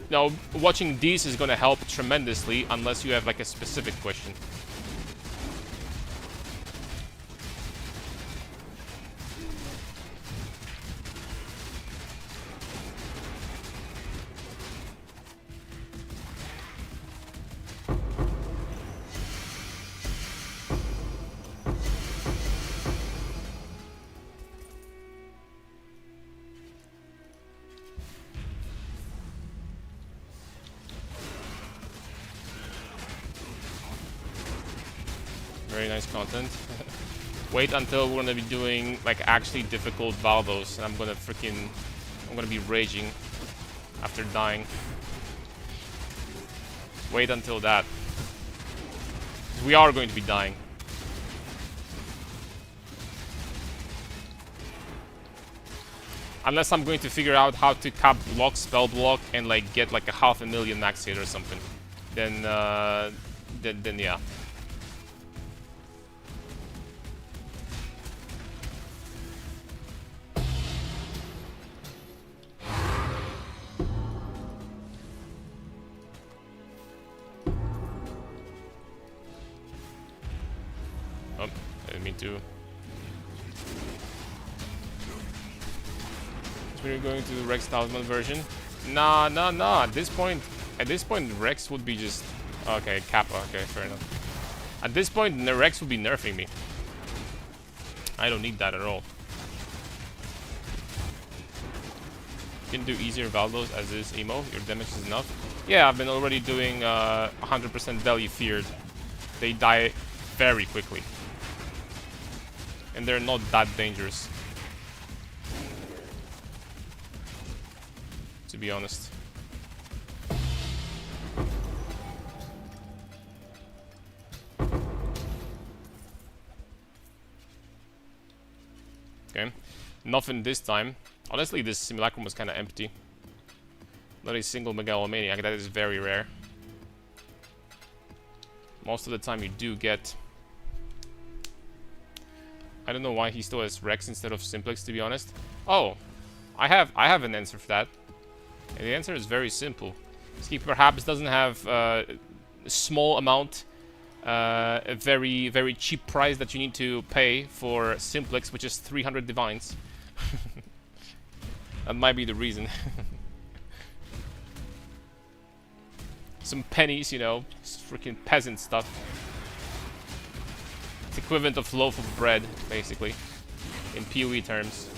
No, watching these is gonna help tremendously unless you have like a specific question. Very nice content. Wait until we're gonna be doing like actually difficult Valvos, and I'm gonna be raging after dying. Wait until that. We are going to be dying. Unless I'm going to figure out how to cap block, spell block, and like get like a 500,000 max hit or something. Then yeah. Oh, I didn't mean to. So we're going to the Rex Talisman version. Nah. At this point, Rex would be just okay. Kappa. Okay, fair enough. At this point, the Rex would be nerfing me. I don't need that at all. You can do easier Valdos as is emo. Your damage is enough. Yeah, I've been already doing 100% Deli Feared. They die very quickly. And they're not that dangerous, to be honest. Okay, nothing this time. Honestly, this simulacrum was kind of empty. Not a single megalomaniac. That is very rare. Most of the time you do get... I don't know why he still has Rex instead of Simplex, to be honest. Oh, I have an answer for that. And the answer is very simple. He perhaps doesn't have a small amount, a very, very cheap price that you need to pay for Simplex, which is 300 divines. That might be the reason. Some pennies, you know, freaking peasant stuff. It's equivalent of loaf of bread, basically, in PoE terms.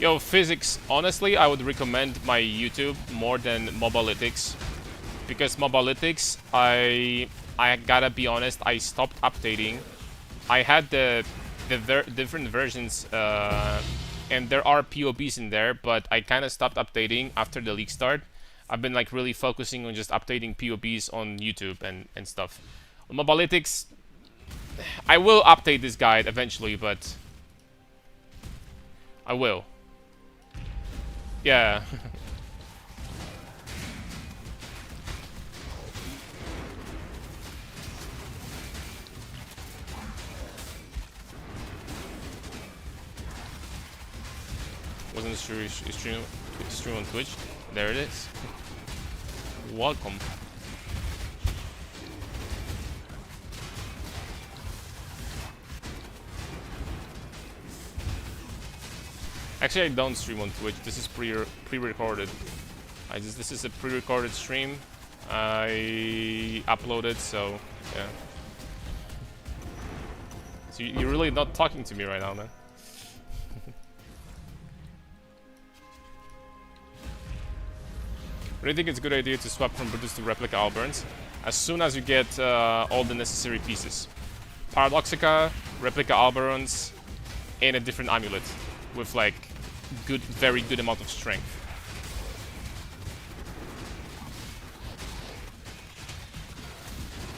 Yo, physics, honestly, I would recommend my YouTube more than Mobalytics. Because Mobalytics, I gotta be honest, I stopped updating. I had the different versions, and there are POBs in there, but I kind of stopped updating after the leak start. I've been like really focusing on just updating POBs on YouTube and stuff. On Mobalytics, I will update this guide eventually, but I will. Yeah. Wasn't sure you stream on Twitch. There it is. Welcome. Actually, I don't stream on Twitch. This is pre-recorded. This is a pre-recorded stream. I uploaded, so yeah. So you're really not talking to me right now, man. Really think it's a good idea to swap from Brutus to Replica Alberns as soon as you get all the necessary pieces. Paradoxica, Replica Alberns, and a different amulet with like very good amount of strength.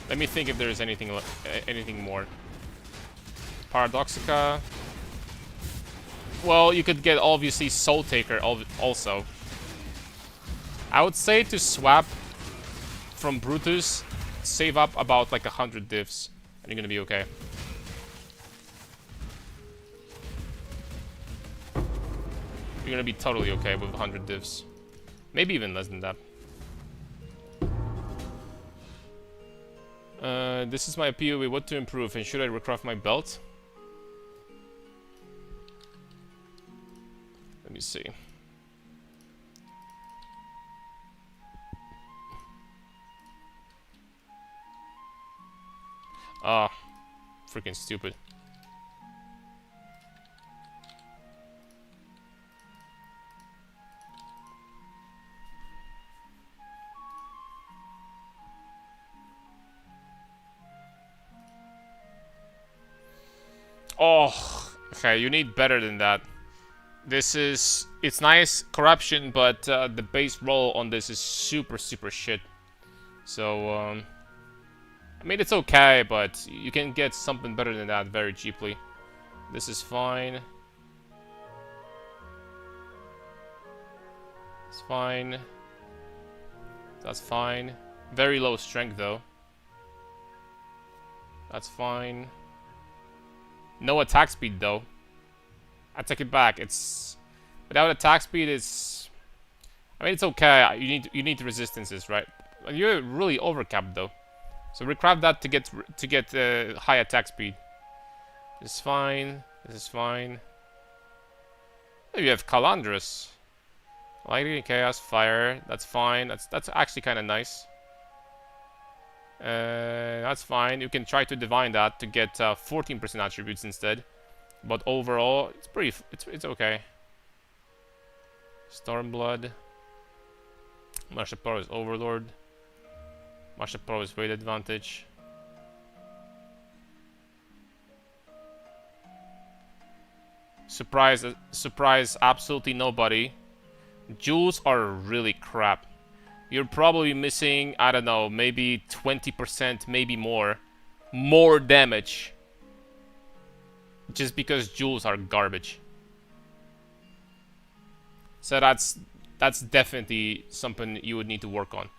Let me think if there's anything more. Paradoxica. Well, you could get obviously Soul Taker also. I would say to swap from Brutus, save up about like 100 divs, and you're gonna be okay. You're gonna be totally okay with 100 divs. Maybe even less than that. This is my POV. What to improve? And should I recraft my belt? Let me see. Ah, freaking stupid. Oh, okay, you need better than that. It's nice corruption, but the base roll on this is super shit. So, I mean, it's okay, but you can get something better than that very cheaply. This is fine. It's fine. That's fine. Very low strength, though. That's fine. No attack speed, though. I take it back. It's without attack speed. I mean, it's okay. You need resistances, right? You're really overcapped, though. So recraft that to get high attack speed. This is fine. This is fine. Oh, you have Calandrus. Lightning, Chaos, Fire. That's fine. That's actually kind of nice. That's fine. You can try to divine that to get 14% attributes instead. But overall, it's okay. Stormblood. Martial Power is Overlord. Martial Power is weight advantage. Surprise absolutely nobody. Jewels are really crap. You're probably missing, I don't know, maybe 20%, maybe more damage. Just because jewels are garbage. So that's definitely something you would need to work on.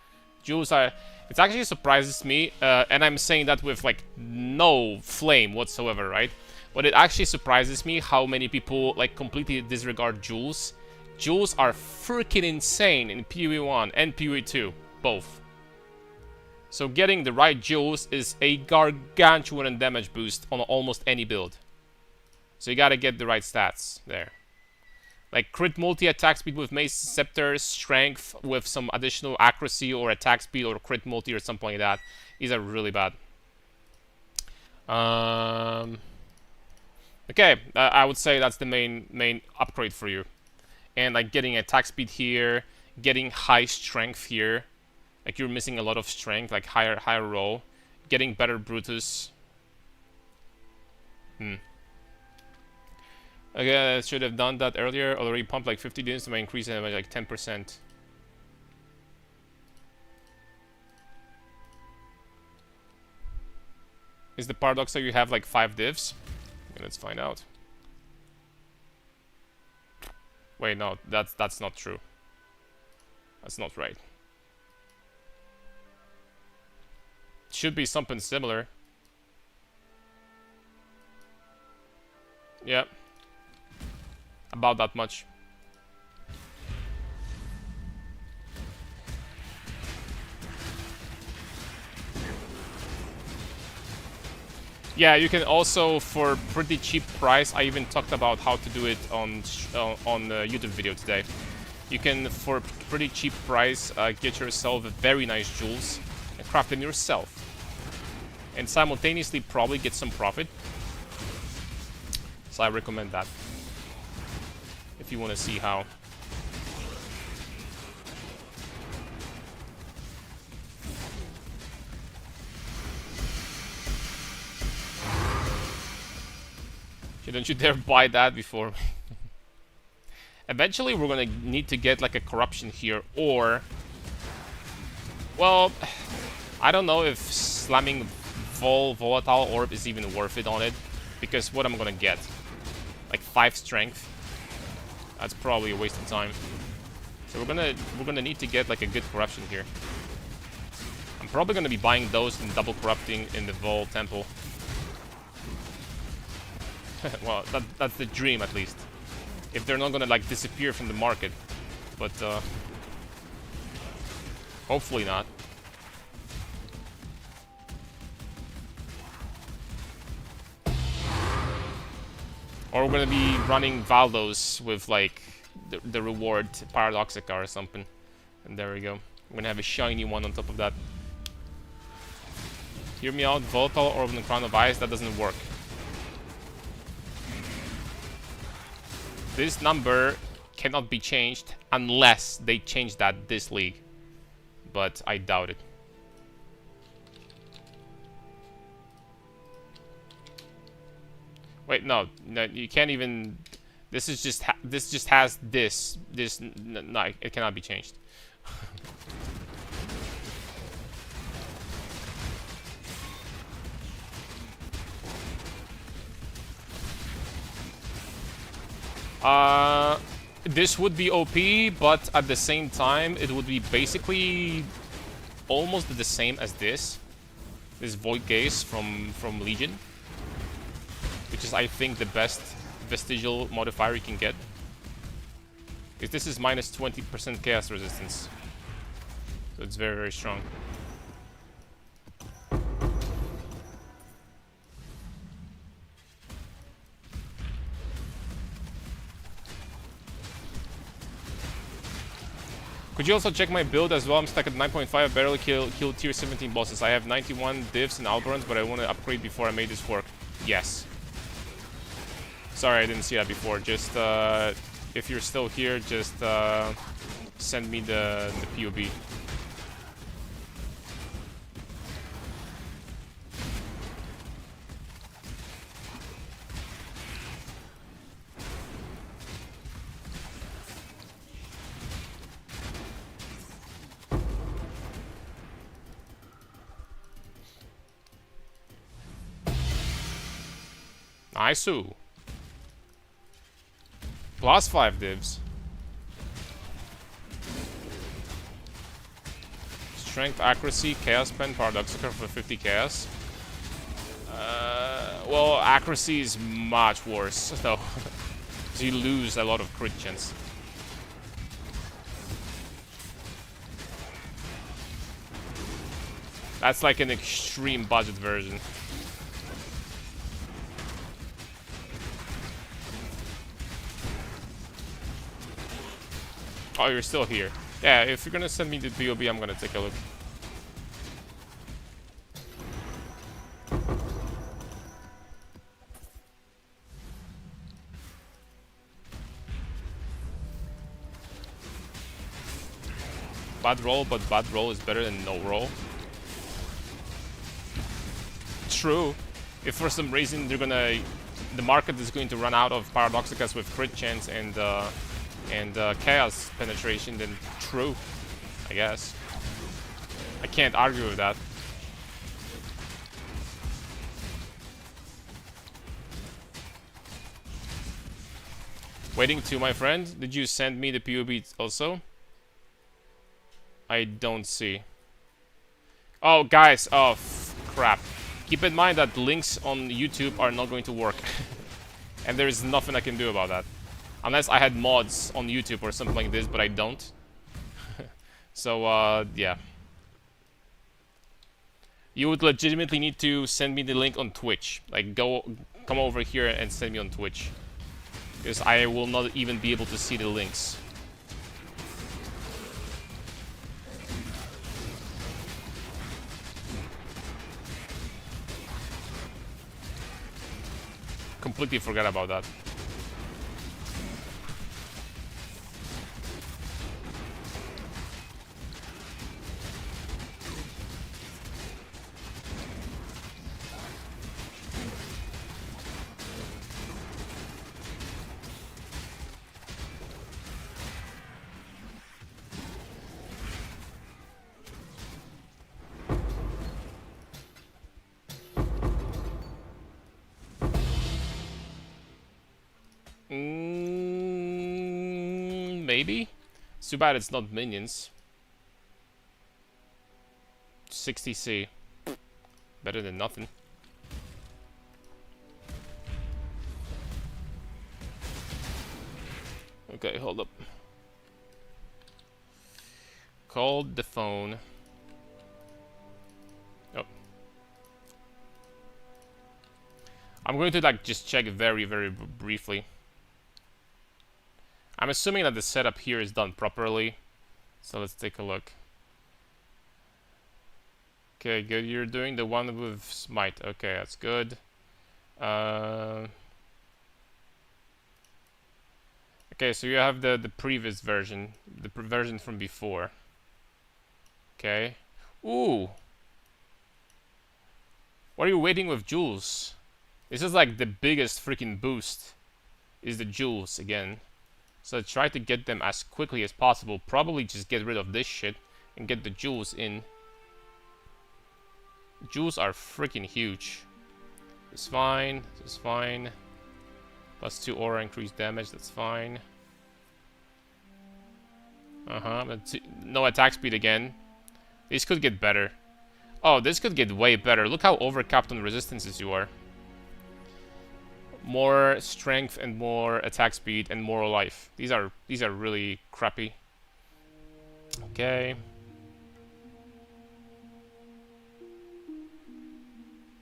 Jewels are... It actually surprises me, and I'm saying that with like no flame whatsoever, right? But it actually surprises me how many people like completely disregard jewels. Jewels are freaking insane in PoE 1 and PoE 2, both. So getting the right jewels is a gargantuan damage boost on almost any build. So you gotta get the right stats there. Like crit multi attack speed with Mace Scepter, strength with some additional accuracy or attack speed or crit multi or something like that. These are really bad. Okay, I would say that's the main upgrade for you. And like getting attack speed here, getting high strength here. Like you're missing a lot of strength, like higher roll. Getting better Brutus. Okay, I should have done that earlier. Already pumped like 50 units to my increase in like 10%. Is the paradox that you have like 5 divs? Okay, let's find out. Wait, no, that's not true. That's not right. Should be something similar. Yep. About that much. Yeah, you can also, for pretty cheap price, I even talked about how to do it on a YouTube video today. You can, for pretty cheap price, get yourself very nice jewels and craft them yourself. And simultaneously probably get some profit. So I recommend that. If you want to see how. Don't you dare buy that before. Eventually we're gonna need to get like a corruption here, or... Well, I don't know if slamming volatile orb is even worth it on it. Because what am I gonna get? Like 5 strength? That's probably a waste of time. So we're gonna need to get like a good corruption here. I'm probably gonna be buying those and double corrupting in the Vol Temple. Well, that's the dream, at least. If they're not gonna, like, disappear from the market. But, hopefully not. Or we're gonna be running Valdos with, like, the reward Paradoxica or something. And there we go. We're gonna have a shiny one on top of that. Hear me out, Volatile Orb on the Crown of Ice, that doesn't work. This number cannot be changed unless they change that this league. But I doubt it. Wait, no, you can't even. This is just this just has this. No, it cannot be changed. This would be OP, but at the same time, it would be basically almost the same as this. This Void Gaze from Legion, which is, I think, the best vestigial modifier you can get. Because this is minus 20% chaos resistance, so it's very, very strong. Could you also check my build as well? I'm stuck at 9.5. I barely kill tier 17 bosses. I have 91 divs and Alberons, but I want to upgrade before I made this work. Yes. Sorry, I didn't see that before. Just, if you're still here, just send me the POB. Nice-oo. Plus 5 divs. Strength, accuracy, chaos pen, Paradoxica for 50 chaos. Well, accuracy is much worse, though. So you lose a lot of crit chance. That's like an extreme budget version. Oh, you're still here. Yeah, if you're gonna send me the BOB, I'm gonna take a look. Bad roll, but bad roll is better than no roll. True. If for some reason the market is going to run out of Paradoxicas with crit chance and chaos penetration, then true, I guess. I can't argue with that. Waiting to my friend. Did you send me the POB also? I don't see. Oh, guys. Oh, crap. Keep in mind that links on YouTube are not going to work. And there is nothing I can do about that. Unless I had mods on YouTube or something like this, but I don't. So, yeah. You would legitimately need to send me the link on Twitch. Like, come over here and send me on Twitch. Because I will not even be able to see the links. Completely forgot about that. Maybe? It's too bad it's not minions. 60C. Better than nothing. Okay, hold up. Called the phone. Oh. I'm going to like just check very briefly. I'm assuming that the setup here is done properly. So let's take a look. Okay, good. You're doing the one with Smite. Okay, that's good. Okay, so you have the previous version, the version from before. Okay. Ooh. What are you waiting with Jules? This is like the biggest freaking boost. Is the Jules again. So try to get them as quickly as possible. Probably just get rid of this shit and get the Jules in. Jules are freaking huge. It's fine. It's fine. +2 aura increased damage. That's fine. But no attack speed again. This could get better. Oh, this could get way better. Look how overcapped on resistances you are. More strength and more attack speed and more life. These are really crappy. Okay.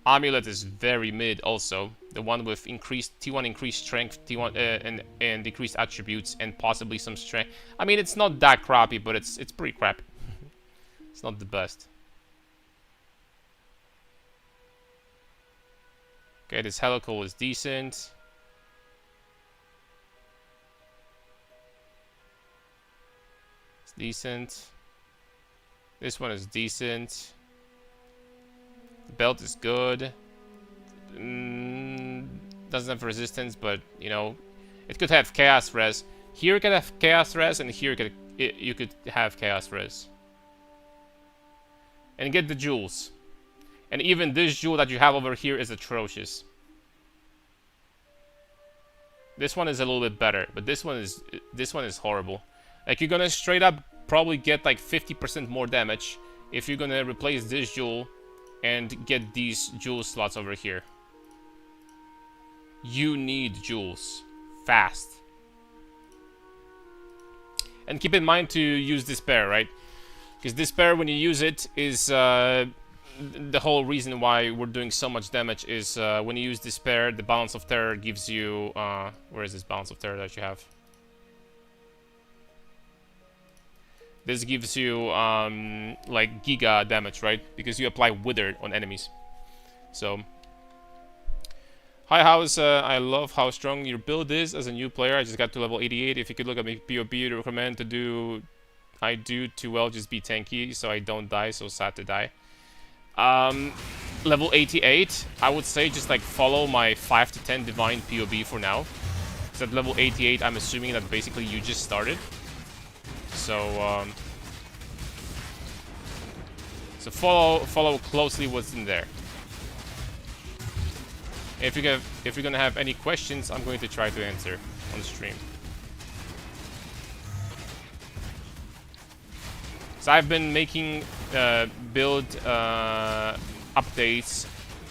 Amulet is very mid also. The one with increased T1 increased strength, T1 and decreased attributes and possibly some strength. I mean, it's not that crappy, but it's pretty crappy. It's not the best. Okay, this helical is decent. It's decent. This one is decent. The belt is good. Doesn't have resistance, but you know, it could have chaos res. Here it could have chaos res, and here you could have chaos res. And get the jewels. And even this jewel that you have over here is atrocious. This one is a little bit better, but this one is horrible. Like, you're gonna straight up probably get like 50% more damage if you're gonna replace this jewel and get these jewel slots over here. You need jewels fast. And keep in mind to use despair, right? Because despair, when you use it, is the whole reason why we're doing so much damage is when you use despair, the balance of terror gives you where is this balance of terror that you have? This gives you like giga damage, right? Because you apply wither on enemies. So hi House, I love how strong your build is as a new player. I just got to level 88. If you could look at me POB, you'd recommend to do I do too well, just be tanky so I don't die, so sad to die. Level 88, I would say just like follow my 5 to 10 divine POB for now. So at level 88, I'm assuming that basically you just started. So so follow closely what's in there. If you're gonna have any questions, I'm going to try to answer on the stream. So I've been making build updates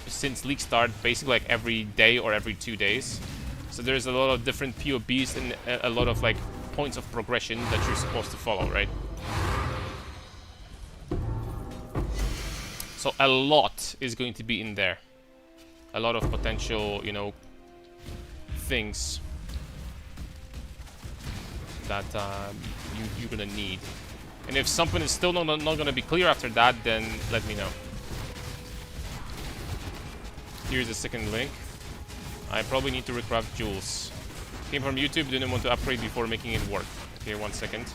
since league start, basically like every day or every 2 days. So there's a lot of different POBs and a lot of like points of progression that you're supposed to follow, right? So a lot is going to be in there. A lot of potential, you know, things that you're gonna need. And if something is still not gonna be clear after that, then let me know. Here's the second link. I probably need to recraft jewels. Came from YouTube, didn't want to upgrade before making it work. Okay, 1 second.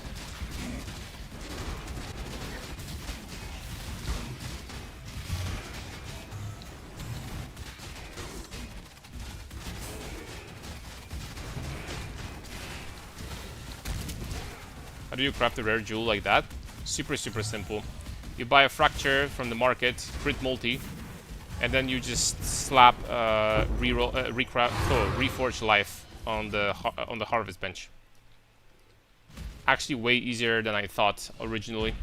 How do you craft a rare jewel like that? Super simple. You buy a fracture from the market, crit multi, and then you just slap reforge life on the harvest bench. Actually, way easier than I thought originally.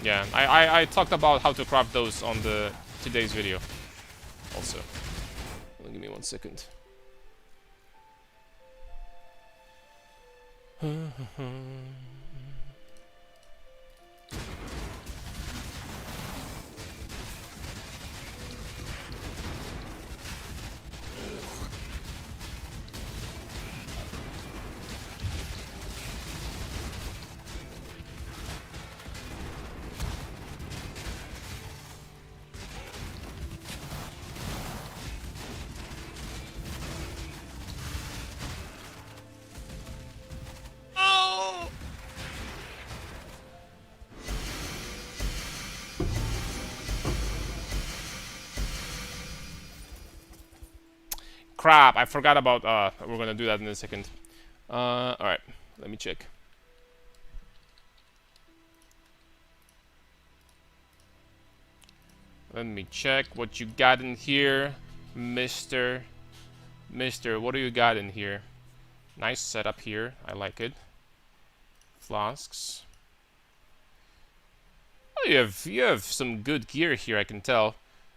Yeah, I talked about how to craft those on today's video. Also, give me 1 second. Crap, I forgot about, we're gonna do that in a second. Alright, let me check. Let me check what you got in here, Mister, what do you got in here? Nice setup here, I like it. Flasks. Oh, you have some good gear here, I can tell.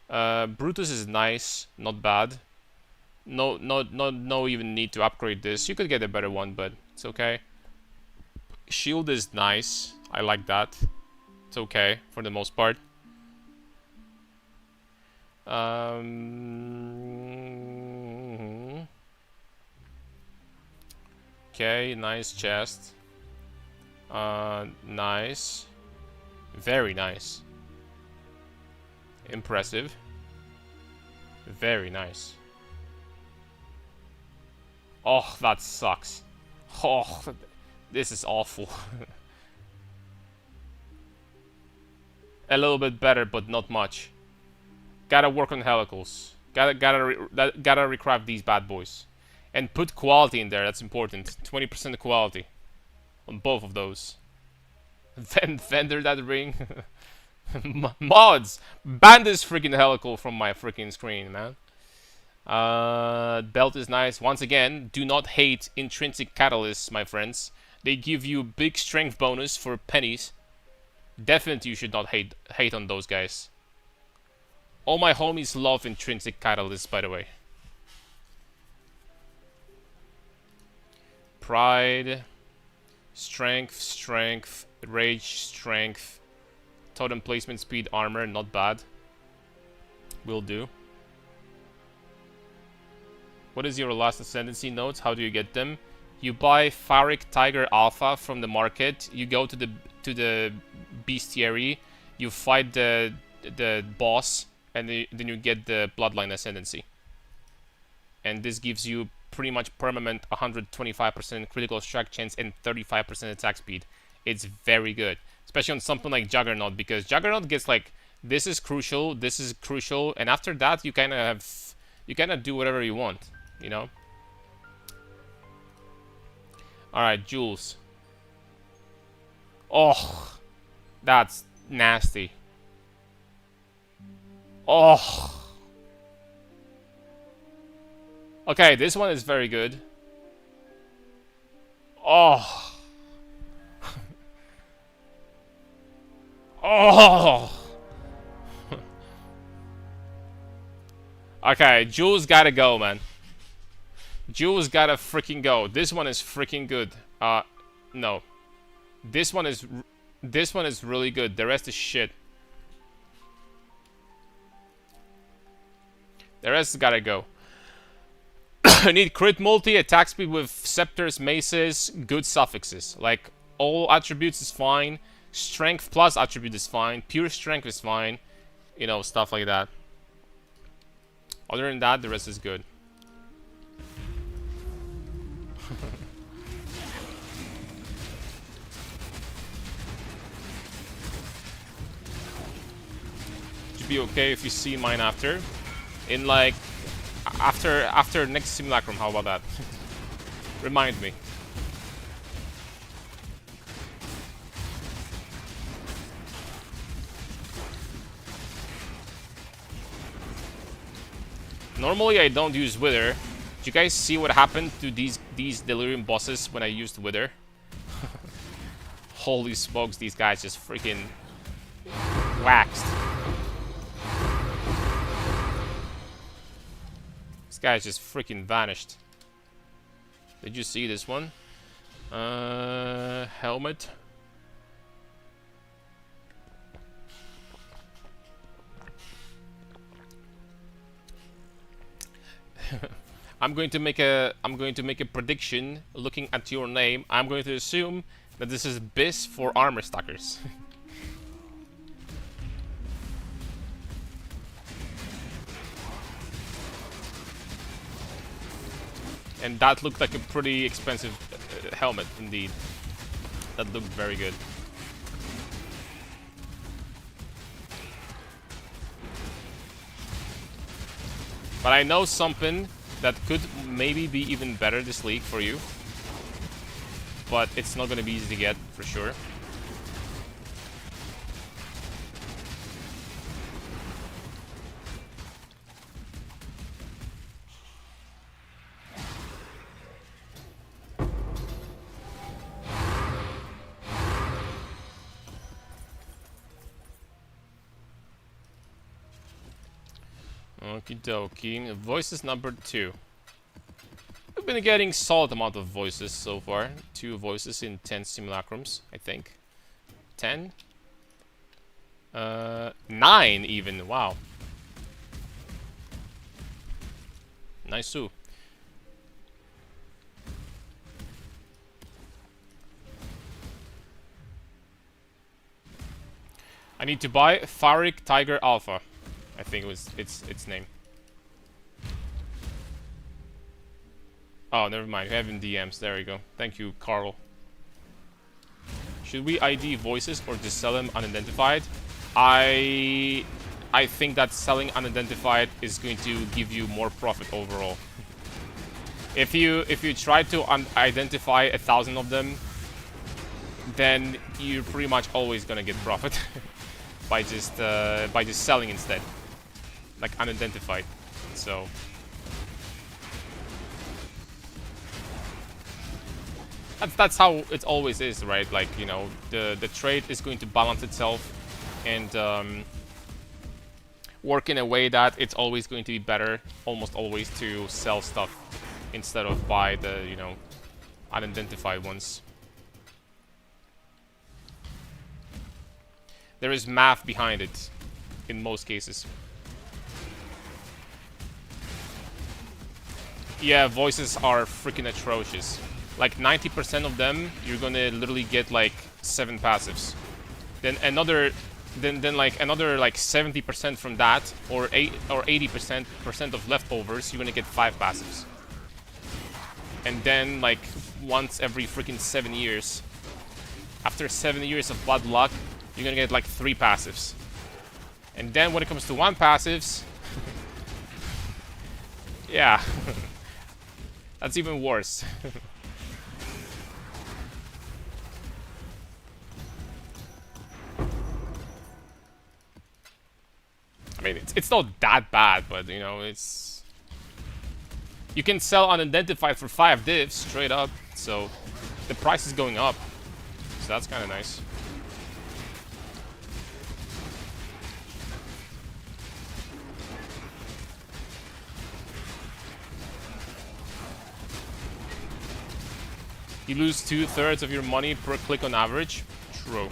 Brutus is nice, not bad. No even need to upgrade this. You could get a better one, but it's okay. Shield is nice. I like that. It's okay for the most part. Okay, nice chest. Nice. Very nice. Impressive. Very nice. Oh, that sucks. Oh, this is awful. A little bit better, but not much. Gotta work on helicals. Gotta recraft these bad boys, and put quality in there. That's important. 20% quality on both of those. Vendor that ring. Mods, ban this freaking helical from my freaking screen, man. Belt is nice. Once again, do not hate intrinsic catalysts, my friends. They give you big strength bonus for pennies. Definitely you should not hate on those guys. All my homies love intrinsic catalysts, by the way. Pride, strength, rage, strength, totem placement, speed, armor, not bad. Will do. What is your last ascendancy notes? How do you get them? You buy Pharik Tiger Alpha from the market. You go to the bestiary. You fight the boss, and then you get the bloodline ascendancy. And this gives you pretty much permanent 125% critical strike chance and 35% attack speed. It's very good, especially on something like Juggernaut, because Juggernaut gets like this is crucial, and after that you kind of do whatever you want. You know? Alright, Jules. Oh, that's nasty. Oh. Okay, this one is very good. Oh. Oh. Okay, Jules gotta go, man. Jules gotta freaking go. This one is freaking good. No. This one is really good. The rest is shit. The rest gotta go. I need crit multi, attack speed with scepters, maces, good suffixes. Like, all attributes is fine. Strength plus attribute is fine. Pure strength is fine. You know, stuff like that. Other than that, the rest is good. Should be okay if you see mine after. In like after next simulacrum, how about that? Remind me. Normally I don't use Wither. Do you guys see what happened to these Delirium bosses when I used Wither? Holy smokes, these guys just freaking waxed. This guy just freaking vanished. Did you see this one? Helmet. I'm going to make a prediction looking at your name. I'm going to assume that this is BIS for armor stackers. And that looked like a pretty expensive helmet indeed. That looked very good. But I know something that could maybe be even better this league for you. But it's not going to be easy to get, for sure. Okie dokie. Voices number 2. We've been getting solid amount of voices so far. 2 voices in 10 simulacrums, I think. 10? 9 even, wow. Nice. I need to buy Farik Tiger Alpha. I think it was its name. Oh, never mind. We have in DMs. There we go. Thank you, Carl. Should we ID voices or just sell them unidentified? I think that selling unidentified is going to give you more profit overall. If you try to identify 1,000 of them, then you're pretty much always gonna get profit by just selling instead. Like unidentified. So that's how it always is, right? Like, you know, the trade is going to balance itself and work in a way that it's always going to be better, almost always, to sell stuff instead of buy the, you know, unidentified ones. There is math behind it in most cases. Yeah, voices are freaking atrocious. Like 90% of them, you're gonna literally get like 7 passives. Then another, then like another like 70% from that, or 80% of leftovers, you're gonna get 5 passives. And then like once every freaking 7 years, after 7 years of bad luck, you're gonna get like 3 passives. And then when it comes to 1 passives, yeah. That's even worse. I mean, it's not that bad, but you know, it's... You can sell unidentified for 5 divs straight up, so the price is going up. So that's kind of nice. You lose 2/3 of your money per click on average. True.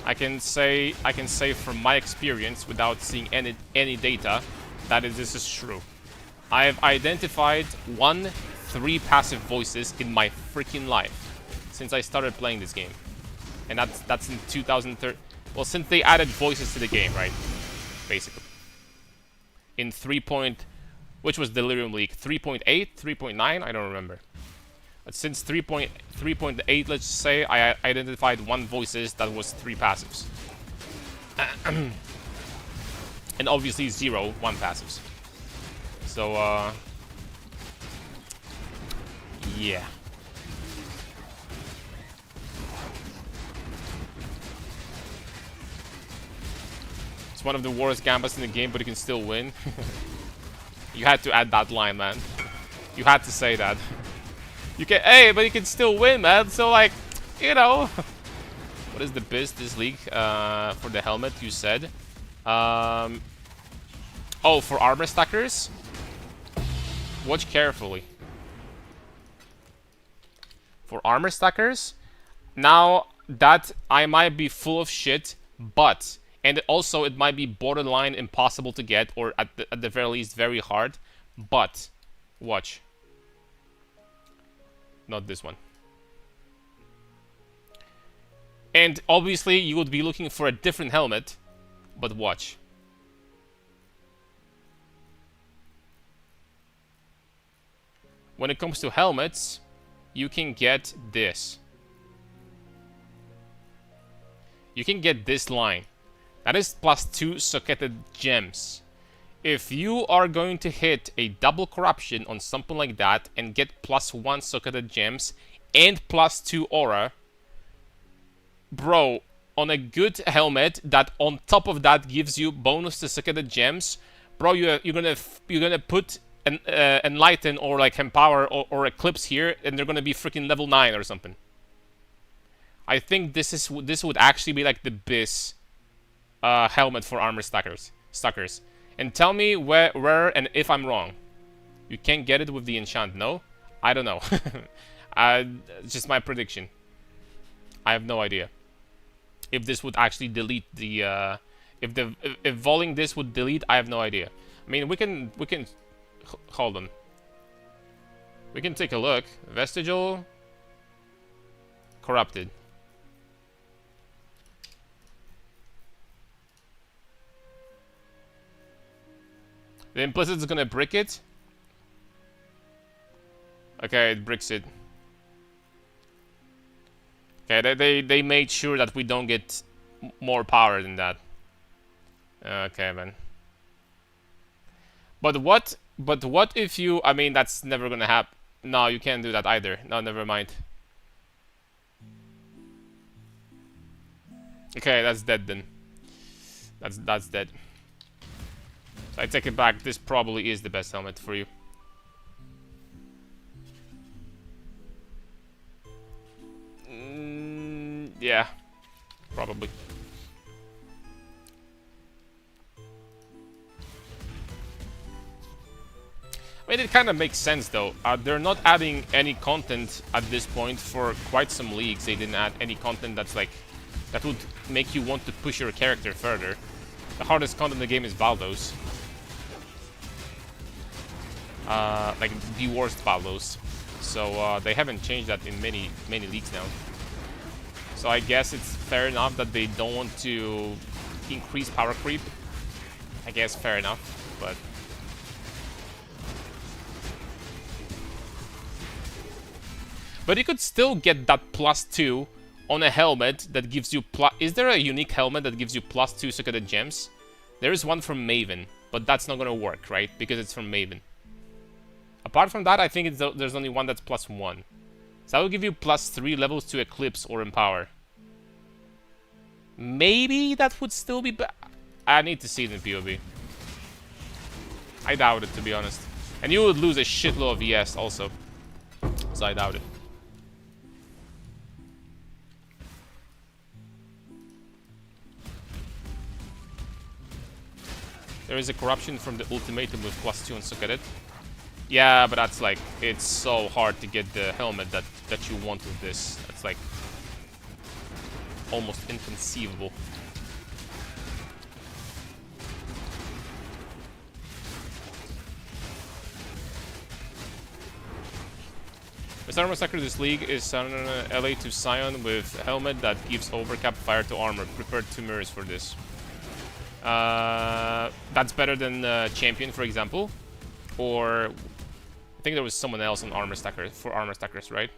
I can say from my experience, without seeing any data, that this is true. I have identified 3 passive voices in my freaking life since I started playing this game, and that's in 2013. Well, since they added voices to the game, right? Basically, in which was Delirium League 3.8, 3.9, I don't remember. But since 3.8, let's say, I identified 1 voices that was 3 passives. And obviously 1 passives. So, yeah. It's one of the worst gambas in the game, but you can still win. You had to add that line, man. You had to say that. You can, hey, but you can still win, man. So, like, you know. What is the biz this league for the helmet, you said? Oh, for armor stackers? Watch carefully. For armor stackers? Now, that I might be full of shit, but... And also, it might be borderline impossible to get, or at the very least, very hard. But, watch. Not this one. And obviously, you would be looking for a different helmet, but watch. When it comes to helmets, you can get this. You can get this line. That is +2 socketed gems. If you are going to hit a double corruption on something like that and get +1 socketed gems and +2 aura, bro, on a good helmet that on top of that gives you bonus to socketed gems, bro, you're gonna put an enlighten or like empower or eclipse here, and they're gonna be freaking level 9 or something. I think this would actually be like the biz helmet for armor stackers. And tell me where and if I'm wrong. You can't get it with the enchant, no? I don't know. It's just my prediction. I have no idea. If this would actually delete the if volleying this would delete, I have no idea. I mean, we can hold on. We can take a look. Vestigial, corrupted. The implicit is gonna brick it. Okay, it bricks it. Okay, they made sure that we don't get more power than that. Okay, man. But what if you... I mean, that's never gonna happen. No, you can't do that either. No, never mind. Okay, that's dead then. That's dead. So I take it back. This probably is the best helmet for you. Yeah, probably. I mean, it kind of makes sense though. They're not adding any content at this point for quite some leagues. They didn't add any content that's like that would make you want to push your character further. The hardest content in the game is Baldos. Like the worst Baldos. So they haven't changed that in many leagues now. So I guess it's fair enough that they don't want to increase power creep. I guess fair enough, but... But you could still get that +2 on a helmet that gives you plus... Is there a unique helmet that gives you +2 socketed gems? There is one from Maven, but that's not gonna work, right? Because it's from Maven. Apart from that, I think there's only one that's +1. So that will give you +3 levels to Eclipse or Empower. Maybe that would still be I need to see it in POV. I doubt it, to be honest. And you would lose a shitload of ES also. So I doubt it. There is a corruption from the ultimatum with +2 on Socketed. Yeah, but that's like, it's so hard to get the helmet that that you want with this. That's like almost inconceivable. Best armor stacker this league is LA to Scion with helmet that gives overcap fire to armor. Prepare 2 mirrors for this. That's better than Champion, for example. Or I think there was someone else on armor stacker for armor stackers, right?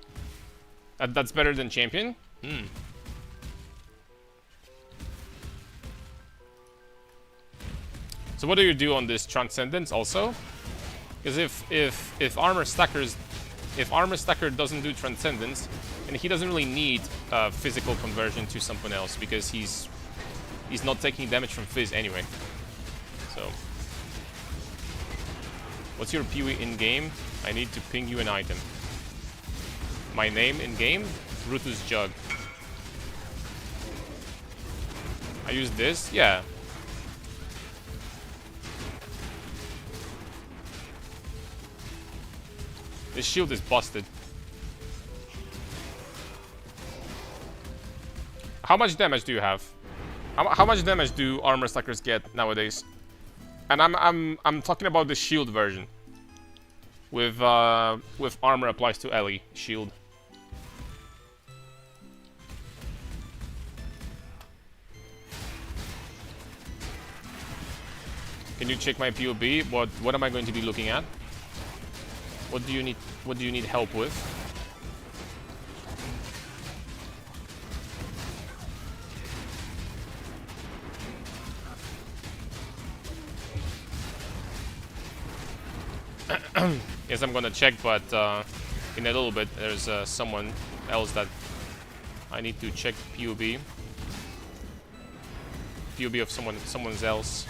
That's better than Champion? So what do you do on this Transcendence also? Because if armor stacker doesn't do Transcendence, and he doesn't really need physical conversion to something else because he's not taking damage from Fizz anyway. So what's your PoE in game? I need to ping you an item. My name in game? Brutus Jugg. I use this? Yeah. This shield is busted. How much damage do you have? How much damage do armor stackers get nowadays? And I'm talking about the shield version. With armor applies to Ellie shield. Can you check my POB? What am I going to be looking at? What do you need help with? Yes, I'm gonna check, but in a little bit there's someone else that I need to check POB. POB of someone else.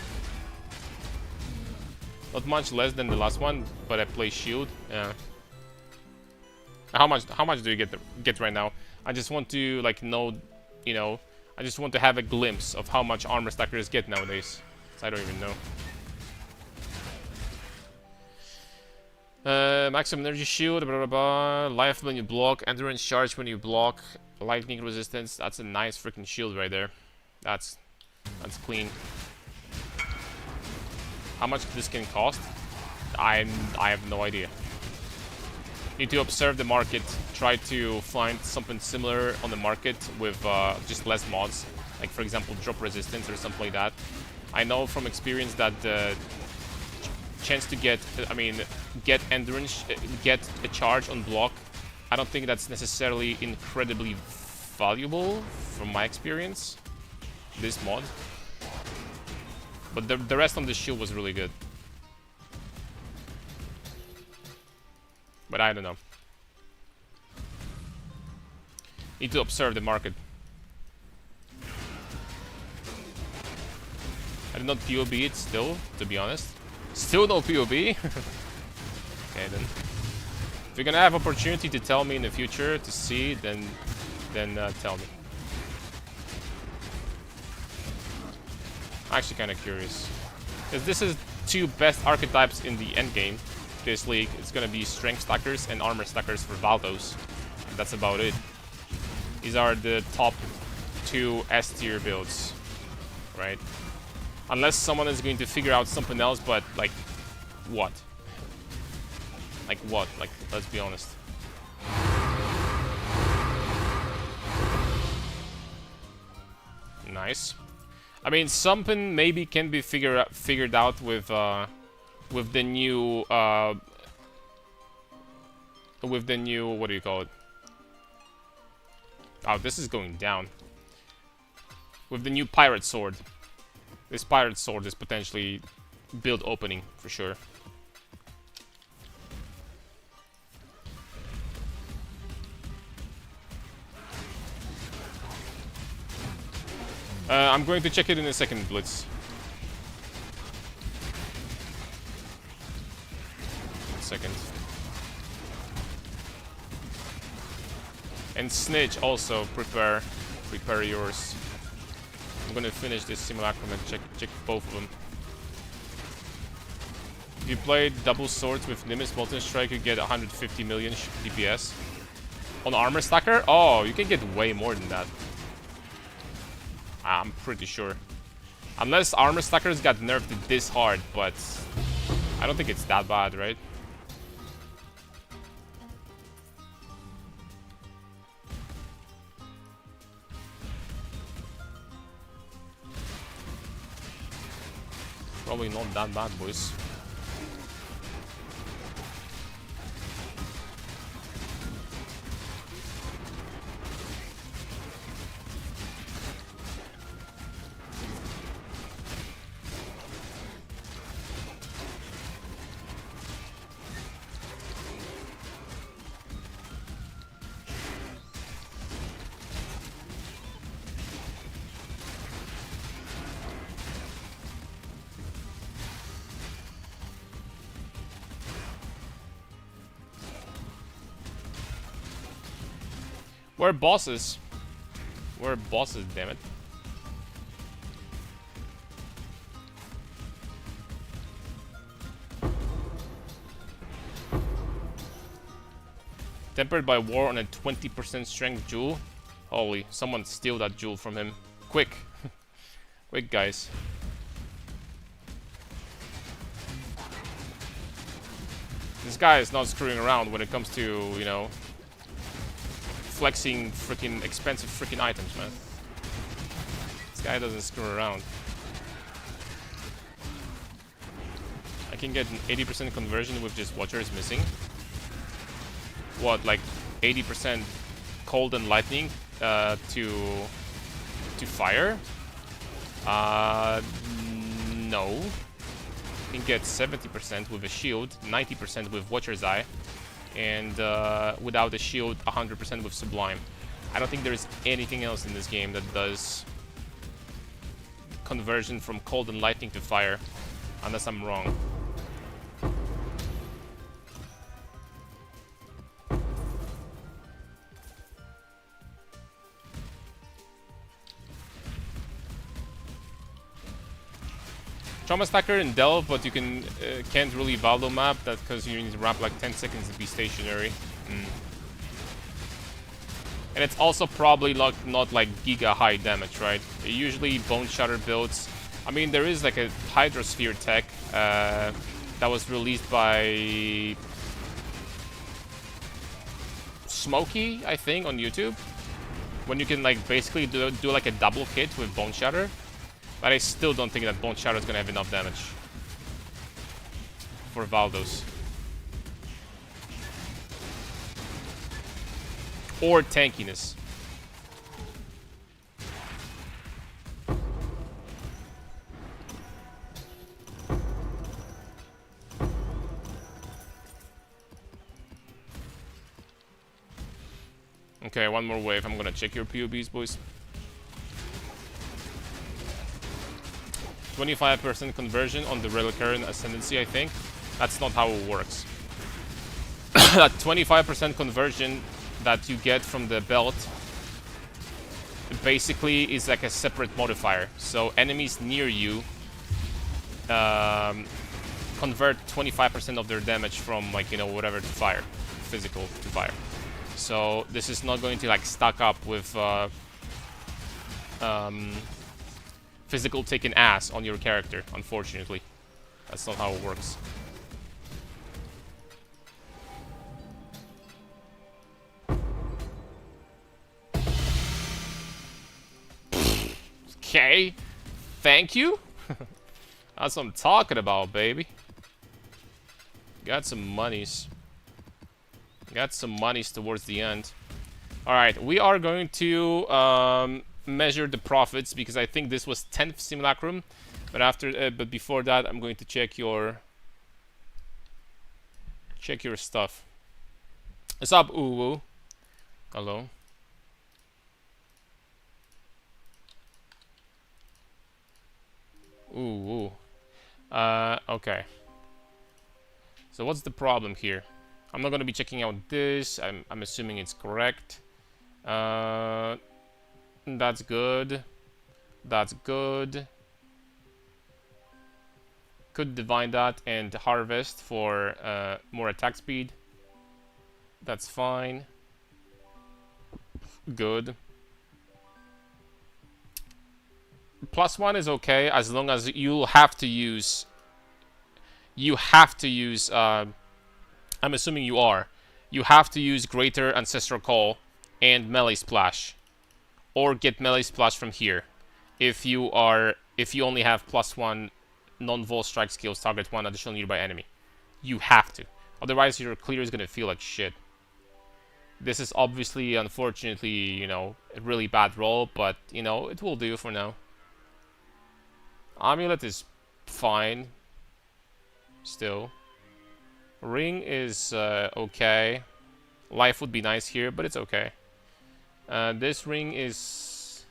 Not much less than the last one, but I play shield. Yeah. How much do you get right now? I just want to like know, you know, I just want to have a glimpse of how much armor stackers get nowadays. So I don't even know. Maximum energy shield, blah blah blah. Life when you block, endurance charge when you block, lightning resistance. That's a nice freaking shield right there. That's clean. How much this can cost? I have no idea. Need to observe the market. Try to find something similar on the market with just less mods, like for example drop resistance or something like that. I know from experience that the chance to get endurance, get a charge on block, I don't think that's necessarily incredibly valuable from my experience, this mod. But the rest on the shield was really good. But I don't know. Need to observe the market. I did not POB it still, to be honest. Still no POB? Okay then. If you're gonna have opportunity to tell me in the future to see, then tell me. I'm actually kind of curious, because this is 2 best archetypes in the endgame. This league, it's gonna be strength stackers and armor stackers for Valdos. And that's about it. These are the top 2 S tier builds, right? Unless someone is going to figure out something else, but like, what? Like what? Like, let's be honest. Nice. I mean, something maybe can be figured out with the new what do you call it? Oh, this is going down. With the new pirate sword. This pirate sword is potentially build opening for sure. I'm going to check it in a second, Blitz. 1 second. And Snitch also prepare yours. I'm gonna finish this simulacrum and check both of them. If you play double swords with Nimbus Molten Strike, you get 150 million DPS. On armor stacker? Oh, you can get way more than that. I'm pretty sure. Unless armor stackers got nerfed this hard, but I don't think it's that bad, right? Probably not that bad, boys. We're bosses. We're bosses, damn it. Tempered by war on a 20% strength jewel. Holy, someone steal that jewel from him. Quick. Quick, guys. This guy is not screwing around when it comes to, you know, flexing freaking expensive freaking items, man. This guy doesn't screw around. I can get an 80% conversion with just Watchers missing. What, like 80% cold and lightning to fire? No. You can get 70% with a shield, 90% with Watcher's Eye, and without a shield, 100% with Sublime. I don't think there's anything else in this game that does conversion from cold and lightning to fire, unless I'm wrong. Trauma Stacker and Delve, but you can't really Valdo map that because you need to wrap like 10 seconds to be stationary. And it's also probably not like giga high damage, right? Usually Bone Shatter builds. I mean, there is like a Hydrosphere tech that was released by Smokey, I think, on YouTube, when you can like basically do like a double hit with Bone Shatter. But I still don't think that Bone Shatter is gonna have enough damage for Valdos. Or tankiness. Okay, one more wave. I'm gonna check your POBs, boys. 25% conversion on the Reliquarian Ascendancy, I think. That's not how it works. That 25% conversion that you get from the belt basically is like a separate modifier. So enemies near you convert 25% of their damage from, like, you know, whatever to fire, physical to fire. So this is not going to like stack up with physical taking ass on your character, unfortunately. That's not how it works. Okay, thank you. That's what I'm talking about, baby. Got some monies. Got some monies towards the end. Alright, we are going to measure the profits because I think this was 10th simulacrum, but but before that I'm going to check your stuff. What's up, Uwu? Hello. Ooh. Okay. So what's the problem here? I'm not gonna be checking out this. I'm assuming it's correct. That's good. That's good. Could divine that and harvest for more attack speed. That's fine. good. +1 is okay as long as you have to use. You have to use. I'm assuming you are. You have to use Greater Ancestral Call and Melee Splash, or get Melee Splash from here. If you only have +1 non-vol strike skills, target one additional nearby enemy. You have to. Otherwise, your clear is gonna feel like shit. This is obviously, unfortunately, you know, a really bad roll, but you know, it will do for now. Amulet is fine. Still. Ring is okay. Life would be nice here, but it's okay. This ring is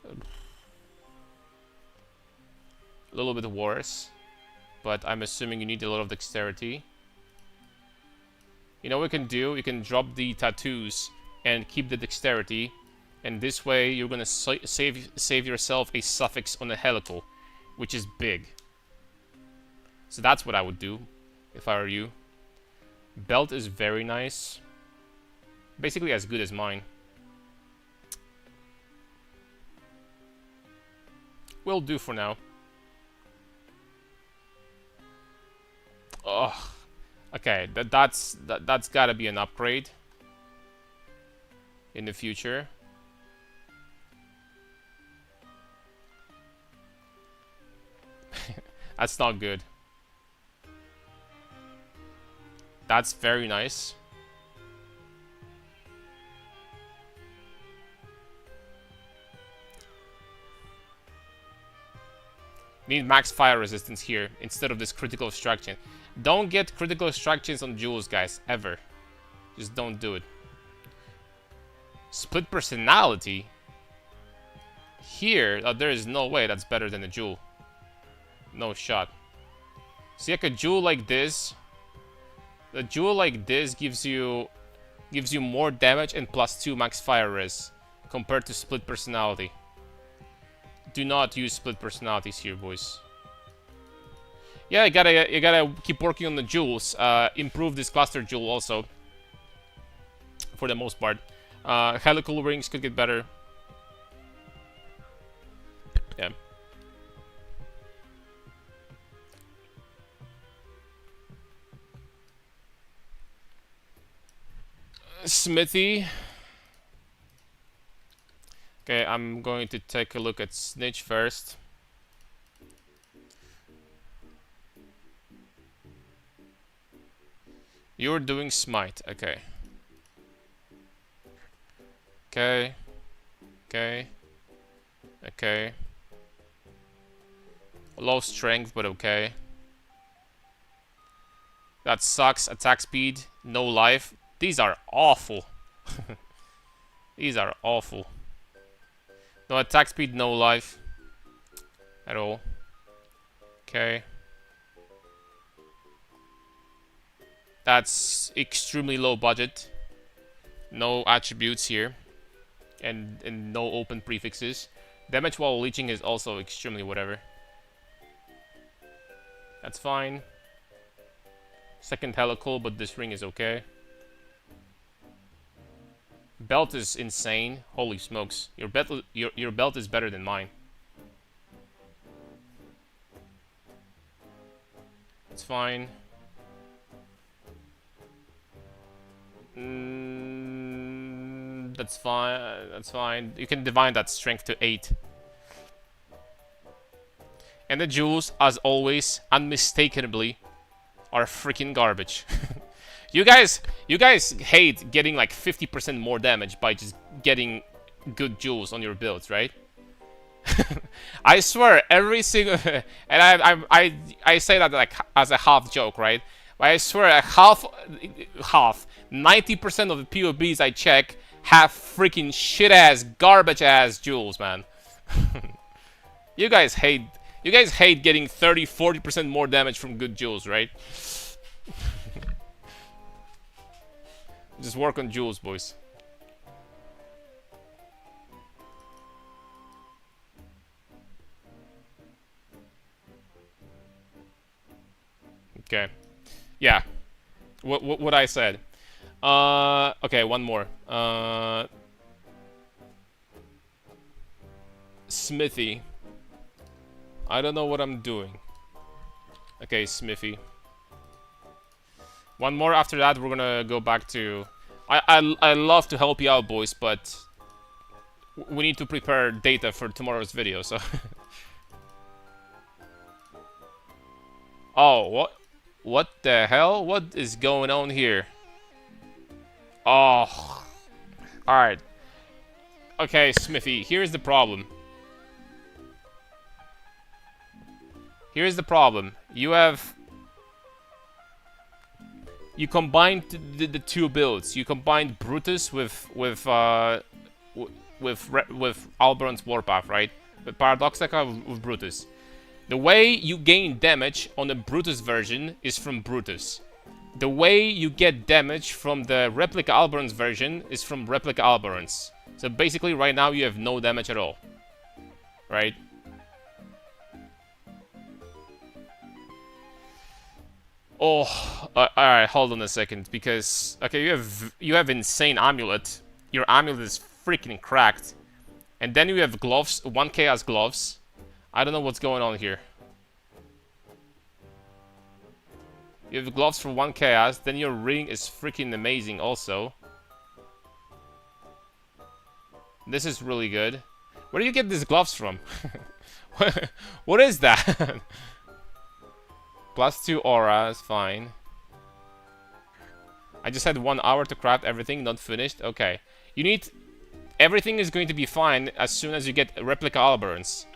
a little bit worse, but I'm assuming you need a lot of dexterity. You know what we can do? You can drop the tattoos and keep the dexterity, and this way you're gonna save yourself a suffix on a helical, which is big. So that's what I would do if I were you. Belt is very nice. Basically as good as mine. Will do for now. Ugh. Okay, that's gotta be an upgrade in the future. That's not good. That's very nice. Need max fire resistance here instead of this critical extraction. Don't get critical extractions on jewels, guys, ever. Just don't do it. Split personality? Here, there is no way that's better than a jewel. No shot. See, like a jewel like this, a jewel like this gives you more damage and +2 max fire res compared to split personality. Do not use split personalities here, boys. Yeah, you gotta keep working on the jewels. Improve this cluster jewel also. For the most part, helical rings could get better. Yeah. Smithy. Okay, I'm going to take a look at Snitch first. You're doing Smite, okay. Okay. Okay. Okay. Low strength, but okay. That sucks. Attack speed, no life. These are awful. These are awful. No attack speed, no life. At all. Okay. That's extremely low budget. No attributes here. And no open prefixes. Damage while leeching is also extremely whatever. That's fine. Second helical, but this ring is okay. Belt is insane. Holy smokes. Your belt is better than mine. It's fine. That's fine. That's fine. You can divine that strength to 8. And the jewels, as always, unmistakably, are freaking garbage. You guys hate getting like 50% more damage by just getting good jewels on your builds, right? I swear, every single and I say that like as a half joke, right? But I swear, half 90% of the POBs I check have freaking shit ass, garbage ass jewels, man. You guys hate getting 30-40% more damage from good jewels, right? Just work on jewels, boys. Okay. Yeah. What I said. Okay, one more. Smithy. I don't know what I'm doing. Okay, Smithy. One more after that, we're gonna go back to... I love to help you out, boys, but... we need to prepare data for tomorrow's video, so... Oh, what? What the hell? What is going on here? Oh... Alright. Okay, Smithy, here's the problem. Here's the problem. You combined the two builds. You combined Brutus with Alberon's Warpath, right? With Paradoxica with Brutus. The way you gain damage on the Brutus version is from Brutus. The way you get damage from the Replica Alberon's version is from Replica Alberon's. So basically, right now you have no damage at all, right? Oh, alright, hold on a second, because... Okay, you have Insane Amulet. Your amulet is freaking cracked. And then you have gloves, 1 chaos gloves. I don't know what's going on here. You have gloves for 1 chaos, then your ring is freaking amazing also. This is really good. Where do you get these gloves from? What is that? +2 aura is fine. I just had 1 hour to craft everything, not finished. Okay. You need... Everything is going to be fine as soon as you get Replica Alberons.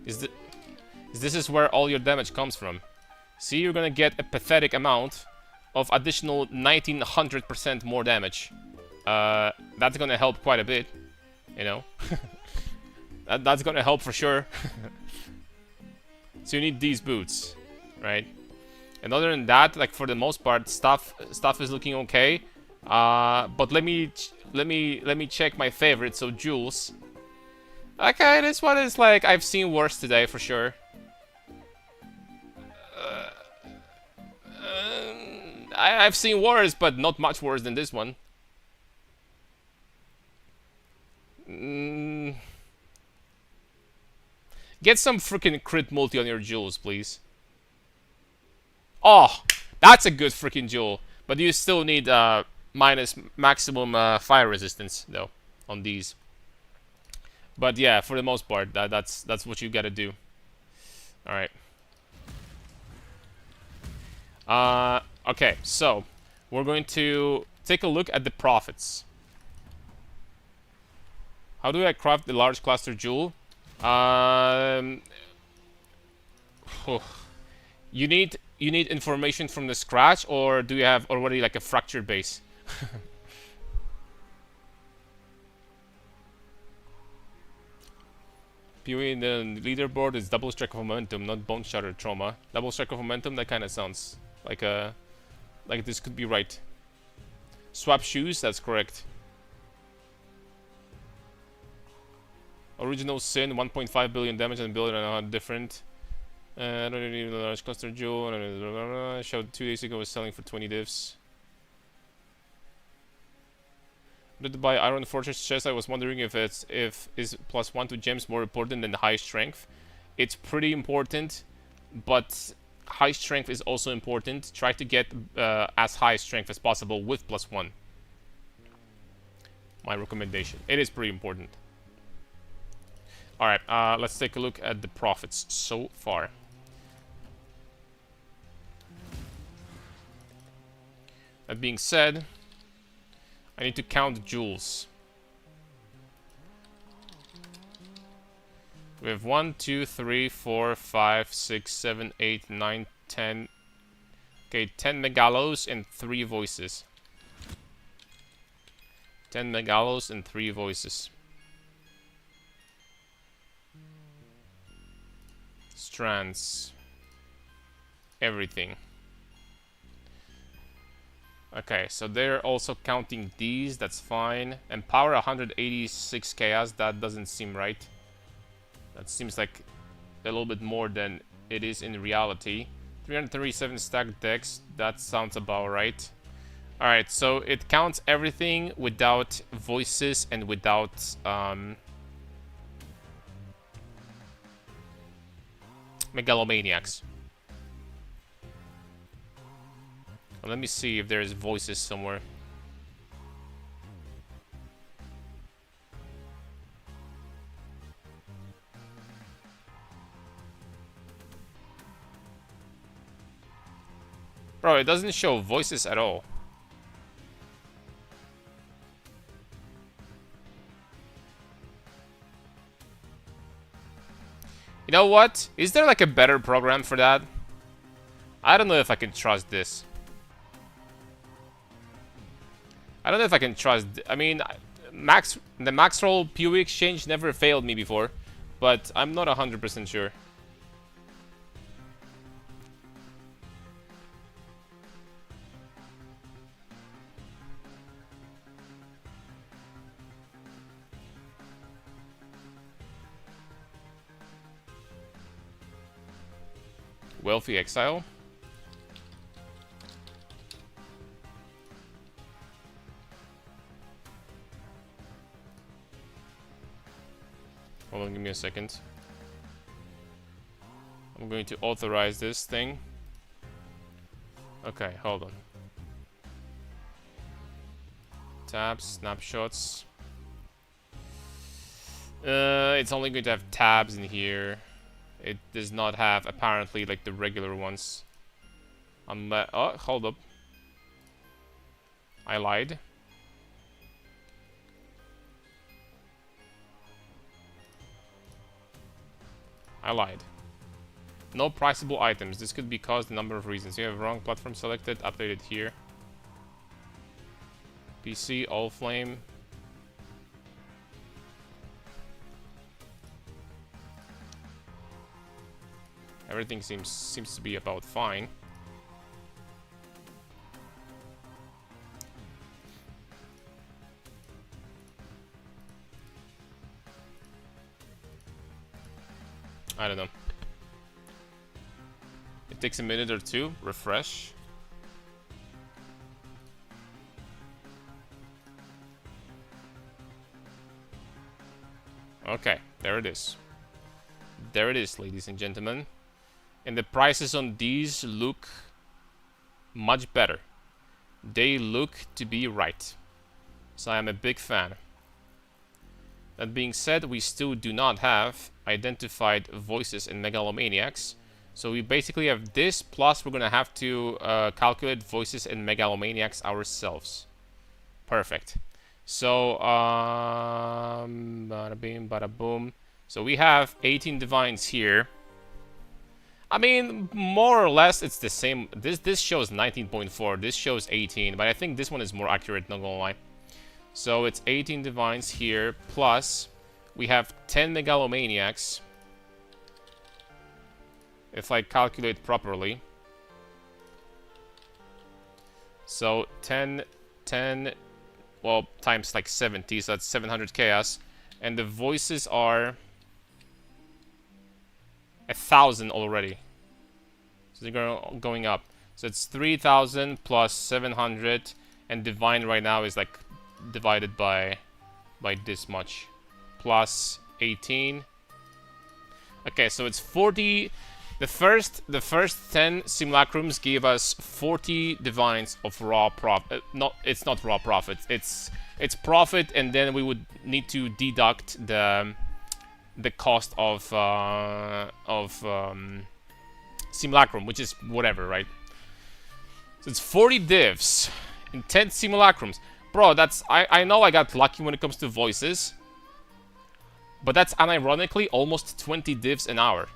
This is where all your damage comes from. See, you're gonna get a pathetic amount of additional 1900% more damage. That's gonna help quite a bit. You know? That's gonna help for sure. So you need these boots, right? And other than that, like for the most part, stuff is looking okay. But let me check my favorites. So Jules. Okay, this one is like I've seen worse today for sure. I've seen worse, but not much worse than this one. Get some freaking crit multi on your jewels, please. Oh, that's a good freaking jewel. But you still need minus maximum fire resistance, though, on these. But yeah, for the most part, that's what you gotta do. Alright. Okay, so we're going to take a look at the profits. How do I craft the large cluster jewel? You need information from the scratch, or do you have already like a fractured base? PoE in the leaderboard is double strike of momentum, not bone shatter trauma. Double strike of momentum, that kind of sounds like this could be right. Swap shoes, that's correct. Original Sin, 1.5 billion damage and billion and different. I don't need a large cluster jewel. I showed 2 days ago was selling for 20 divs. Did to buy Iron Fortress chest. I was wondering if is +1 to gems more important than high strength. It's pretty important, but high strength is also important. Try to get as high strength as possible with +1. My recommendation. It is pretty important. Alright, let's take a look at the profits so far. That being said, I need to count the jewels. We have 1, 2, 3, 4, 5, 6, 7, 8, 9, 10. Okay, 10 megalos and 3 voices. 10 megalos and 3 voices. Strands. Everything. Okay, so they're also counting these, that's fine. And power 186 chaos, that doesn't seem right. That seems like a little bit more than it is in reality. 337 stacked decks. That sounds about right. Alright, so it counts everything without voices and without megalomaniacs. Well, let me see if there's voices somewhere. Bro, it doesn't show voices at all. You know what? Is there like a better program for that? I don't know if I can trust this. I don't know if I can trust... I mean, the max roll PoE exchange never failed me before, but I'm not 100% sure. Wealthy Exile. Hold on, give me a second. I'm going to authorize this thing. Okay, hold on. Tabs, snapshots. It's only going to have tabs in here. It does not have, apparently, like the regular ones. Oh, hold up. I lied. I lied. No priceable items. This could be caused a number of reasons. You have wrong platform selected. Updated here. PC, all flame. Everything seems to be about fine. I don't know. It takes a minute or two. Refresh. Okay, there it is. There it is, ladies and gentlemen. And the prices on these look much better. They look to be right. So I am a big fan. That being said, we still do not have identified voices and megalomaniacs. So we basically have this, plus we're going to have to calculate voices and megalomaniacs ourselves. Perfect. So, bada bing, bada boom. So we have 18 divines here. I mean, more or less, it's the same. This shows 19.4. This shows 18, but I think this one is more accurate, not gonna lie. So it's 18 divines here, plus we have 10 megalomaniacs. If I calculate properly. So 10, well, times like 70, so that's 700 chaos. And the voices are 1,000 already. So they're going up. So it's 3,000 plus 700, and divine right now is like divided by this much, plus 18. Okay, so it's 40. The first 10 simulacrums gave us 40 divines of raw profit. It's not raw profit. It's profit, and then we would need to deduct the cost of simulacrum, which is whatever, right? So it's 40 divs in 10 simulacrums. Bro, that's... I know I got lucky when it comes to voices, but that's unironically almost 20 divs an hour.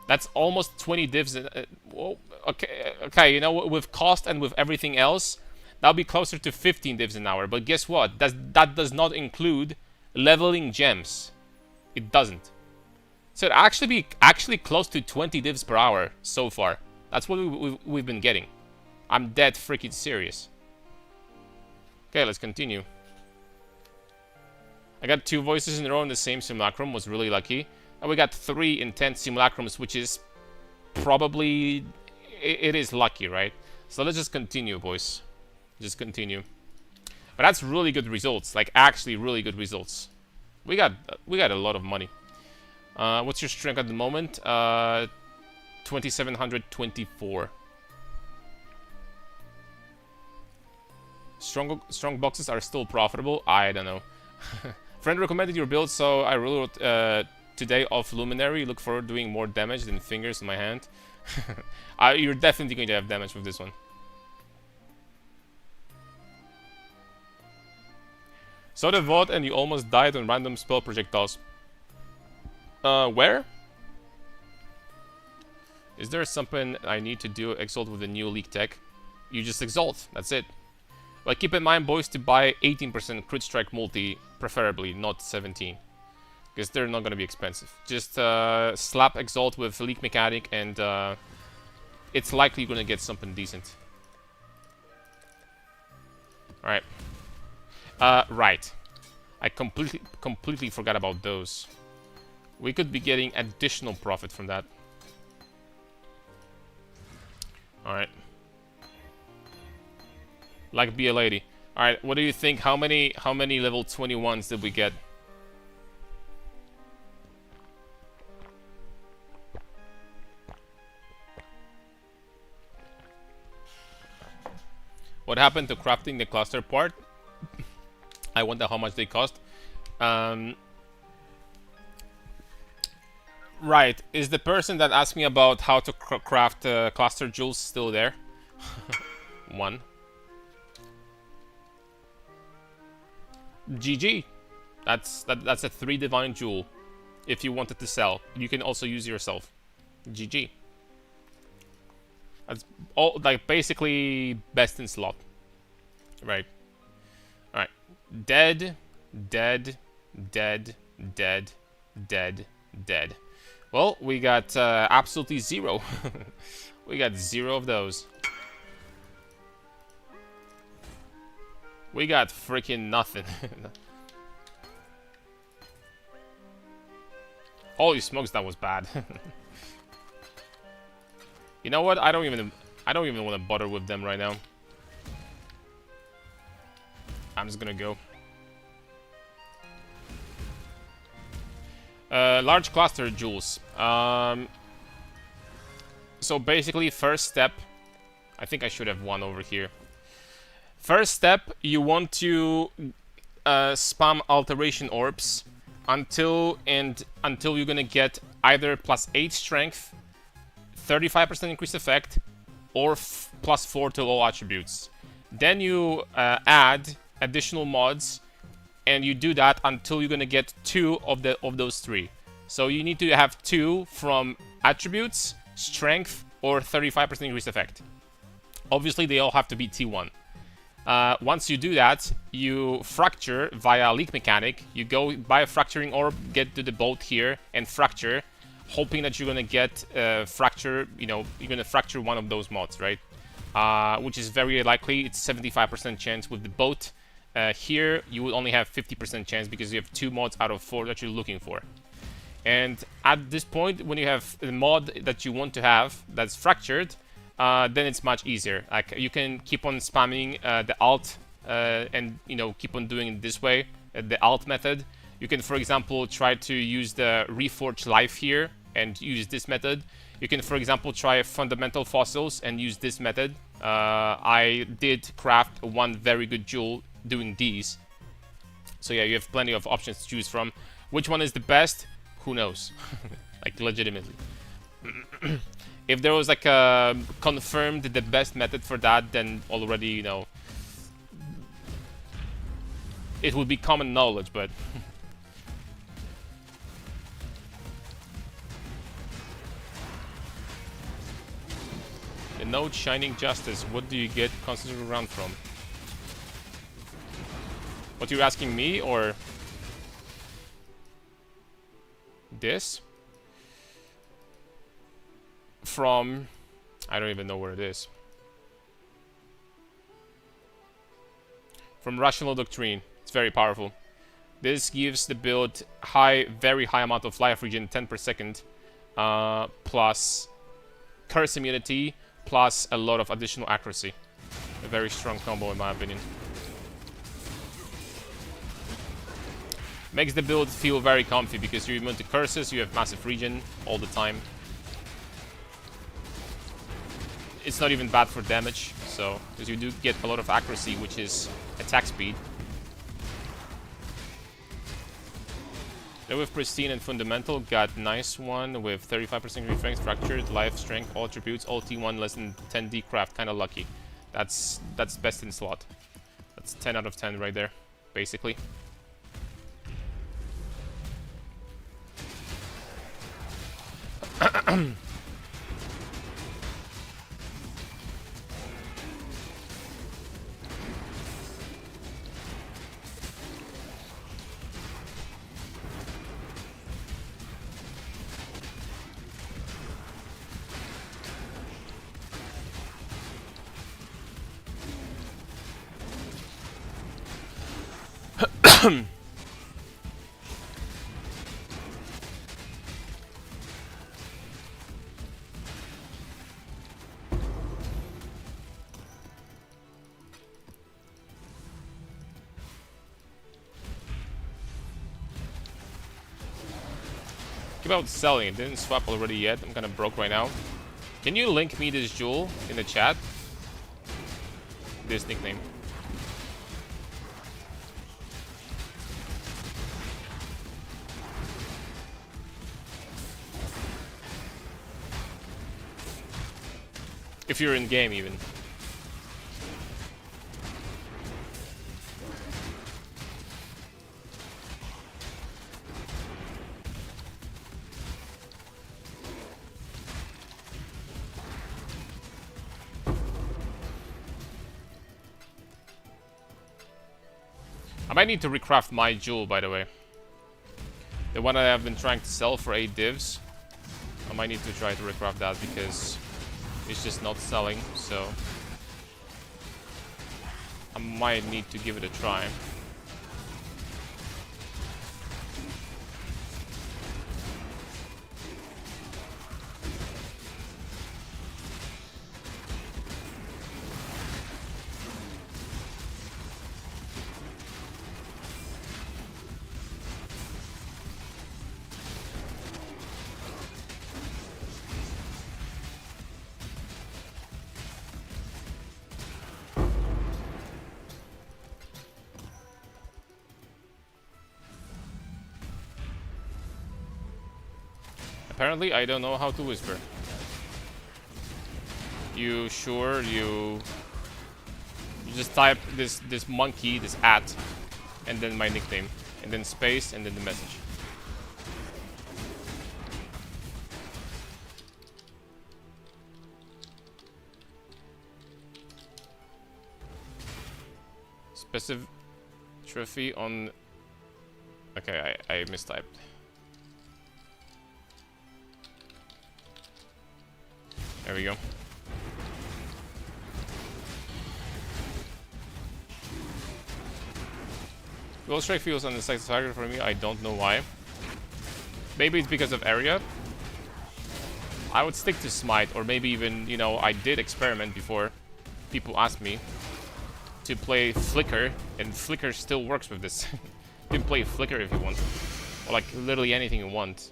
That's almost 20 divs. Okay, you know, with cost and with everything else, that'll be closer to 15 divs an hour. But guess what? That does not include leveling gems. It doesn't. So it'd actually be close to 20 divs per hour so far. That's what we've been getting. I'm dead freaking serious. Okay, let's continue. I got 2 voices in a row in the same simulacrum, was really lucky. And we got 3 intense simulacrums, which is probably... It is lucky, right? So let's just continue, boys. Just continue. But that's really good results. Like, actually really good results. We got a lot of money. What's your strength at the moment? 2724. Strong boxes are still profitable? I don't know. Friend recommended your build, so I wrote today off Luminary. Look forward to doing more damage than fingers in my hand. You're definitely going to have damage with this one. Saw the VOD and you almost died on random spell projectiles. Where? Is there something I need to do exalt with the new league tech? You just exalt, that's it. But keep in mind, boys, to buy 18% crit strike multi, preferably, not 17. Because they're not going to be expensive. Just slap exalt with league mechanic and it's likely you're going to get something decent. Alright. Right. I completely forgot about those. We could be getting additional profit from that. Alright. Like be a lady. Alright, what do you think? How many level 21s did we get? What happened to crafting the cluster part? I wonder how much they cost. Right, is the person that asked me about how to craft cluster jewels still there? One. GG. That's a 3 divine jewel. If you wanted to sell, you can also use yourself. GG. That's all, like, basically best in slot. Right. Alright. Dead, dead, dead, dead, dead, dead. Well, we got absolutely 0. We got 0 of those. We got freaking nothing. Holy smokes, that was bad. You know what? I don't even want to bother with them right now. I'm just gonna go. Large cluster jewels. So basically, first step. I think I should have one over here. First step, you want to spam alteration orbs until you're gonna get either +8 strength, 35% increased effect, or +4 to all attributes. Then you add additional mods, and you do that until you're gonna get 2 of those 3. So you need to have 2 from attributes, strength, or 35% increased effect. Obviously, they all have to be T1. Once you do that, you fracture via leak mechanic. You go buy a fracturing orb, get to the bolt here, and fracture, hoping that you're gonna get fracture. You know, you're gonna fracture one of those mods, right? Which is very likely. It's 75% chance with the boat. Here, you will only have 50% chance because you have 2 mods out of 4 that you're looking for. And at this point, when you have the mod that you want to have that's fractured, then it's much easier. Like, you can keep on spamming the alt and, you know, keep on doing it this way, the alt method. You can, for example, try to use the Reforge Life here and use this method. You can, for example, try Fundamental Fossils and use this method. I did craft one very good jewel doing these. So yeah, you have plenty of options to choose from. Which one is the best? Who knows? Like, legitimately. If there was like a confirmed the best method for that, then already, you know, it would be common knowledge, but the node Shining Justice, what do you get concentrated round from? What, you're asking me, or this? From, I don't even know where it is. From Rational Doctrine. It's very powerful. This gives the build very high amount of life regen, 10 per second, plus curse immunity, plus a lot of additional accuracy. A very strong combo in my opinion. Makes the build feel very comfy because you're immune to curses, you have massive regen all the time. It's not even bad for damage, so because you do get a lot of accuracy, which is attack speed. Then with Pristine and Fundamental, got nice one with 35% refranks, Fractured, Life, Strength, all attributes, all T1 less than 10D craft, kinda lucky. That's best in slot. That's 10 out of 10 right there, basically. About selling it. Didn't swap already yet. I'm kinda broke right now. Can you link me this jewel in the chat? This nickname. If you're in game even. I might need to recraft my jewel, by the way. The one I have been trying to sell for 8 divs. I might need to try to recraft that because it's just not selling, so I might need to give it a try. Apparently, I don't know how to whisper. You sure? You just type this monkey, this @ and then my nickname, and then space, and then the message. Specific trophy on. Okay, I mistyped. There we go. Gold Strike feels unsatisfactory for me, I don't know why. Maybe it's because of area. I would stick to Smite, or maybe even, you know, I did experiment before. People asked me to play Flicker, and Flicker still works with this. You can play Flicker if you want. Or like literally anything you want.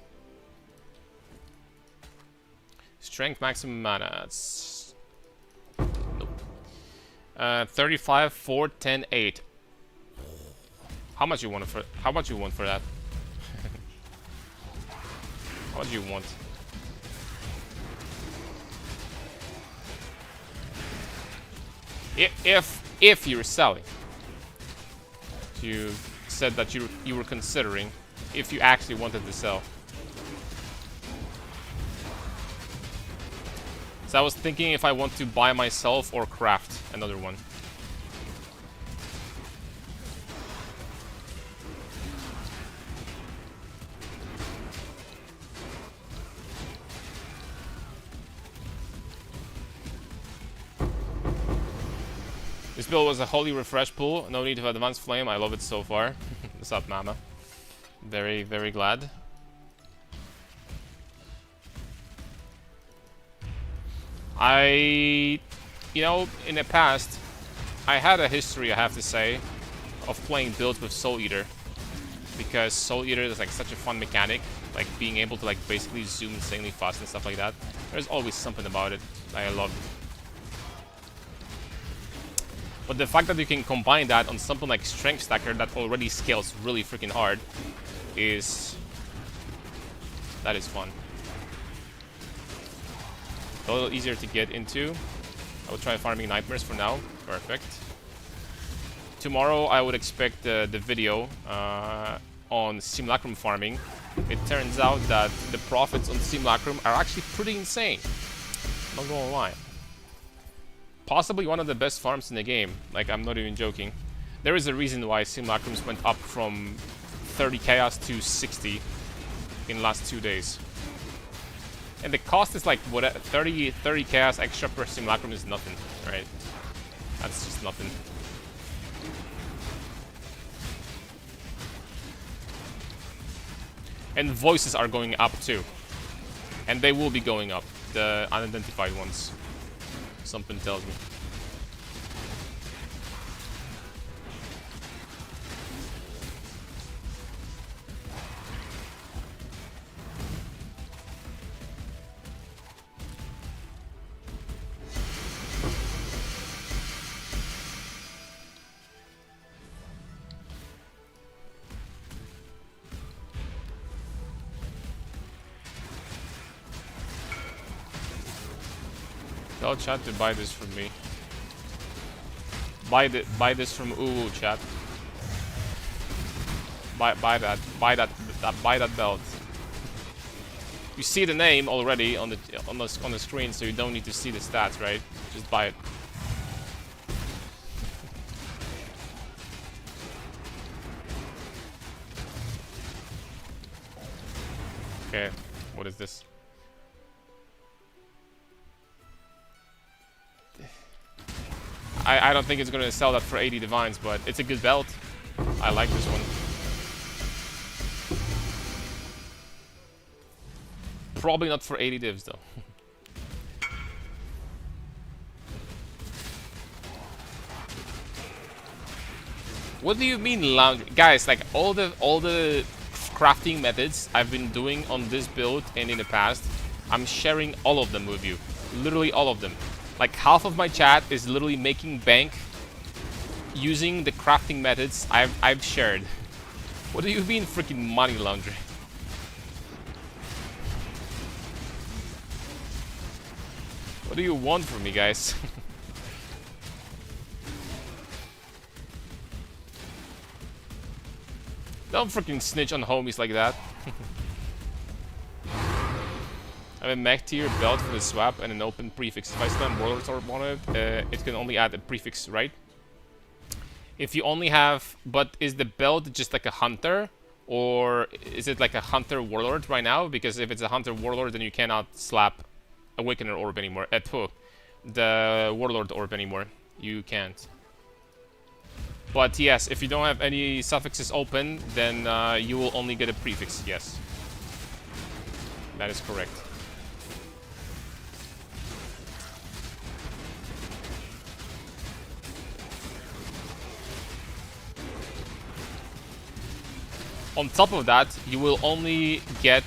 Strength maximum mana. It's... Nope. 35, 4, 10, 8. How much you want for? How much you want for that? How much you want? If you're selling, you said that you were considering if you actually wanted to sell. So I was thinking if I want to buy myself or craft another one. This build was a holy refresh pool. No need to advance flame. I love it so far. What's up, Mama? Very, very glad. You know, in the past, I had a history, I have to say, of playing builds with Soul Eater. Because Soul Eater is like such a fun mechanic. Like being able to like basically zoom insanely fast and stuff like that. There's always something about it that I love. But the fact that you can combine that on something like Strength Stacker that already scales really freaking hard is... that is fun. A little easier to get into. I will try farming Nightmares for now. Perfect. Tomorrow I would expect the video on simulacrum farming. It turns out that the profits on simulacrum are actually pretty insane. I'm not gonna lie. Possibly one of the best farms in the game. Like, I'm not even joking. There is a reason why simulacrums went up from 30 chaos to 60 in the last 2 days. And the cost is like, what, 30 chaos extra per simulacrum is nothing, right? That's just nothing. And voices are going up too. And they will be going up, the unidentified ones. Something tells me. Tell chat to buy this from me. Buy this from Uwu, chat. Buy that belt. You see the name already on the screen, so you don't need to see the stats, right? Just buy it. Okay, what is this? I don't think it's gonna sell that for 80 divines, but it's a good belt. I like this one. Probably not for 80 divs though. What do you mean laundry? Guys, like all the crafting methods I've been doing on this build and in the past, I'm sharing all of them with you. Literally all of them. Like half of my chat is literally making bank using the crafting methods I've shared. What do you mean freaking money laundry? What do you want from me, guys? Don't freaking snitch on homies like that. I have a mech tier belt for the swap and an open prefix. If I slam Warlord's Orb on it, it can only add a prefix, right? If you only have... But is the belt just like a hunter? Or is it like a hunter warlord right now? Because if it's a hunter warlord, then you cannot slap Awakener Orb anymore. The Warlord Orb anymore. You can't. But yes, if you don't have any suffixes open, then you will only get a prefix, yes. That is correct. On top of that, you will only get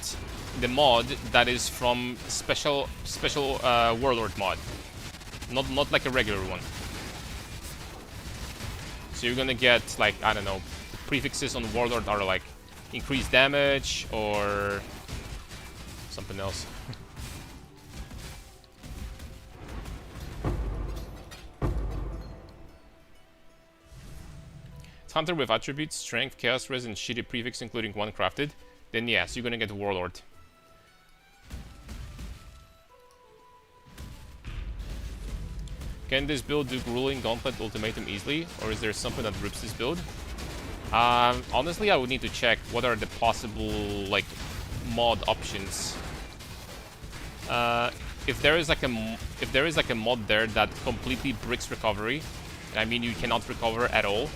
the mod that is from special Warlord mod, not like a regular one. So you're gonna get like, I don't know, the prefixes on Warlord are like increased damage or something else. Hunter with attributes, strength, chaos res, and shitty prefix including one crafted, then yes, you're gonna get Warlord. Can this build do Grueling Gauntlet Ultimatum easily, or is there something that rips this build? Honestly, I would need to check what are the possible like mod options. If there is like a mod there that completely bricks recovery, I mean you cannot recover at all,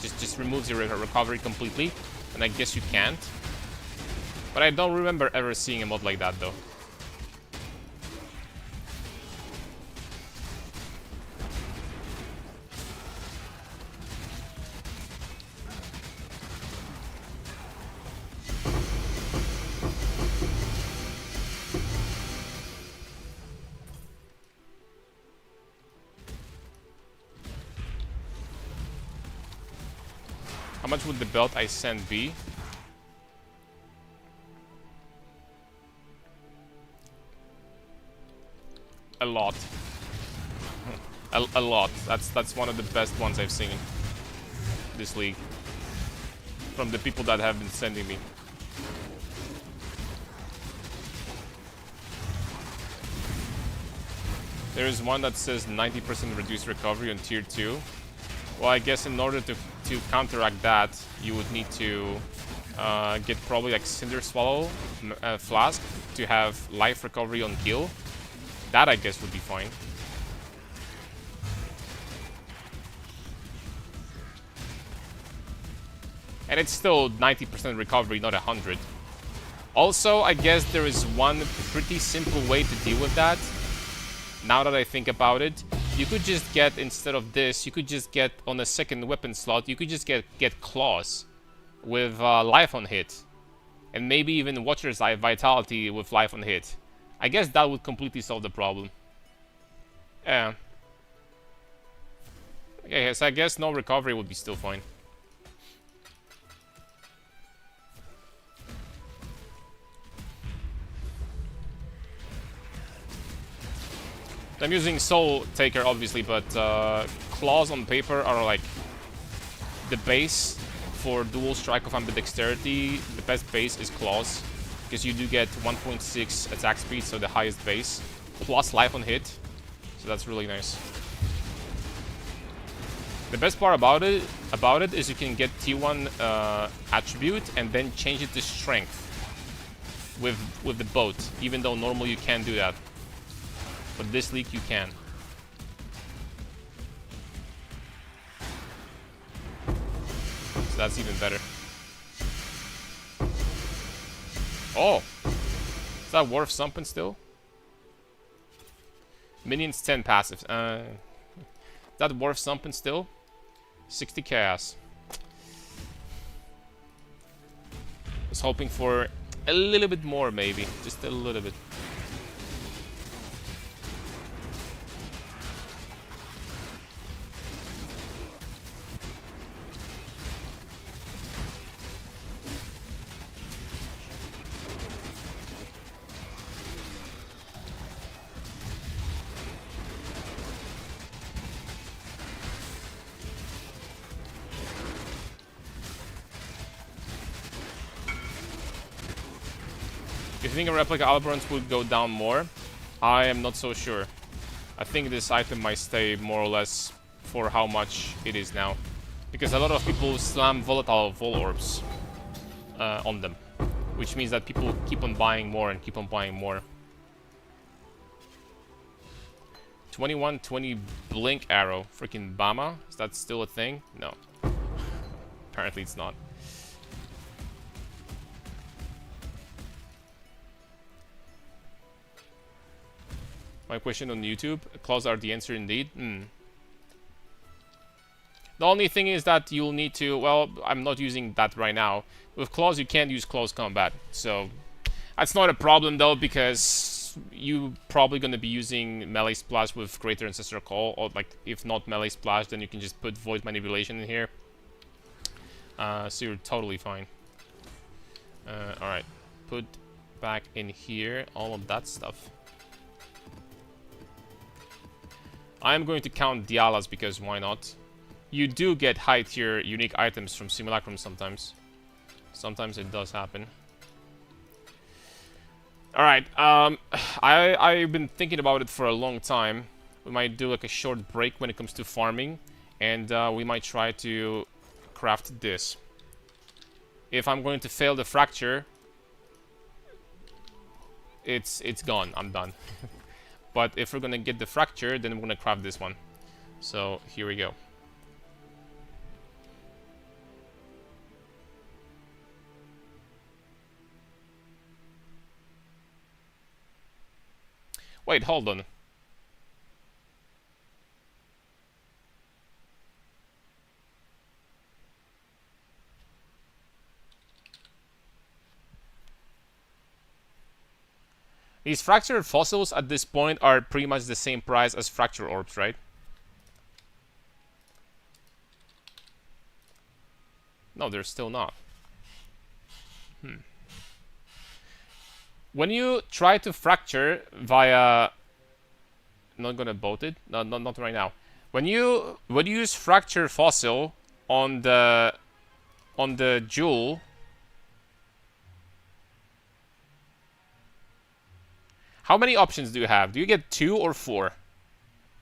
Just removes your recovery completely, and I guess you can't. But I don't remember ever seeing a mod like that though. How much would the belt I send be? A lot. a lot. That's one of the best ones I've seen this league. From the people that have been sending me. There is one that says 90% reduced recovery on tier 2. Well, I guess in order to counteract that, you would need to get probably like Cinder Swallow Flask to have life recovery on kill. That I guess would be fine. And it's still 90% recovery, not 100. Also, I guess there is one pretty simple way to deal with that. Now that I think about it, you could just get, instead of this, you could just get on a second weapon slot, you could just get Claws with life on hit. And maybe even Watcher's Eye Vitality with life on hit. I guess that would completely solve the problem. Yeah. Okay, so I guess no recovery would be still fine. I'm using Soul Taker, obviously, but Claws on paper are like the base for dual strike of ambidexterity. The best base is Claws, because you do get 1.6 attack speed, so the highest base, plus life on hit. So that's really nice. The best part about it is you can get T1 attribute and then change it to strength with the boat, even though normally you can't do that. But this league you can. So that's even better. Oh! Is that worth something still? Minions 10 passives. Is that worth something still? 60 chaos. Was hoping for a little bit more, maybe. Just a little bit. You think a replica Alberons would go down more? I am not so sure. I think this item might stay more or less for how much it is now. Because a lot of people slam volatile Vol Orbs on them. Which means that people keep on buying more and keep on buying more. 2120 Blink Arrow. Freaking Bama? Is that still a thing? No. Apparently it's not. My question on YouTube, claws are the answer indeed. The only thing is that you'll need to, well, I'm not using that right now. With claws, you can't use close combat. So, that's not a problem though, because you're probably going to be using melee splash with Greater Ancestral Call, or like, if not melee splash, then you can just put Void Manipulation in here. So you're totally fine. Alright, put back in here all of that stuff. I'm going to count Dialas because why not? You do get high tier unique items from Simulacrum sometimes. Sometimes it does happen. Alright, I've been thinking about it for a long time. We might do like a short break when it comes to farming. And we might try to craft this. If I'm going to fail the fracture, it's gone. I'm done. But if we're gonna get the fracture, then we're gonna craft this one. So here we go. Wait, hold on. These fractured fossils at this point are pretty much the same price as fracture orbs, right? No, they're still not. When you try to fracture via... Not gonna boat it? No, not right now. When you use fracture fossil on the jewel... How many options do you have? Do you get 2 or 4?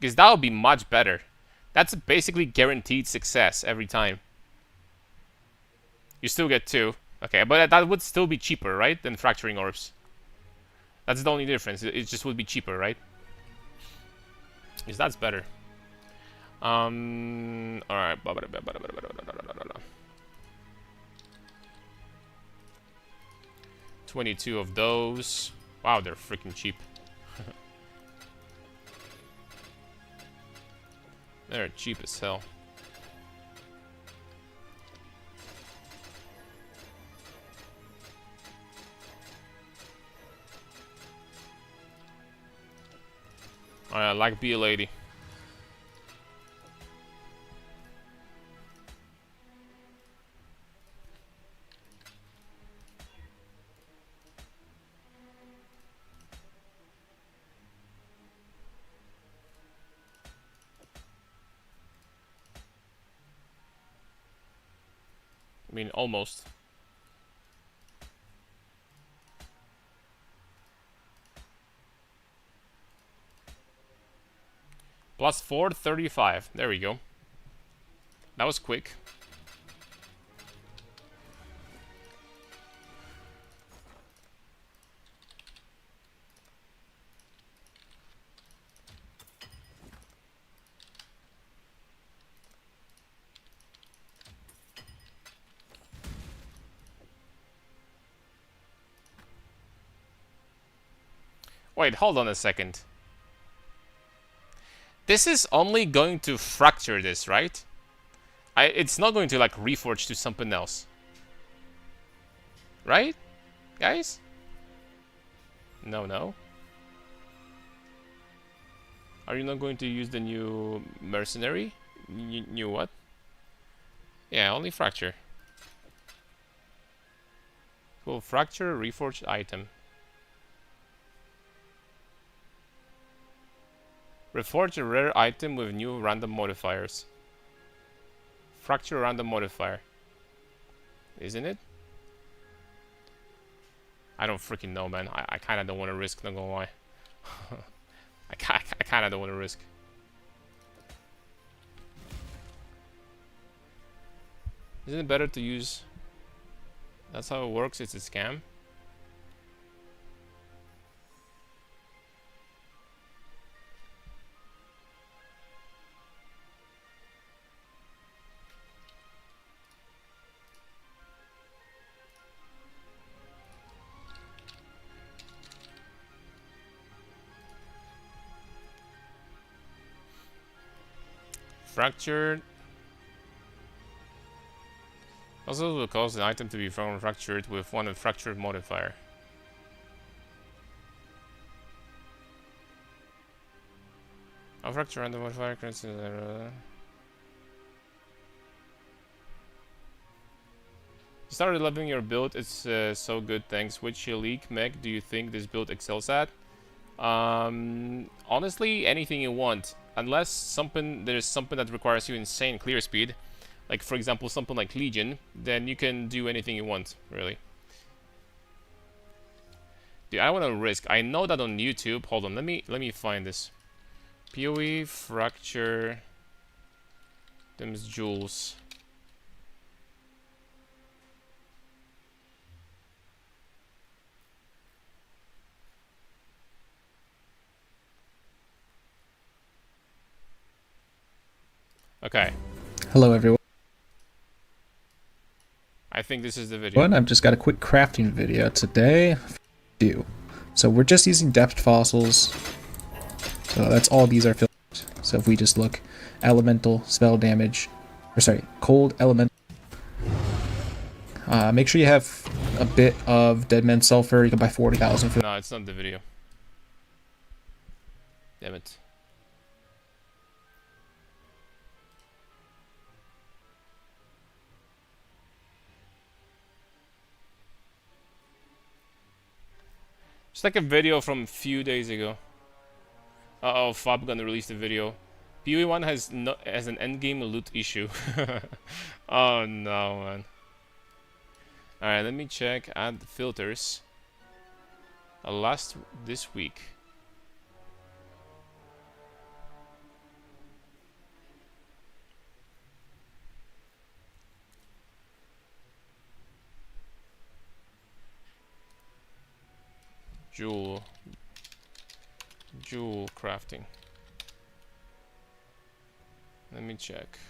Because that would be much better. That's basically guaranteed success every time. You still get 2. Okay, but that would still be cheaper, right? Than fracturing orbs. That's the only difference. It just would be cheaper, right? Because that's better. Alright. 22 of those. Wow, they're freaking cheap. They're cheap as hell. I like be a lady. I mean, almost. Plus 4, 35. There we go. That was quick. Wait, hold on a second. This is only going to fracture this, right? It's not going to, like, reforge to something else. Right? Guys? No. Are you not going to use the new mercenary? New what? Yeah, only fracture. Cool, fracture, reforged item. Reforge a rare item with new random modifiers. Fracture random modifier. Isn't it? I don't freaking know, man. I kind of don't want to risk, not gonna lie. I kind of don't want to risk. Isn't it better to use... That's how it works, it's a scam? Fractured. Also will cause an item to be found fractured with one fractured modifier. A fracture random modifier creates you started loving your build, it's so good, thanks. Which elite mech do you think this build excels at? Honestly, anything you want. Unless there's something that requires you insane clear speed, like for example something like Legion, then you can do anything you want, really. Dude, I want to risk. I know that on YouTube. Hold on, let me find this. PoE fracture. Them's jewels. Okay. Hello everyone. I think this is the video. I've just got a quick crafting video today. So we're just using depth fossils. So that's all these are filters. So if we just look elemental, spell damage, or sorry, cold, elemental. Make sure you have a bit of Dead Man Sulfur. You can buy 40,000 for that. No, it's not the video. Damn it. It's like a video from a few days ago. Uh-oh, Fob gonna release the video. PoE 1 has an endgame loot issue. Oh no, man. Alright, let me check add filters. This week. Jewel crafting. Let me check.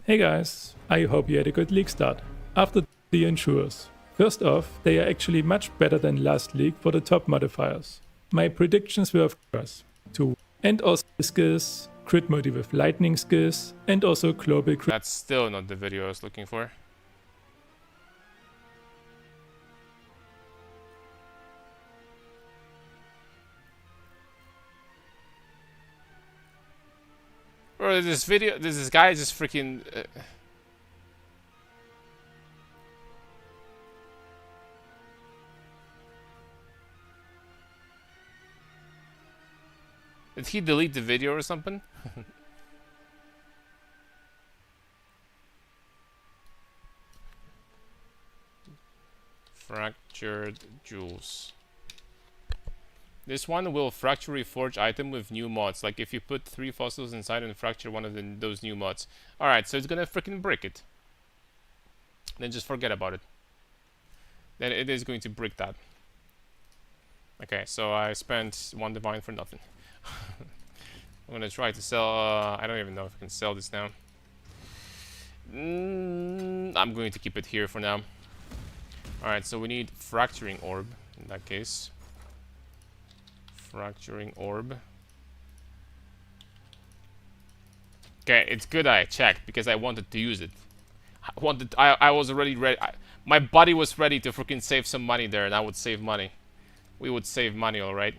Hey guys, I hope you had a good league start. After the ensures. First off, they are actually much better than last league for the top modifiers. My predictions were of course 2. And also skills, crit multi with lightning skills, and also global crit. That's still not the video I was looking for. Bro, this guy just freaking... Did he delete the video or something? Fractured jewels. This one will fracture reforge item with new mods. Like if you put 3 fossils inside and fracture one of those new mods. Alright, so it's gonna freaking brick it. Then just forget about it. Then it is going to brick that. Okay, so I spent 1 divine for nothing. I'm gonna try to sell... I don't even know if I can sell this now. I'm going to keep it here for now. Alright, so we need fracturing orb in that case. Fracturing orb. Okay, it's good I checked because I wanted to use it. I was already ready. My body was ready to freaking save some money there, and I would save money. We would save money, alright.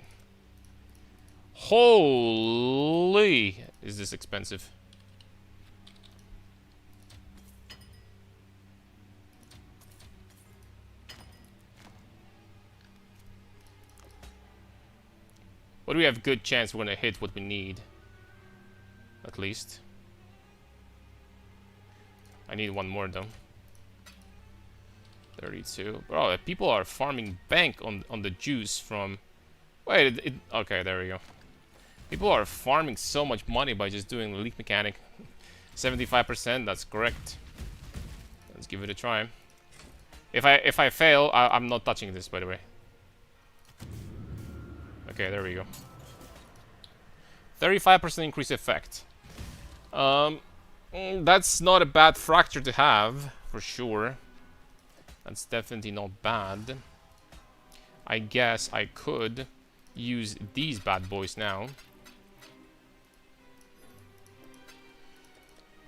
Holy, is this expensive? But we have good chance we're gonna hit what we need. At least. I need 1 more though. 32. Bro, people are farming bank on the juice from... Wait, okay, there we go. People are farming so much money by just doing leak mechanic. 75%, that's correct. Let's give it a try. If I fail, I'm not touching this, by the way. Okay, there we go. 35% increase effect. That's not a bad fracture to have, for sure. That's definitely not bad. I guess I could use these bad boys now.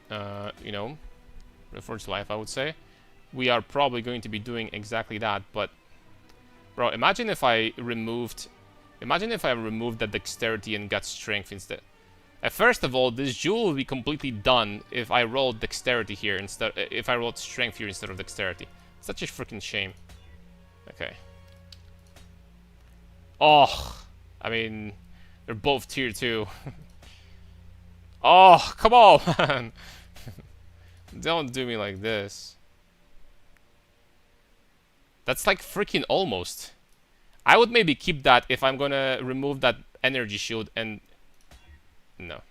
You know, Reforged Life, I would say. We are probably going to be doing exactly that, but... Bro, imagine if I removed that dexterity and got strength instead. First of all, this jewel will be completely done if I rolled dexterity here instead. If I rolled strength here instead of dexterity. Such a freaking shame. Okay. Oh, I mean, they're both tier 2. Oh, come on, man. Don't do me like this. That's like freaking almost. I would maybe keep that if I'm gonna remove that energy shield and... No.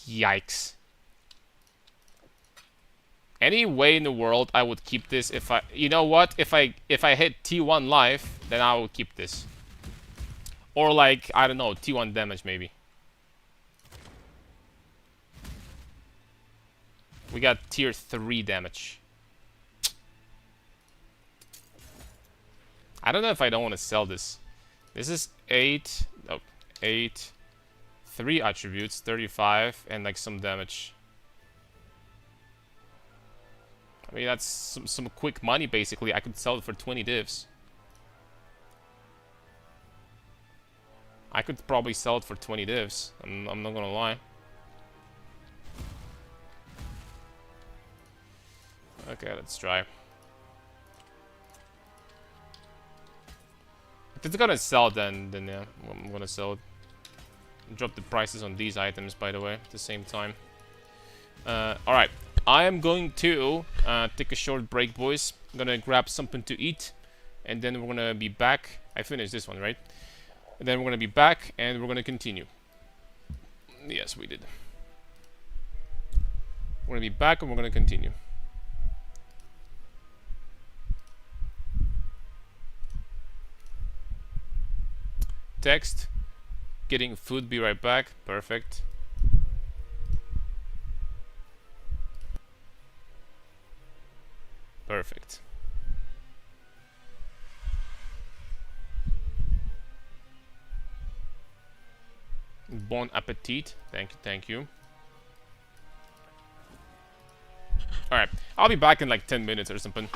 Yikes. Any way in the world I would keep this if I... You know what? If I hit T1 life, then I will keep this. Or like, I don't know, T1 damage maybe. We got tier 3 damage. I don't know if I don't want to sell this. This is 8, 8, 3 attributes, 35, and like some damage. I mean, that's some quick money, basically. I could sell it for 20 divs. I could probably sell it for 20 divs. I'm not gonna lie. Okay, let's try. If it's gonna sell, then yeah, I'm gonna sell it. Drop the prices on these items, by the way, at the same time. Alright. I am going to take a short break, boys. I'm gonna grab something to eat, and then we're gonna be back. I finished this one, right? And then we're gonna be back, and we're gonna continue. Yes, we did. We're gonna be back, and we're gonna continue. Text. Getting food, be right back. Perfect. Perfect. Bon appetit. Thank you, thank you. Alright, I'll be back in like 10 minutes or something.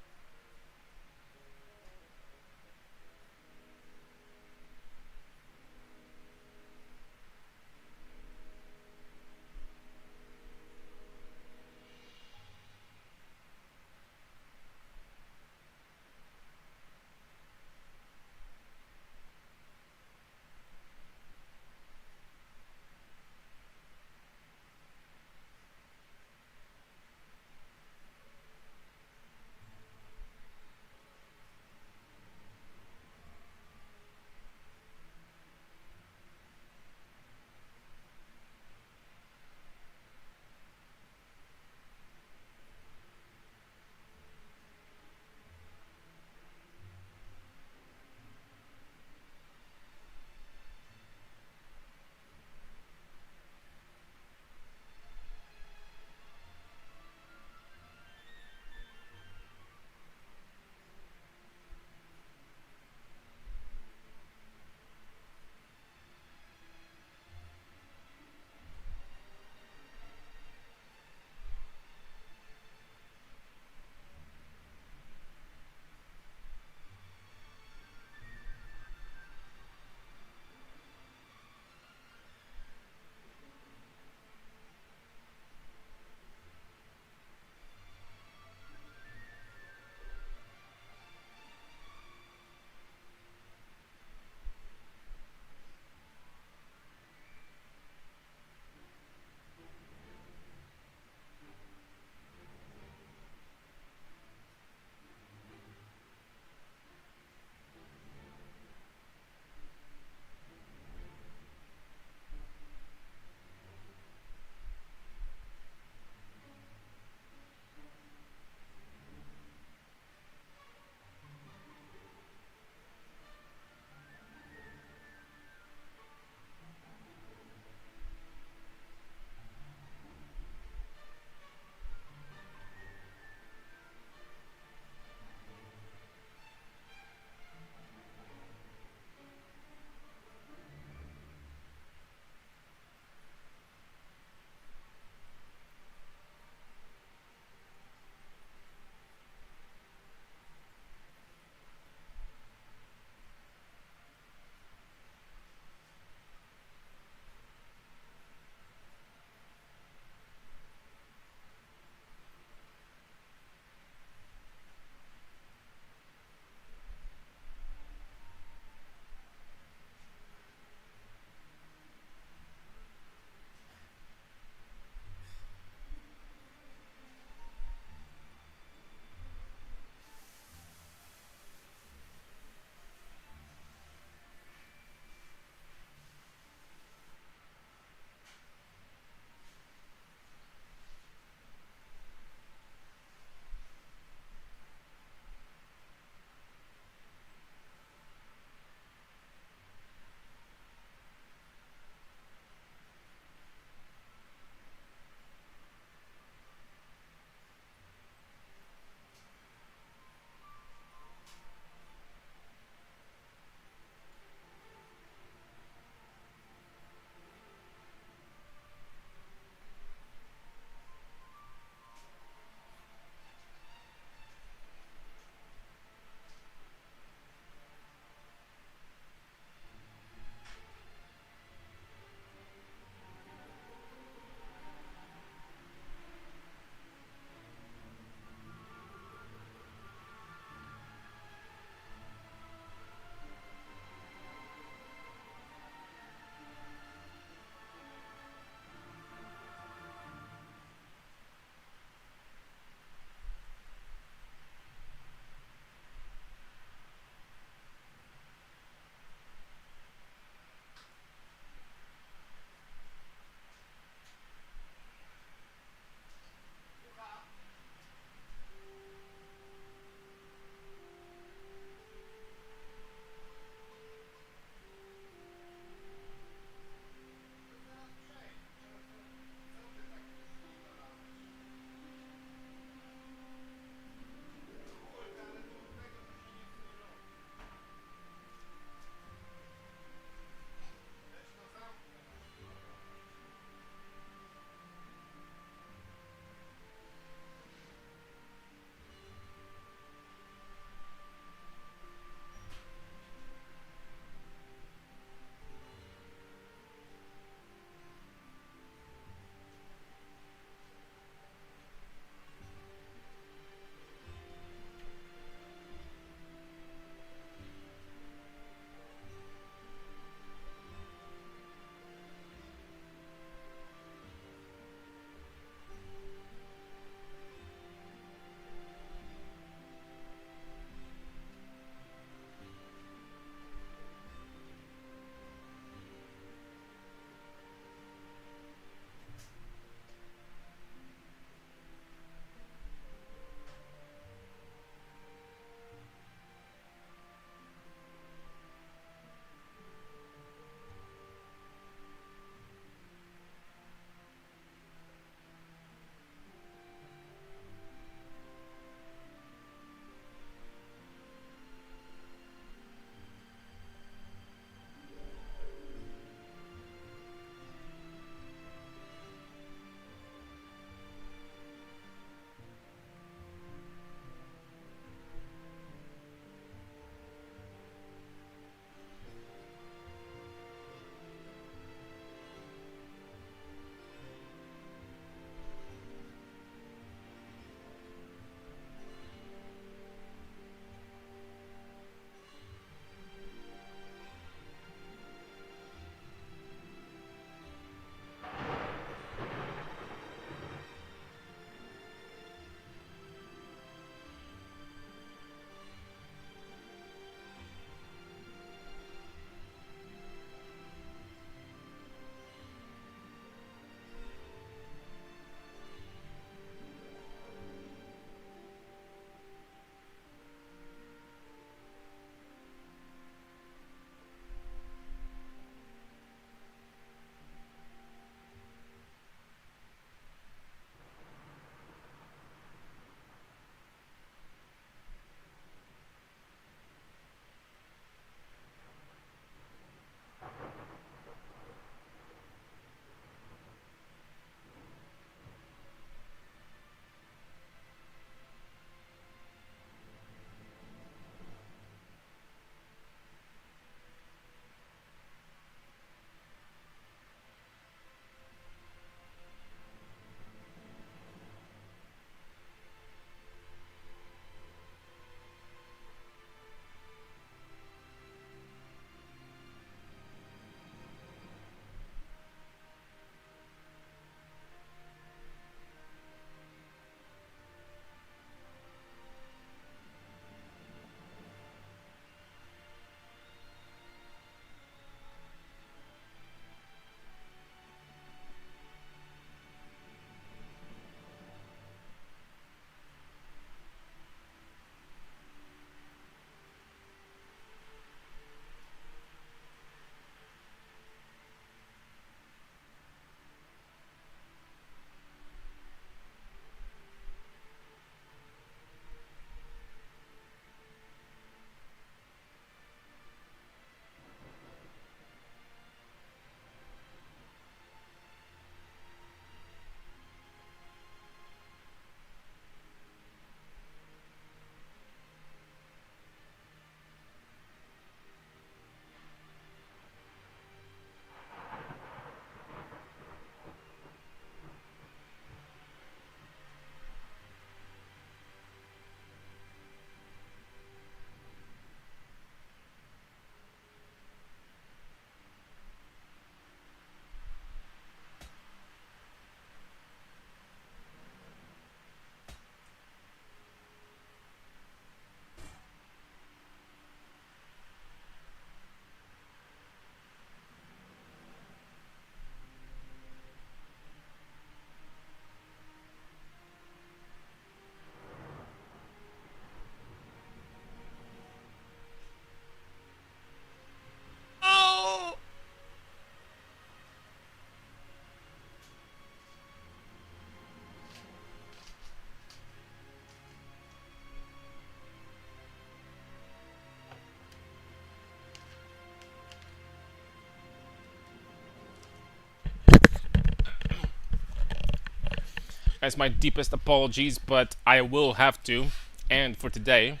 Guys, my deepest apologies, but I will have to end for today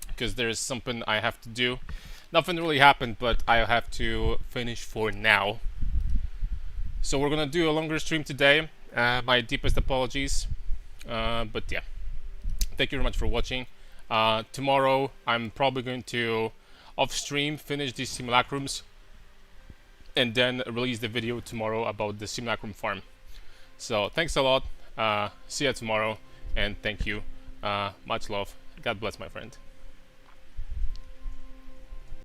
because there's something I have to do. Nothing really happened, but I have to finish for now. So we're gonna do a longer stream today. My deepest apologies, but yeah, thank you very much for watching. Tomorrow I'm probably going to off stream finish these simulacrums and then release the video tomorrow about the simulacrum farm. So thanks a lot, see you tomorrow, and thank you. Much love. God bless, my friend.